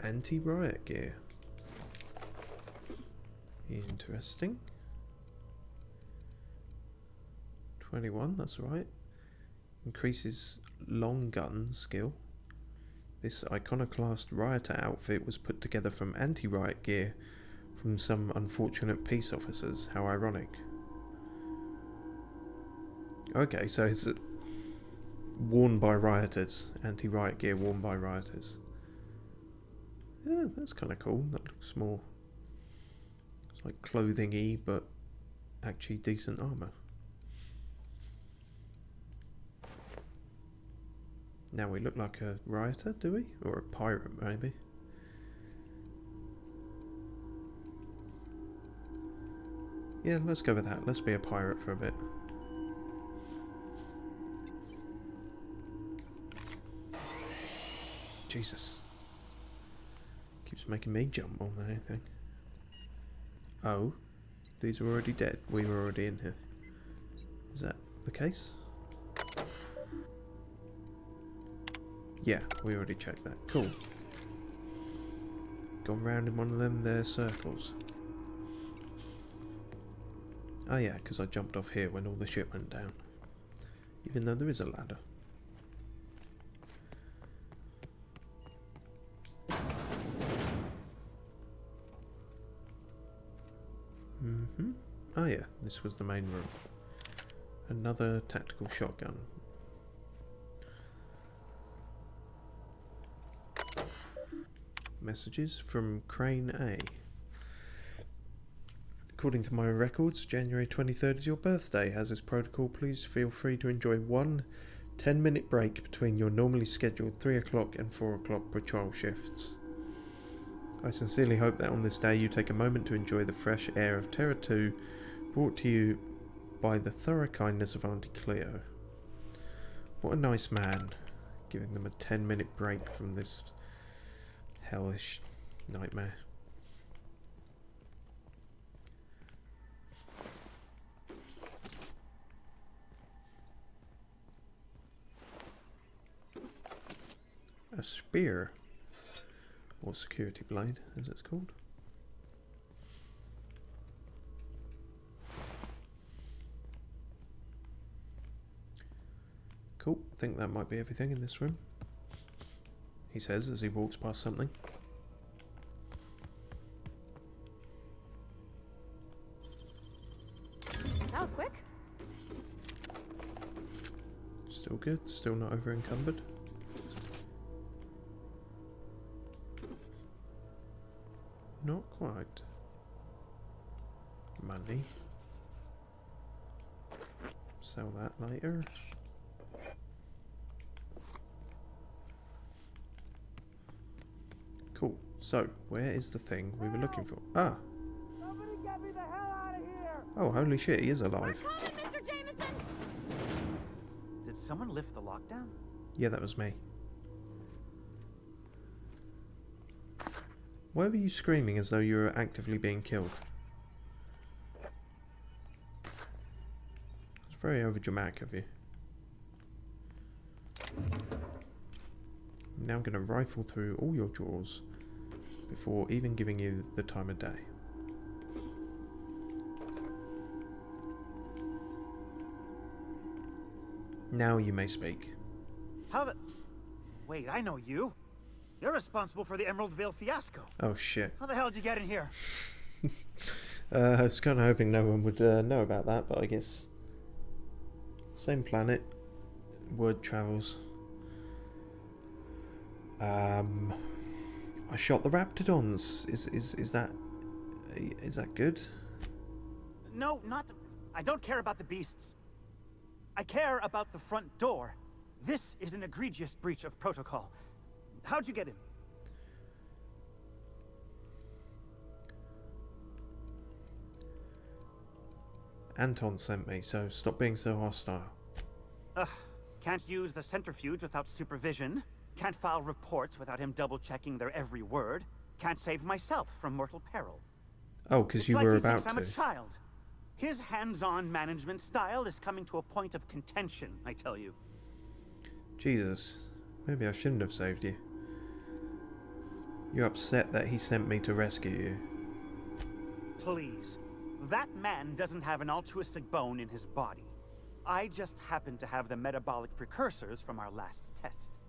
Anti-riot gear. Interesting. 21, that's right. Increases long gun skill. This iconoclast rioter outfit was put together from anti-riot gear from some unfortunate peace officers. How ironic. Okay, so it's worn by rioters. Anti-riot gear worn by rioters. Yeah, that's kind of cool. That looks more... It's like clothing-y, but actually decent armour. Now we look like a rioter, do we? Or a pirate, maybe? Yeah, let's go with that. Let's be a pirate for a bit. Jesus. Keeps making me jump more than anything. Oh, these were already dead. We were already in here. Is that the case? Yeah, we already checked that. Cool. Gone round in one of them there circles. Oh yeah, because I jumped off here when all the shit went down. Even though there is a ladder. Oh yeah, this was the main room. Another tactical shotgun. Messages from Crane A. According to my records, January 23rd is your birthday. As is protocol, please feel free to enjoy one 10-minute break between your normally scheduled 3 o'clock and 4 o'clock patrol shifts. I sincerely hope that on this day you take a moment to enjoy the fresh air of Terra 2, brought to you by the thorough kindness of Auntie Cleo. What a nice man, giving them a 10-minute break from this hellish nightmare. A spear, or security blade as it's called. Cool, think that might be everything in this room, he says as he walks past something. That was quick. Still good, still not over encumbered. Not quite. Money. Sell that later. Cool. So, where is the thing we were looking for? Ah! Somebody get me the hell out of here! Oh, holy shit, he is alive. We're coming, Mr. Jameson! Did someone lift the lockdown? Yeah, that was me. Why were you screaming as though you were actively being killed? It's very overdramatic of you. I'm now going to rifle through all your drawers before even giving you the time of day. Now you may speak. How the... Wait, I know you. You're responsible for the Emerald Vale fiasco. Oh shit. How the hell did you get in here? I was kind of hoping no one would know about that, but I guess... Same planet. Word travels. I shot the Raptidons. Is that good? No, not... I don't care about the beasts. I care about the front door. This is an egregious breach of protocol. How'd you get in? Anton sent me, so stop being so hostile. Ugh. Can't use the centrifuge without supervision. Can't file reports without him double-checking their every word. Can't save myself from mortal peril. Oh, because you were about to. I'm a child. His hands-on management style is coming to a point of contention, I tell you. Jesus. Maybe I shouldn't have saved you. You're upset that he sent me to rescue you. Please. That man doesn't have an altruistic bone in his body. I just happen to have the metabolic precursors from our last test.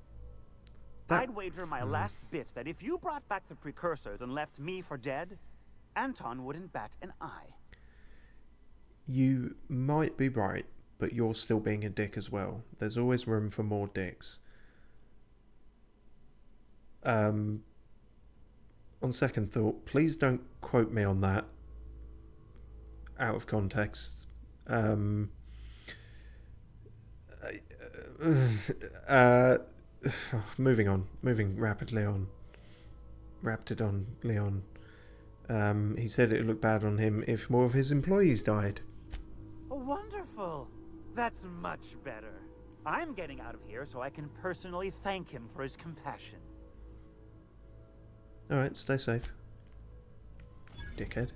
I'd wager my last bit that if you brought back the precursors and left me for dead, Anton wouldn't bat an eye. You might be right, but you're still being a dick as well. There's always room for more dicks. On second thought, please don't quote me on that. Out of context. Moving on. Moving rapidly on. Rapidly on. He said it would look bad on him if more of his employees died. Oh, wonderful. That's much better. I'm getting out of here so I can personally thank him for his compassion. Alright, stay safe. Dickhead.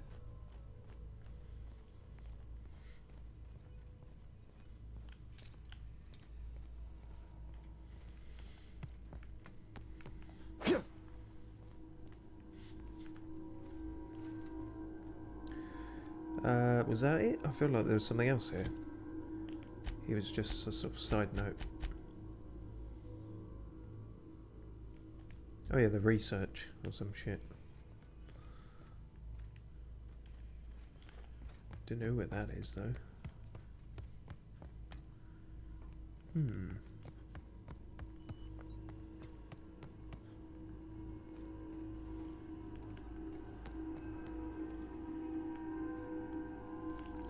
Was that it? I feel like there was something else here. He was just a sort of side note. Oh yeah, the research or some shit. Don't know where that is though.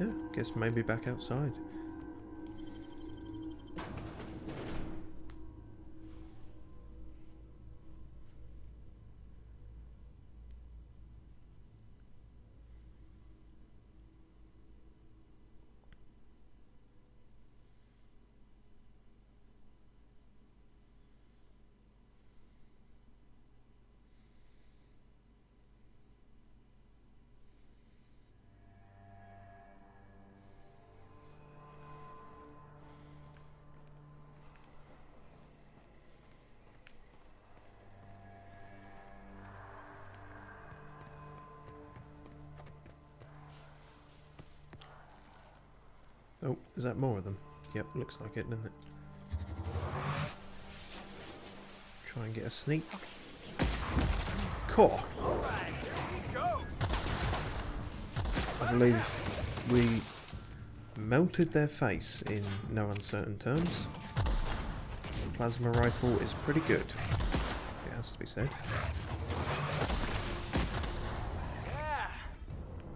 Yeah, guess maybe back outside. Oh, is that more of them? Yep, looks like it, doesn't it? Try and get a sneak. Cool. I believe we melted their face in no uncertain terms. The plasma rifle is pretty good, it has to be said. Yeah,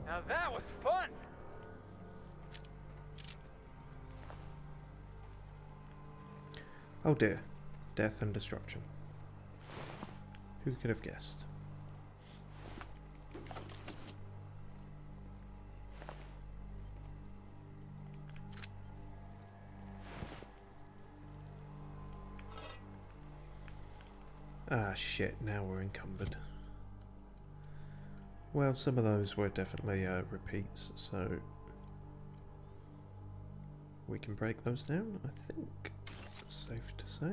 now that was fun. Oh dear, death and destruction. Who could have guessed? Ah shit, now we're encumbered. Well, some of those were definitely repeats, so we can break those down, I think. Safe to say.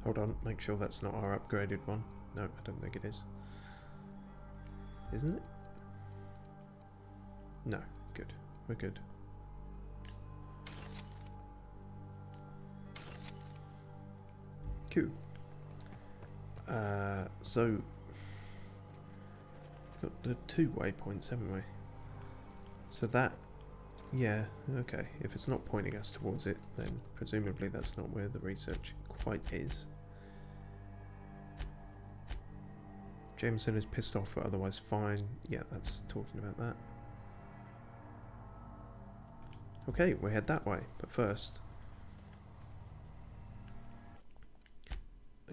Hold on, make sure that's not our upgraded one. No, I don't think it is. Isn't it? No, good. We're good. Cool. So got the 2 waypoints, haven't we? So that, yeah, okay. If it's not pointing us towards it, then presumably that's not where the research quite is. Jameson is pissed off but otherwise fine. Yeah, that's talking about that. Okay, we'll head that way, but first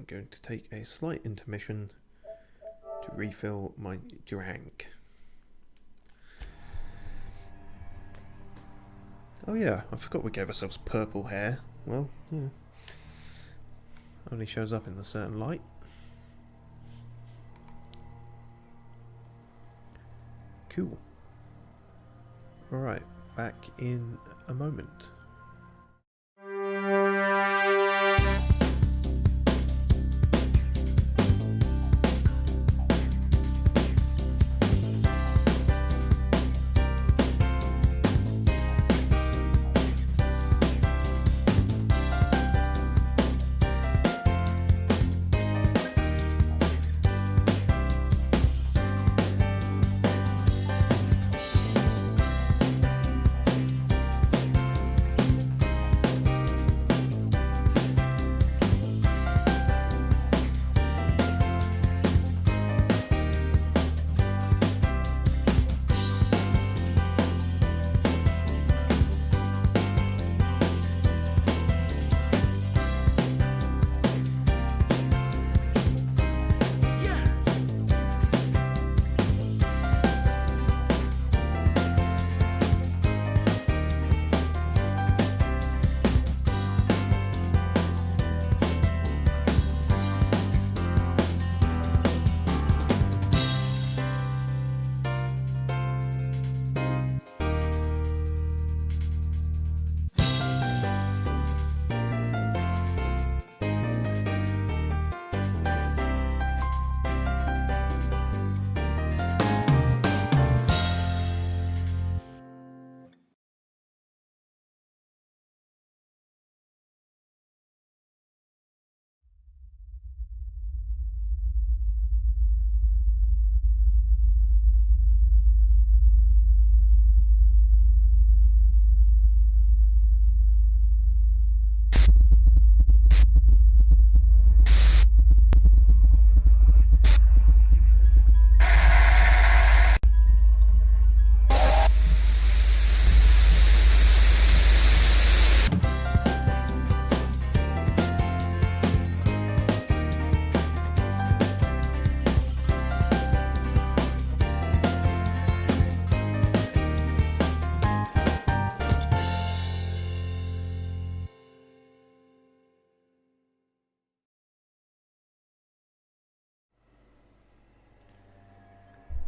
I'm going to take a slight intermission to refill my drink. Oh yeah, I forgot we gave ourselves purple hair. Well, yeah. Only shows up in the certain light. Cool. Alright, back in a moment.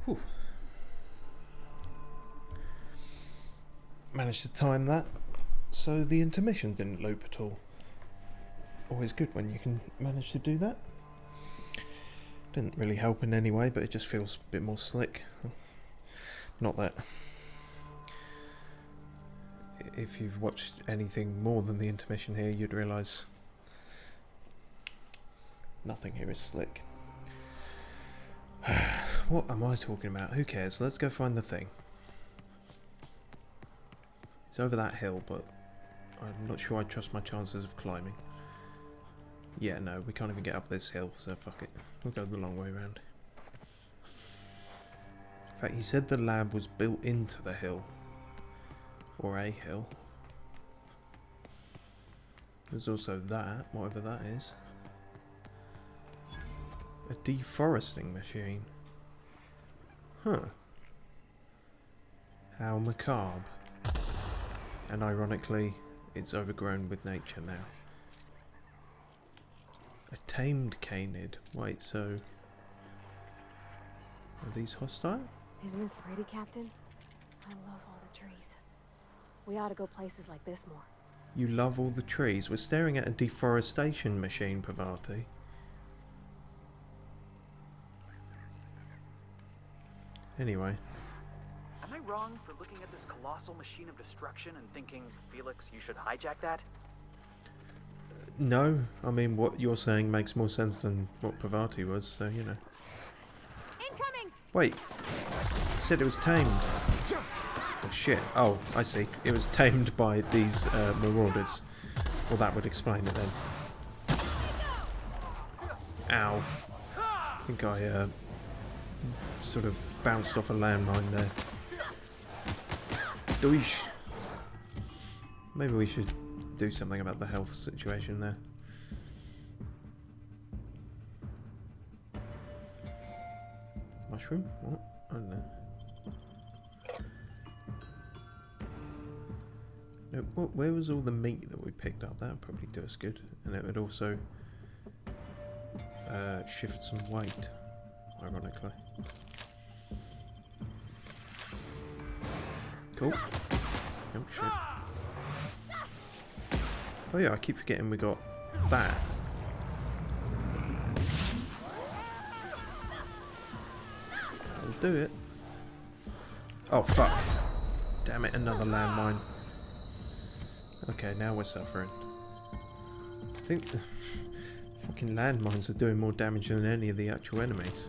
Whew. Managed to time that, so the intermission didn't loop at all. Always good when you can manage to do that. Didn't really help in any way, but it just feels a bit more slick. Not that if you've watched anything more than the intermission here, you'd realise nothing here is slick. What am I talking about? Who cares? Let's go find the thing. It's over that hill, but I'm not sure I trust my chances of climbing. Yeah, no, we can't even get up this hill, so fuck it. We'll go the long way around. In fact, he said the lab was built into the hill. Or a hill. There's also that, whatever that is. A deforesting machine. Huh. How macabre. And ironically, it's overgrown with nature now. A tamed canid. Wait, so... are these hostile? Isn't this pretty, Captain? I love all the trees. We ought to go places like this more. You love all the trees? We're staring at a deforestation machine, Pavati. Anyway. Am I wrong for looking at this colossal machine of destruction and thinking, Felix, you should hijack that? No, I mean what you're saying makes more sense than what Pavati was, so you know. Incoming! Wait, you said it was tamed. Oh shit, oh, I see. It was tamed by these marauders. Well, that would explain it then. Ow. I think I sort of bounced off a landmine there. Deuces. Maybe we should do something about the health situation there. mushroom? What? I don't know. No, where was all the meat that we picked up? That would probably do us good. And it would also shift some weight, ironically. Cool. Oh shit. Oh yeah, I keep forgetting we got that. I'll do it. Oh fuck. Damn it, another landmine. Okay, now we're suffering. I think the fucking landmines are doing more damage than any of the actual enemies.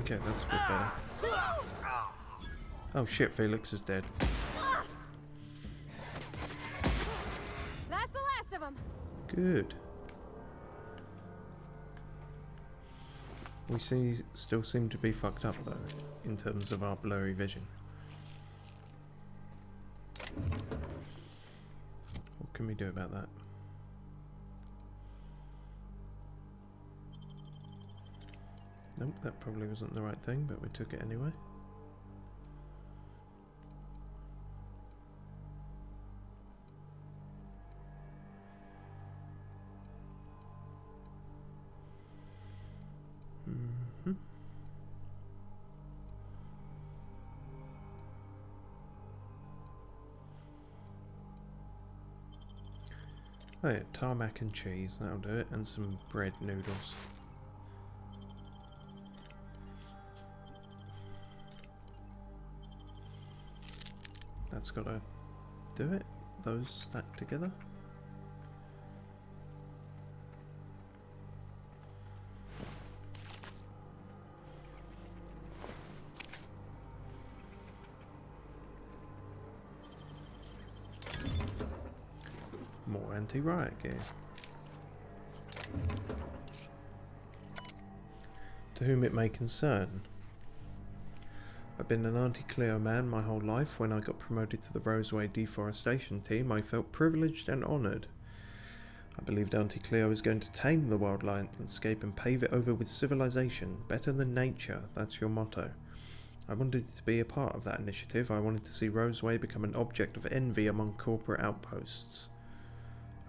Okay, that's a bit better. Oh shit, Felix is dead. That's the last of them. Good. We still seem to be fucked up though, in terms of our blurry vision. What can we do about that? Nope, that probably wasn't the right thing, but we took it anyway. Oh yeah, tarmac and cheese, that'll do it, and some bread noodles. That's gotta do it. Those stacked together. More anti-riot gear. To whom it may concern. I've been an anti-Cleo man my whole life. When I got promoted to the Roseway deforestation team, I felt privileged and honoured. I believed anti-Cleo was going to tame the wild landscape and pave it over with civilization. Better than nature, that's your motto. I wanted to be a part of that initiative. I wanted to see Roseway become an object of envy among corporate outposts.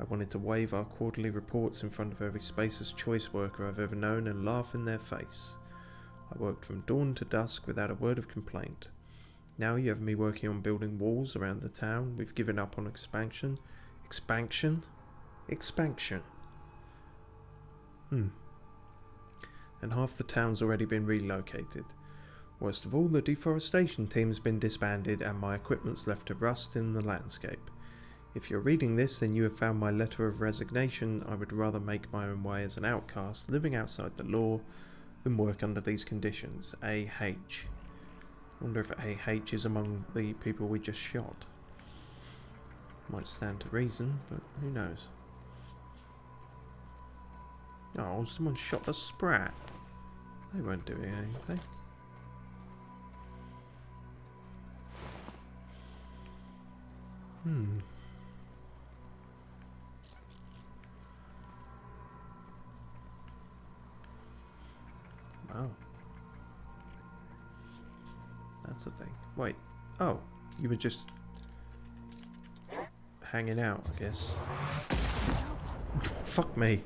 I wanted to wave our quarterly reports in front of every Spacer's Choice worker I've ever known and laugh in their face. I worked from dawn to dusk without a word of complaint. Now you have me working on building walls around the town. We've given up on expansion. Expansion? Expansion. And half the town's already been relocated. Worst of all, the deforestation team's been disbanded and my equipment's left to rust in the landscape. If you're reading this, then you have found my letter of resignation. I would rather make my own way as an outcast, living outside the law, than work under these conditions. A.H. I wonder if A.H. is among the people we just shot. Might stand to reason, but who knows. Oh, someone shot a sprat. They weren't doing anything. Oh. That's the thing. Wait. Oh, you were just hanging out, I guess. Fuck me.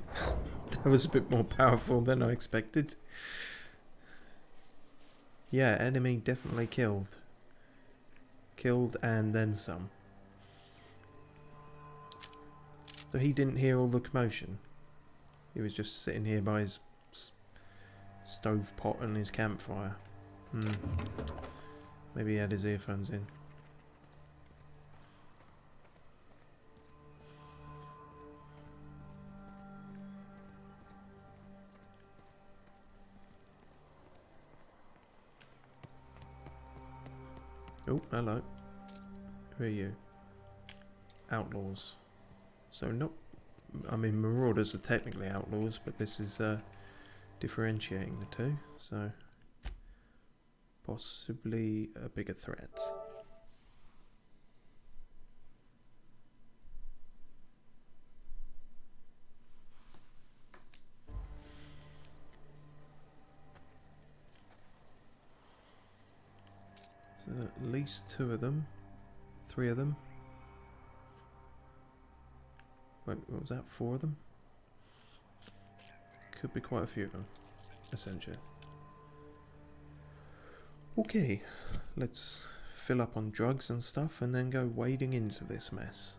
That was a bit more powerful than I expected. Yeah, enemy definitely killed. Killed and then some. So he didn't hear all the commotion. He was just sitting here by his stove pot and his campfire. Maybe he had his earphones in. Oh, hello. Who are you? Outlaws. So not... I mean, marauders are technically outlaws, but this is differentiating the two, so... possibly a bigger threat. So at least 2 of them, 3 of them. Wait, what was that? 4 of them? Could be quite a few of them, essentially. Okay, let's fill up on drugs and stuff and then go wading into this mess.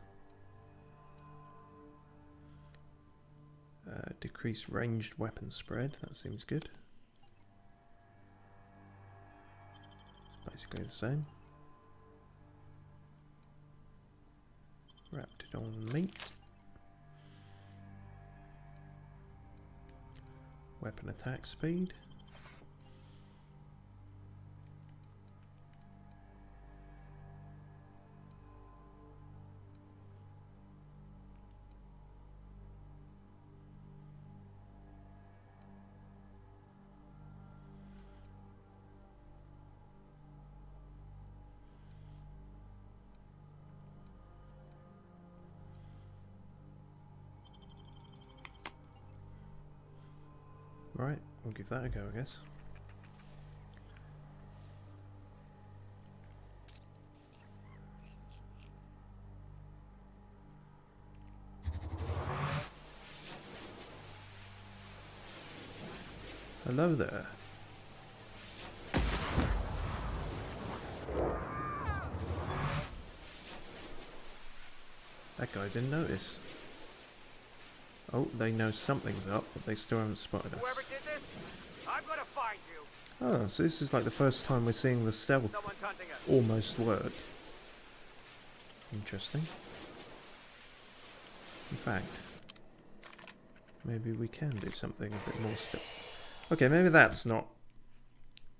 Decrease ranged weapon spread, that seems good. It's basically the same. Wrapped it on meat. Weapon attack speed. Right, we'll give that a go, I guess. Hello there. That guy didn't notice. Oh, they know something's up, but they still haven't spotted us. Whoever did this, I'm gonna find you. Oh, so this is like the first time we're seeing the stealth almost work. Interesting. In fact, maybe we can do something a bit more stealth. Okay, maybe that's not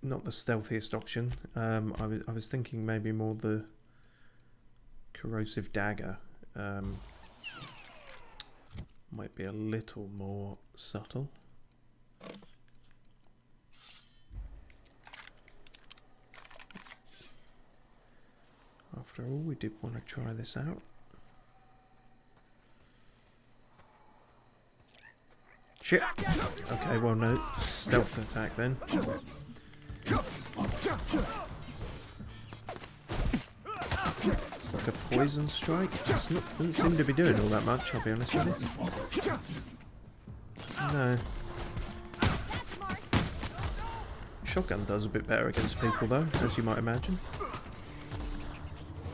the stealthiest option. I was thinking maybe more the corrosive dagger. Might be a little more subtle. After all, we did want to try this out. Shit! Okay, well no, stealth attack then. It's like a poison strike. Doesn't seem to be doing all that much, I'll be honest with you. No. Shotgun does a bit better against people though, as you might imagine.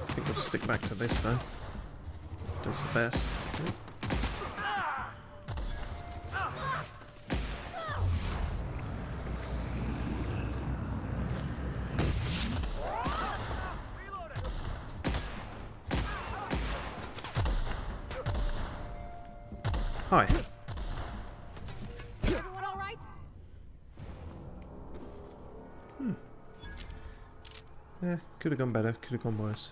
I think we'll stick back to this though. Does the best. Hi. Everyone all right? Yeah, could have gone better, could have gone worse.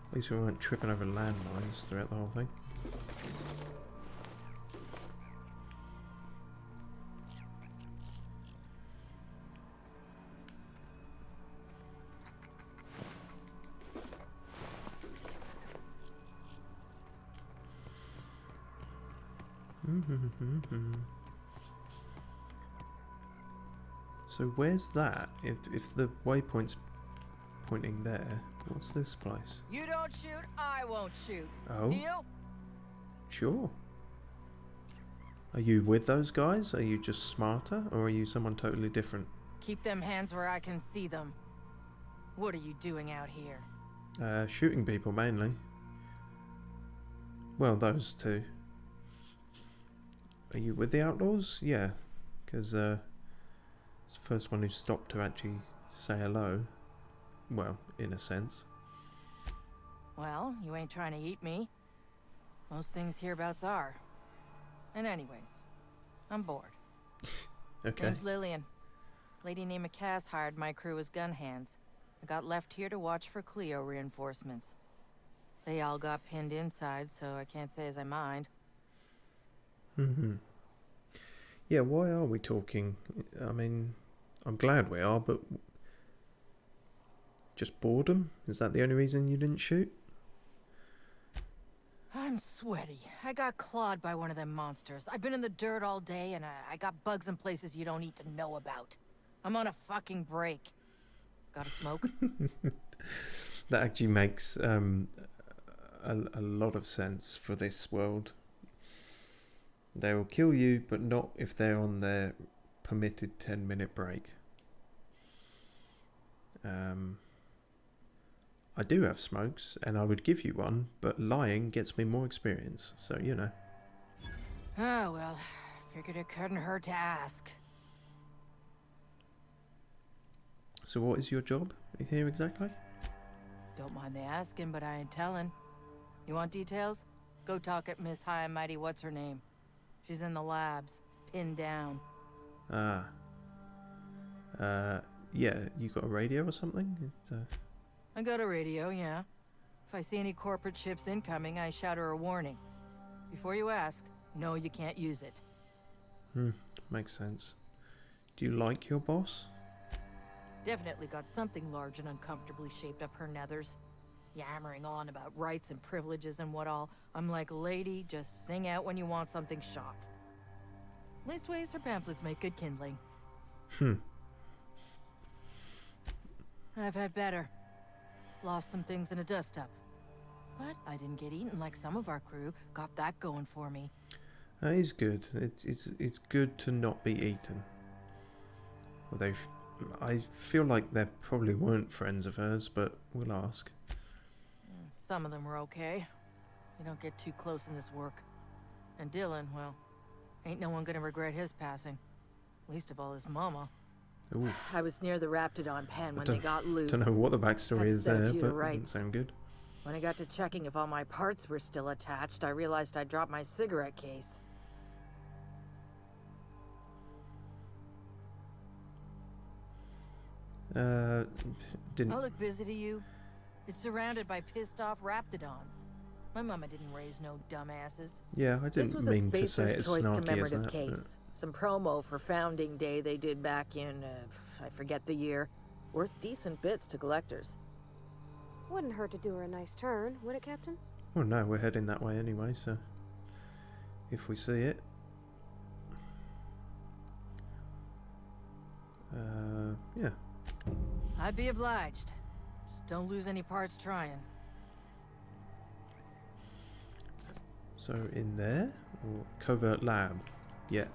At least we weren't tripping over landmines throughout the whole thing. So where's that? If the waypoint's pointing there, what's this place? You don't shoot, I won't shoot. Oh. Deal? Sure. Are you with those guys? Are you just smarter, or are you someone totally different? Keep them hands where I can see them. What are you doing out here? Shooting people mainly. Well, those two. Are you with the outlaws? Yeah, because it's the first one who stopped to actually say hello. Well, in a sense. Well, you ain't trying to eat me. Most things hereabouts are. And anyways, I'm bored. Okay. Name's Lillian. Lady named Cass hired my crew as gun hands. I got left here to watch for Cleo reinforcements. They all got pinned inside, so I can't say as I mind. Yeah, why are we talking? I mean, I'm glad we are, but just boredom? Is that the only reason you didn't shoot? I'm sweaty. I got clawed by one of them monsters. I've been in the dirt all day, and I got bugs in places you don't need to know about. I'm on a fucking break. Got a smoke? That actually makes a lot of sense for this world. They will kill you, but not if they're on their permitted 10-minute break. I do have smokes, and I would give you one, but lying gets me more experience, so you know. Oh, well, figured it couldn't hurt to ask. So what is your job here exactly? Don't mind the asking, but I ain't telling. You want details? Go talk at Miss High and Mighty What's-Her-Name. She's in the labs, pinned down. Ah. Yeah, you got a radio or something? I got a radio, yeah. If I see any corporate ships incoming, I shout her a warning. Before you ask, no, you can't use it. Makes sense. Do you like your boss? Definitely got something large and uncomfortably shaped up her nethers. Yammering on about rights and privileges and what all. I'm like, lady, just sing out when you want something shot. Leastways, her pamphlets make good kindling. I've had better. Lost some things in a dust-up. But I didn't get eaten like some of our crew. Got that going for me. That is good. It's good to not be eaten. Although I feel like they probably weren't friends of hers, but we'll ask. Some of them were okay. You don't get too close in this work. And Dylan, well, ain't no one gonna regret his passing. Least of all his mama. Oof. I was near the Raptidon pen when they got loose. Don't know what the backstory is there, but it rights. doesn't sound good. When I got to checking if all my parts were still attached, I realized I dropped my cigarette case. Didn't... I look busy to you. It's surrounded by pissed-off Raptidons. My mama didn't raise no dumbasses. Yeah, I didn't mean to say it as Choice snarky as commemorative that. case. But... Some promo for Founding Day they did back in, I forget the year. Worth decent bits to collectors. Wouldn't hurt to do her a nice turn, would it, Captain? Well, no, we're heading that way anyway, so... if we see it... yeah. I'd be obliged. Just don't lose any parts trying. So, in there? Or covert lab? Yeah.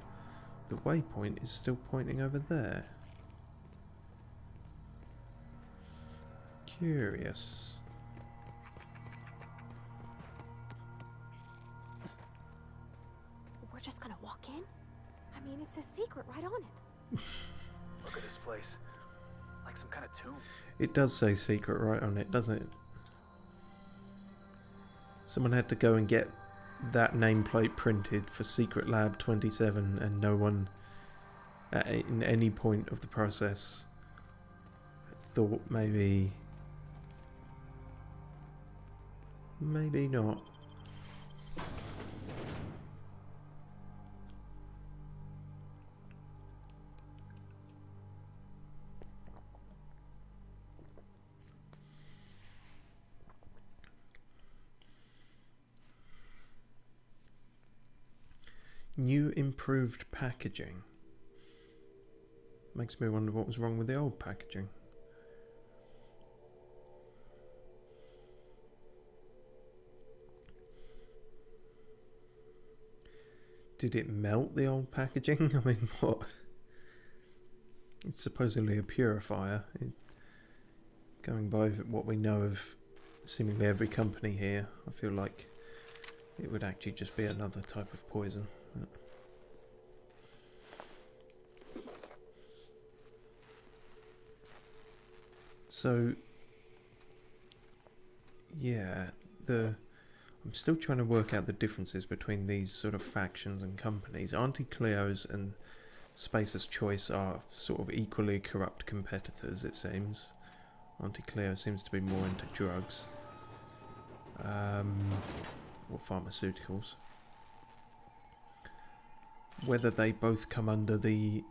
The waypoint is still pointing over there. Curious. We're just gonna walk in? I mean, it's a secret right on it. Look at this place. Like some kind of tomb. It does say secret right on it, doesn't it? Someone had to go and get that nameplate printed for Secret Lab 27, and no one in any point of the process thought maybe not. New improved packaging. Makes me wonder what was wrong with the old packaging. Did it melt the old packaging? I mean, what? It's supposedly a purifier. Going by what we know of seemingly every company here, I feel like it would actually just be another type of poison. So, yeah, I'm I'm still trying to work out the differences between these sort of factions and companies. Auntie Cleo's and Spacer's Choice are sort of equally corrupt competitors, it seems. Auntie Cleo seems to be more into drugs. Or pharmaceuticals. Whether they both come under the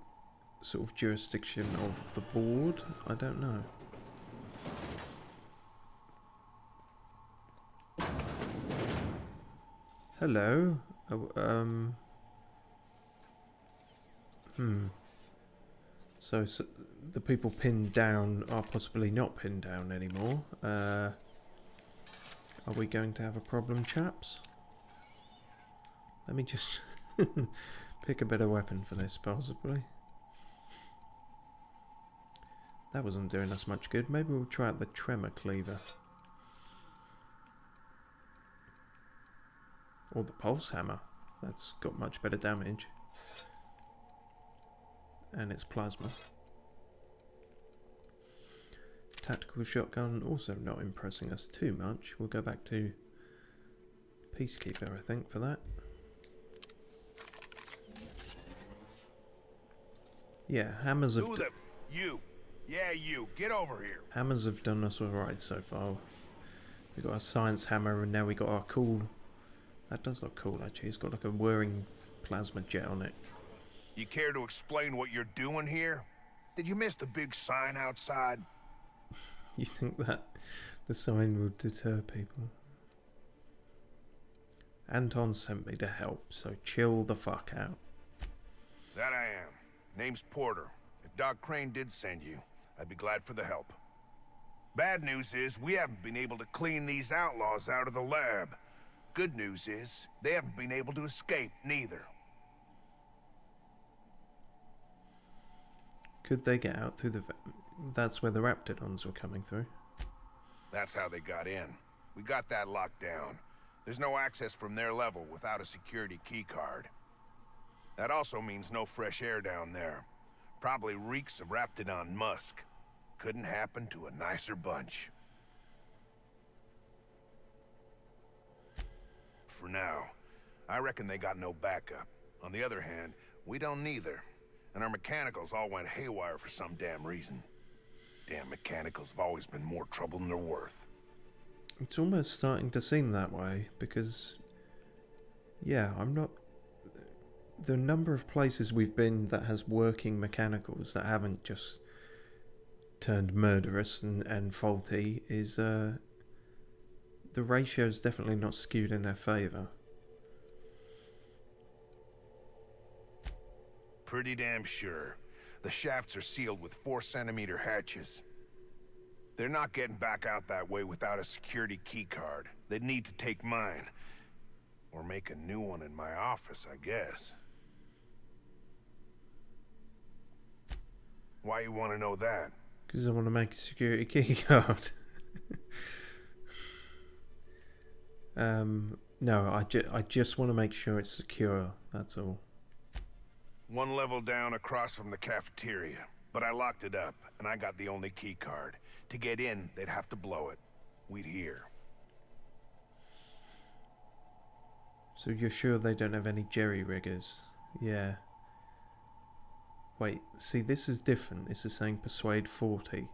sort of jurisdiction of the board, I don't know. Hello. So the people pinned down are possibly not pinned down anymore. Are we going to have a problem, chaps? Let me just pick a better weapon for this, possibly. That wasn't doing us much good. Maybe we'll try out the tremor cleaver. Or the pulse hammer. That's got much better damage. And it's plasma. Tactical shotgun also not impressing us too much. We'll go back to Peacekeeper, I think, for that. Yeah, hammers have... You! Yeah, you! Get over here! Hammers have done us alright so far. We got our science hammer and now we got our cool... That does look cool, actually. It's got like a whirring plasma jet on it. You care to explain what you're doing here? Did you miss the big sign outside? You think that the sign will deter people? Anton sent me to help, so chill the fuck out. That I am. Name's Porter. If Doc Crane did send you, I'd be glad for the help. Bad news is, we haven't been able to clean these outlaws out of the lab. Good news is, they haven't been able to escape, neither. Could they get out through the... That's where the Raptidons were coming through. That's how they got in. We got that locked down. There's no access from their level without a security keycard. That also means no fresh air down there. Probably reeks of Raptidon musk. Couldn't happen to a nicer bunch. For now, I reckon they got no backup. On the other hand, we don't neither. And our mechanicals all went haywire for some damn reason. Damn mechanicals have always been more trouble than they're worth. It's almost starting to seem that way, because... Yeah, I'm not... The number of places we've been that has working mechanicals that haven't just turned murderous and faulty is... The ratio's definitely not skewed in their favour. Pretty damn sure. The shafts are sealed with 4-centimeter hatches. They're not getting back out that way without a security keycard. They'd need to take mine. Or make a new one in my office, I guess. Why you want to know that? Because I want to make a security keycard. No, I just want to make sure it's secure, that's all. One level down across from the cafeteria, but I locked it up, and I got the only key card. To get in, they'd have to blow it. We'd hear. So you're sure they don't have any jerry-riggers? Yeah. Wait, see, this is different. This is saying Persuade 40.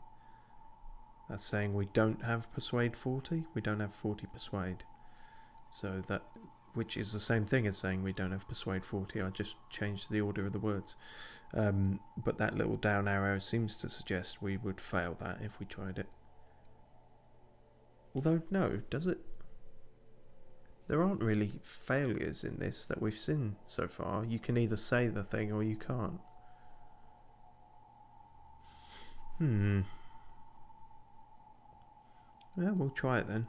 That's saying we don't have Persuade 40? We don't have 40 Persuade. So that... Which is the same thing as saying we don't have Persuade 40. I just changed the order of the words. But that little down arrow seems to suggest we would fail that if we tried it. Although, no, does it? There aren't really failures in this that we've seen so far. You can either say the thing or you can't. Yeah, we'll try it then.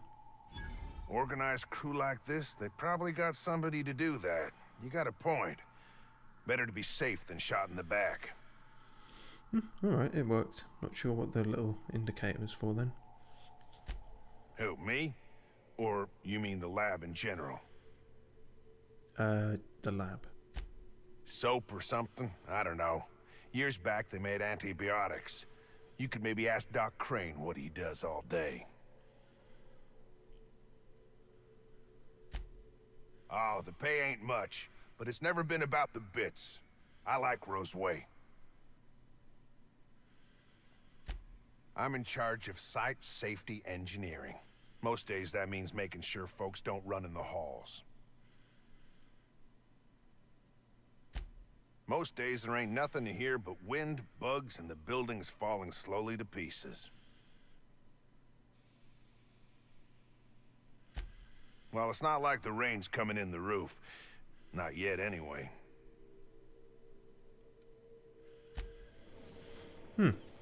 Organized crew like this, they probably got somebody to do that. You got a point. Better to be safe than shot in the back. Alright, it worked. Not sure what the little indicator was for then. Who, me? Or you mean the lab in general? The lab. Soap or something? I don't know. Years back they made antibiotics. You could maybe ask Doc Crane what he does all day. Oh, the pay ain't much, but it's never been about the bits. I like Rose Way. I'm in charge of site safety engineering. Most days that means making sure folks don't run in the halls. Most days there ain't nothing to hear but wind, bugs, and the buildings falling slowly to pieces. Well, it's not like the rain's coming in the roof. Not yet, anyway.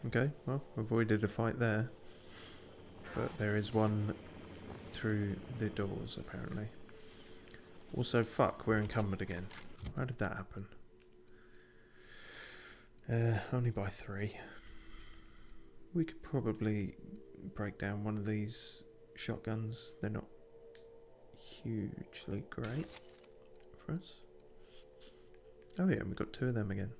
Okay, well, avoided a fight there. But there is one through the doors, apparently. Also, fuck, we're encumbered again. How did that happen? Only by 3. We could probably break down one of these shotguns. They're not hugely great for us. Oh yeah, we've got 2 of them again.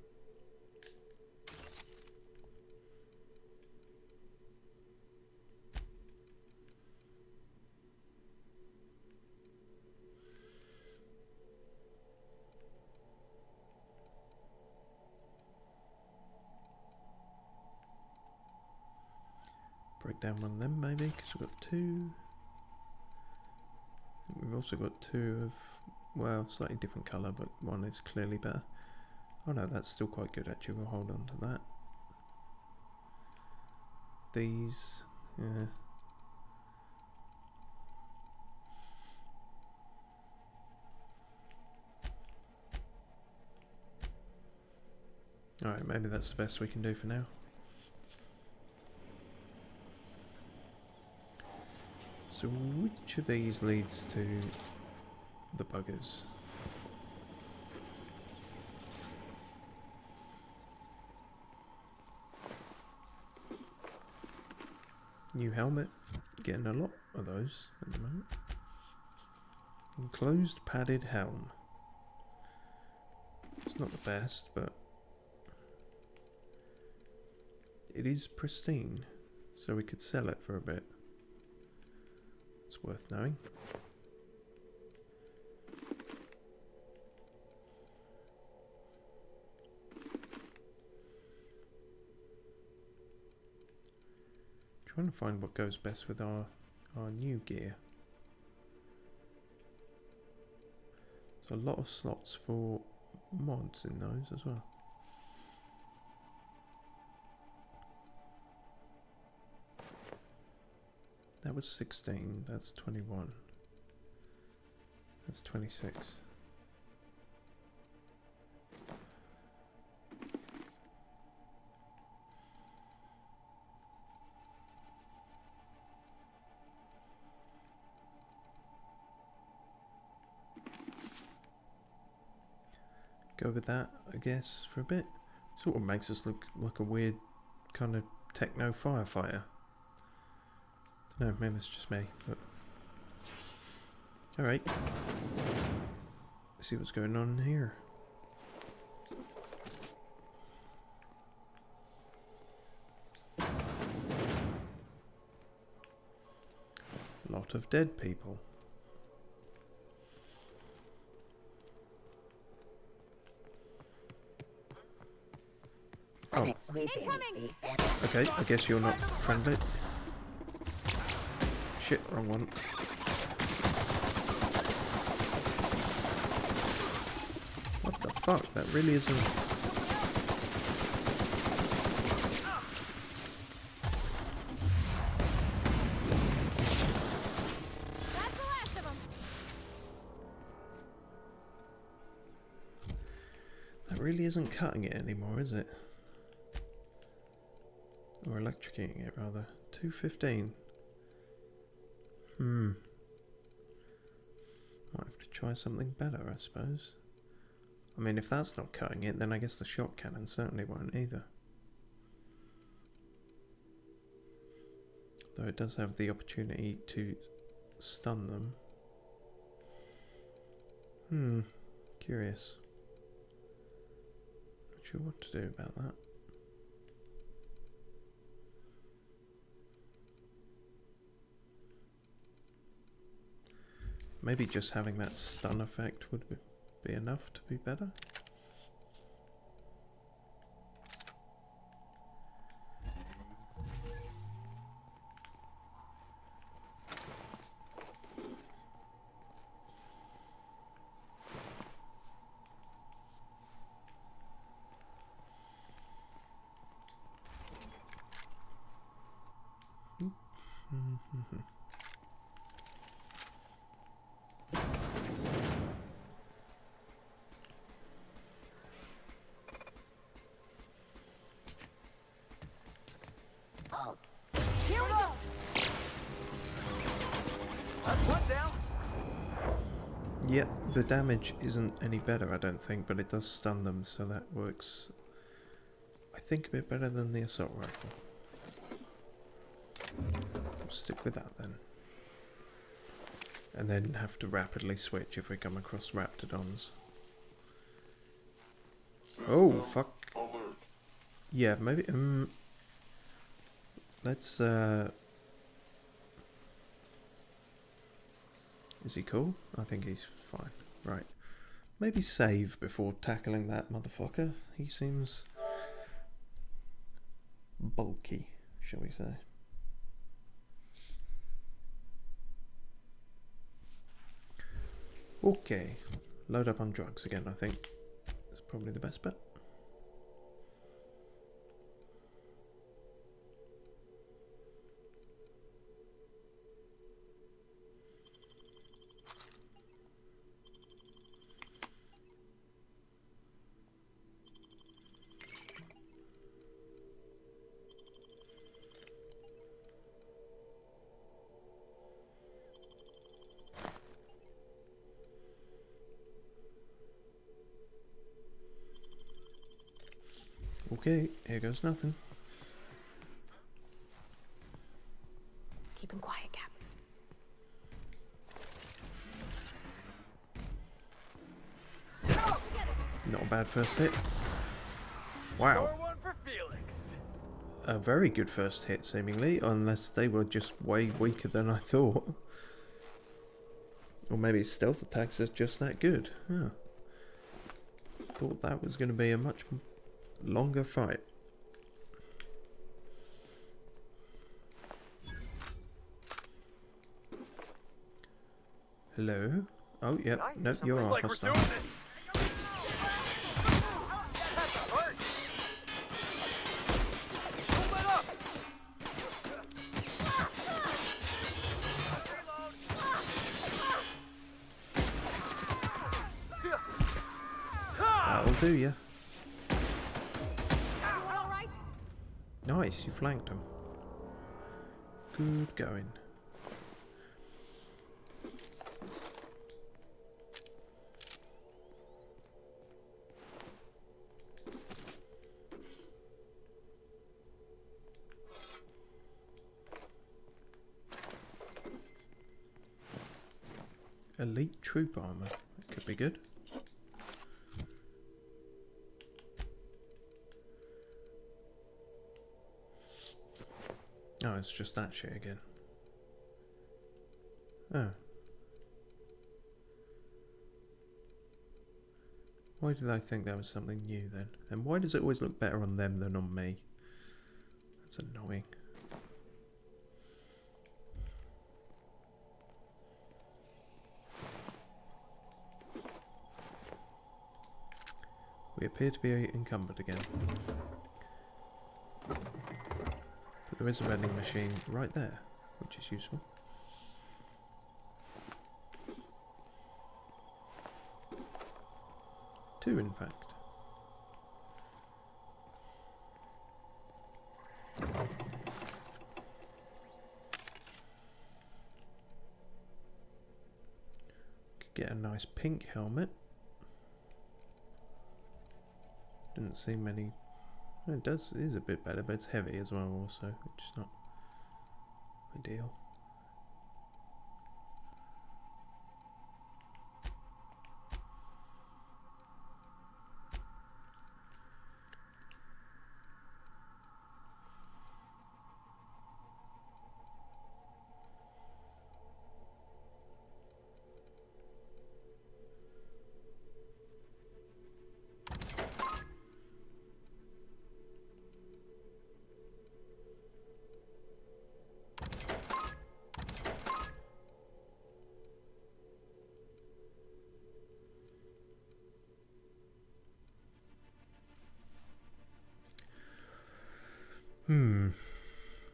Break down one of them maybe, because we've got 2. We've also got 2 of, well, slightly different colour, but one is clearly better. Oh no, that's still quite good actually, we'll hold on to that. These, yeah. Alright, maybe that's the best we can do for now. So which of these leads to the buggers? New helmet. Getting a lot of those at the moment. Enclosed padded helm. It's not the best, but it is pristine, so we could sell it for a bit. It's worth knowing. Trying to find what goes best with our new gear. There's a lot of slots for mods in those as well. That was 16, that's 21. That's 26. Go with that, I guess, for a bit. Sort of makes us look like a weird kind of techno firefighter. No, maybe it's just me, but alright. Let's see what's going on here. Lot of dead people. Oh. Okay, I guess you're not friendly. Shit, wrong one. What the fuck? That really isn't... That's the last of them. That really isn't cutting it anymore, is it? Or electrocuting it, rather. 215. Might have to try something better, I suppose. I mean, if that's not cutting it, then I guess the shot cannon certainly won't either. Though it does have the opportunity to stun them. Curious. Not sure what to do about that. Maybe just having that stun effect would be enough to be better. Yep, the damage isn't any better, I don't think, but it does stun them, so that works, I think, a bit better than the assault rifle. We'll stick with that then. And then have to rapidly switch if we come across Raptidons. Oh, fuck. Yeah, maybe, let's, is he cool? I think he's fine. Right. Maybe save before tackling that motherfucker. He seems bulky, shall we say. Okay. Load up on drugs again, I think. That's probably the best bet. Okay, here goes nothing. Keep him quiet, Cap. Not a bad first hit. Wow. One for Felix. A very good first hit, seemingly, unless they were just way weaker than I thought. Or maybe stealth attacks are just that good. Huh. Thought that was going to be a much longer fight. Hello? Oh, yep. Nope, you are hostile. That'll do ya. Nice, you flanked him. Good going. Elite troop armor. That could be good. Oh, it's just that shit again. Oh. Why did I think that was something new then? And why does it always look better on them than on me? That's annoying. We appear to be encumbered again. But there is a vending machine right there, which is useful. Two, in fact. Could get a nice pink helmet. Didn't see many. Well, it is a bit better, but it's heavy as well also, which is not ideal.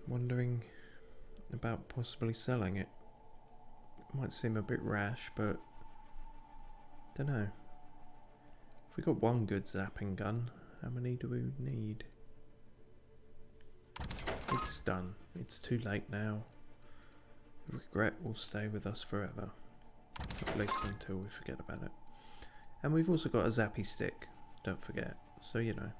Wondering about possibly selling it. Might seem a bit rash, but don't know. If we got one good zapping gun, how many do we need? It's done. It's too late now. Regret will stay with us forever. At least until we forget about it. And we've also got a zappy stick, don't forget. So you know.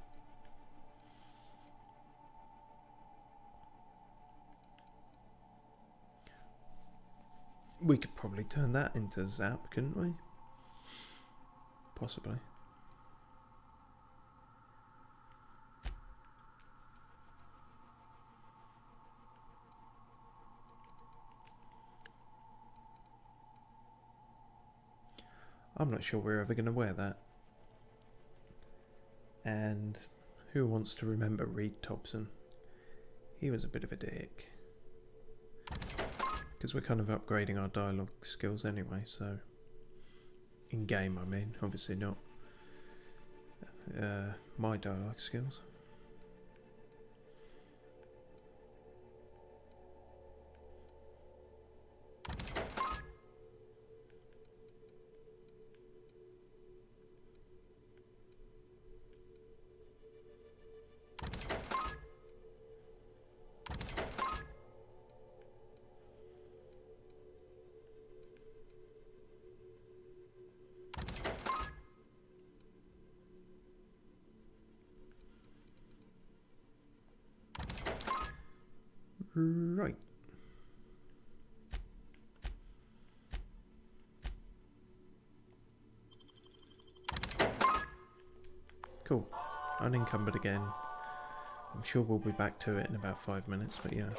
We could probably turn that into zap, couldn't we? Possibly. I'm not sure we're ever going to wear that. And who wants to remember Reed Thompson? He was a bit of a dick. Because we're kind of upgrading our dialogue skills anyway, so... In game, I mean. Obviously not my dialogue skills. Right. Cool. Unencumbered again. I'm sure we'll be back to it in about 5 minutes, but yeah.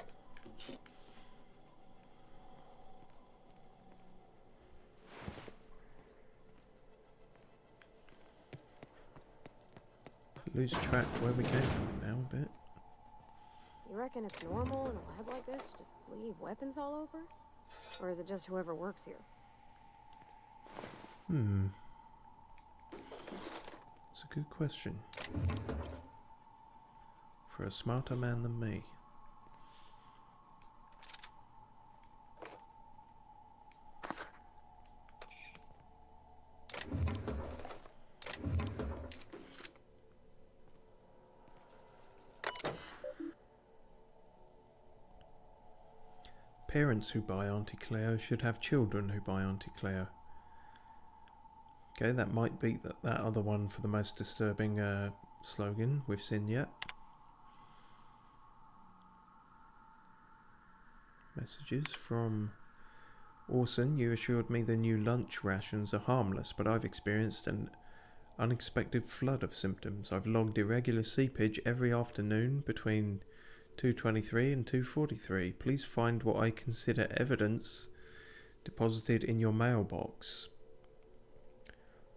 Lose track where we came from now a bit. You reckon it's normal in a lab like this to just leave weapons all over? Or is it just whoever works here? It's a good question. For a smarter man than me. Parents who buy Auntie Cleo should have children who buy Auntie Cleo. Okay, that might beat that other one for the most disturbing slogan we've seen yet. Messages from Orson. You assured me the new lunch rations are harmless, but I've experienced an unexpected flood of symptoms. I've logged irregular seepage every afternoon between 2:23 and 2:43. Please find what I consider evidence deposited in your mailbox.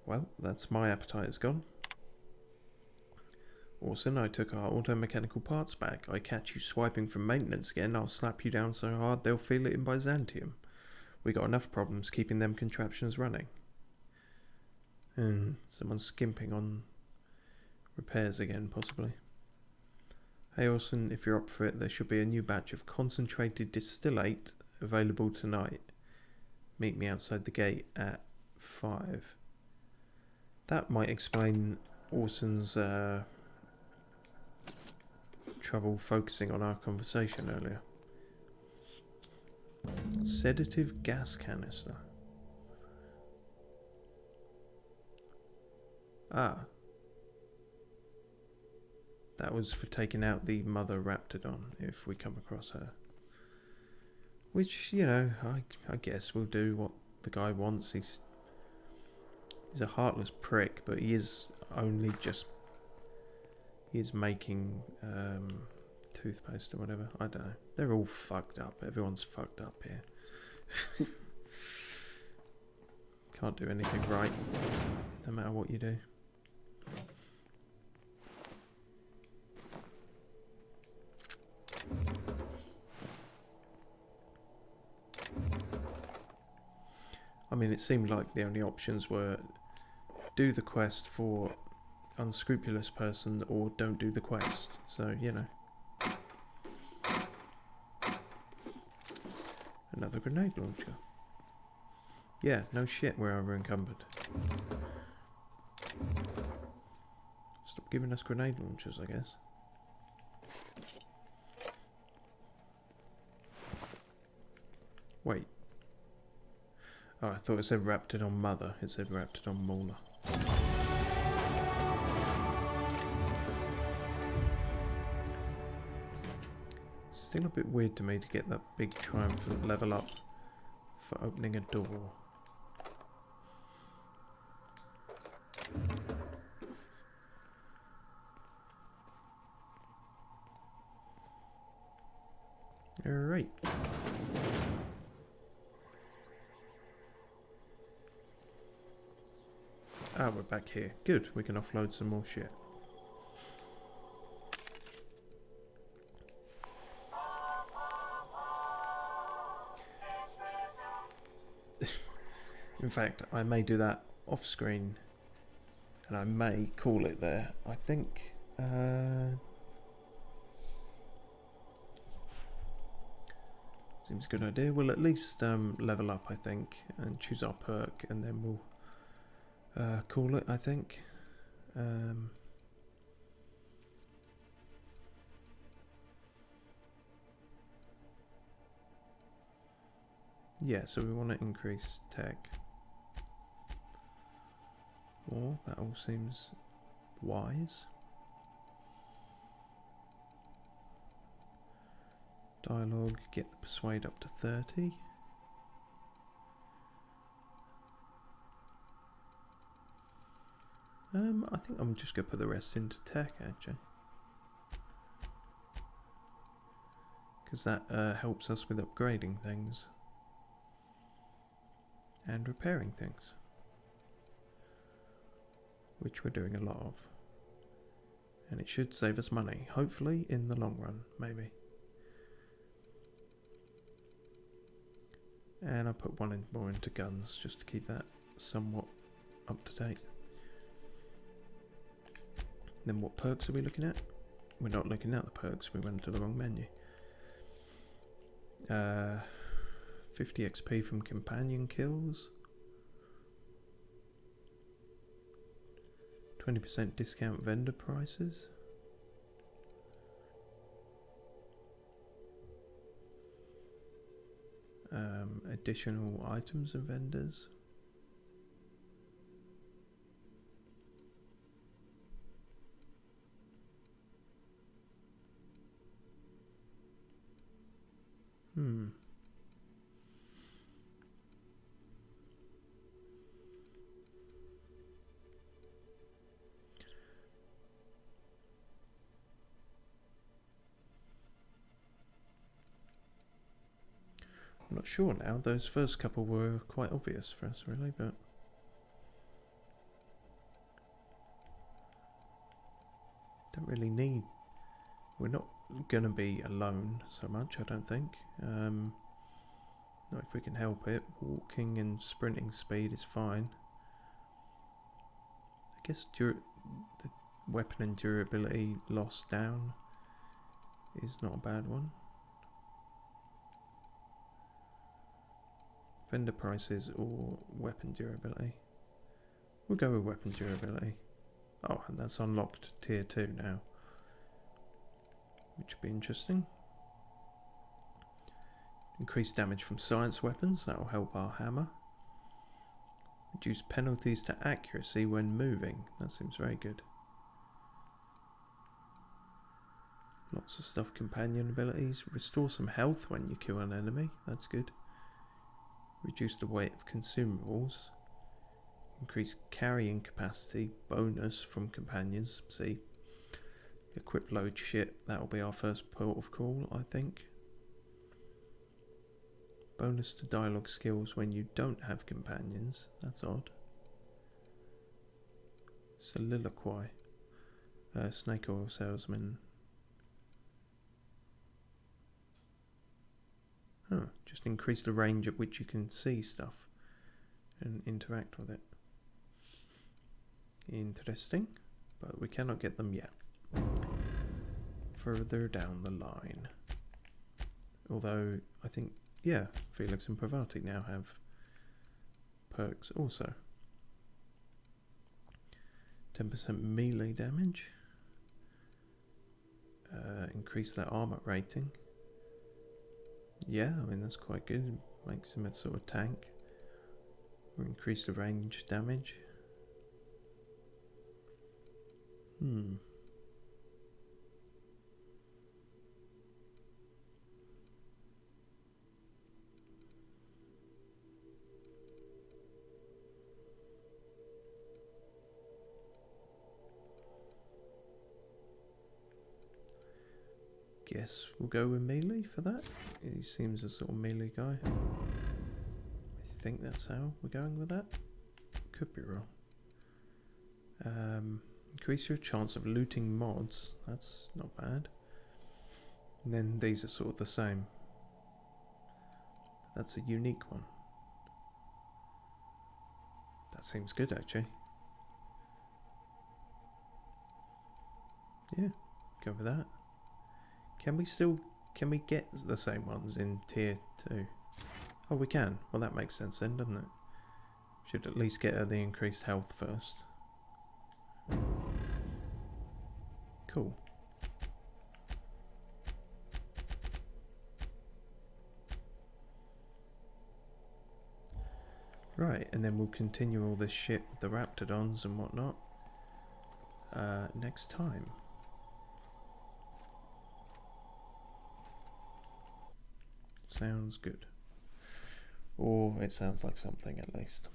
Well, that's my appetite is gone. Orson, I took our auto-mechanical parts back. I catch you swiping from maintenance again, I'll slap you down so hard they'll feel it in Byzantium. We got enough problems keeping them contraptions running. Someone's skimping on repairs again, possibly. Hey Orson, if you're up for it, there should be a new batch of concentrated distillate available tonight. Meet me outside the gate at 5. That might explain Orson's trouble focusing on our conversation earlier. Sedative gas canister. Ah. That was for taking out the mother Raptidon, if we come across her. Which, you know, I guess we'll do what the guy wants. He's a heartless prick, but he is only just... He is making toothpaste or whatever. I don't know. They're all fucked up. Everyone's fucked up here. Can't do anything right, no matter what you do. I mean, it seemed like the only options were do the quest for unscrupulous person or don't do the quest. So, you know. Another grenade launcher. Yeah, no shit, we're over encumbered. Stop giving us grenade launchers, I guess. Wait. Oh, I thought it said wrapped it on mother. It said wrapped it on Mauler. Still a bit weird to me to get that big triumphant level up for opening a door. Alright. Ah, we're back here. Good, we can offload some more shit. In fact, I may do that off screen and I may call it there. I think seems a good idea. We'll at least level up, I think, and choose our perk, and then we'll call it, I think. Yeah, so we want to increase tech. Well, that all seems wise. Dialogue, get the persuade up to 30. I think I'm just going to put the rest into tech, actually. Because that helps us with upgrading things. And repairing things. Which we're doing a lot of. And it should save us money. Hopefully, in the long run, maybe. And I put one more into guns, just to keep that somewhat up to date. Then what perks are we looking at? We're not looking at the perks, we went to the wrong menu. 50 XP from companion kills. 20% discount vendor prices. Additional items and vendors. I'm not sure now. Those first couple were quite obvious for us, really, but don't really need. We're not gonna be alone so much, I don't think. Not if we can help it. Walking and sprinting speed is fine. I guess the weapon and durability lost down is not a bad one. Vendor prices or weapon durability. We'll go with weapon durability. Oh, and that's unlocked tier 2 now. Which will be interesting. Increased damage from science weapons, that will help our hammer. Reduce penalties to accuracy when moving, that seems very good. Lots of stuff, companion abilities. Restore some health when you kill an enemy, that's good. Reduce the weight of consumables. Increase carrying capacity bonus from companions. See, equip load shit. That'll be our first port of call, I think. Bonus to dialogue skills when you don't have companions. That's odd. Soliloquy. Snake oil salesman. Huh, just increase the range at which you can see stuff and interact with it. Interesting, but we cannot get them yet. Further down the line. Although, I think yeah, Felix and Pravati now have perks also. 10% melee damage. Increase their armor rating. Yeah, I mean that's quite good. Makes him a sort of tank. Or increase the range damage. Guess we'll go with melee for that. He seems a sort of melee guy. I think that's how we're going with that. Could be wrong. Increase your chance of looting mods. That's not bad. And then these are sort of the same. That's a unique one. That seems good actually. Yeah, go with that. Can we get the same ones in tier 2? Oh, we can. Well, that makes sense then, doesn't it? Should at least get her the increased health first. Cool. Right, and then we'll continue all this shit with the Raptidons and whatnot next time. Sounds good. Or it sounds like something at least.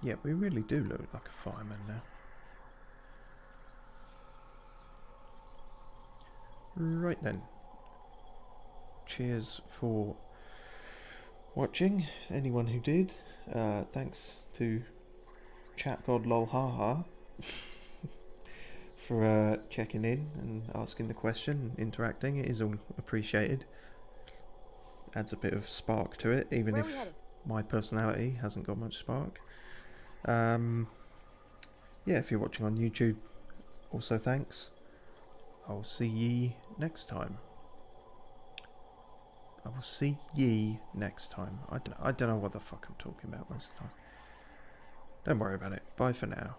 Yeah, we really do look like a fireman now. Right then. Cheers for watching, anyone who did. Thanks to Chat God lol haha for checking in and asking the question, interacting. It is all appreciated. Adds a bit of spark to it, even if my personality hasn't got much spark. Yeah, if you're watching on YouTube, also thanks. I'll see ye next time. I will see ye next time. I don't know what the fuck I'm talking about most of the time. Don't worry about it. Bye for now.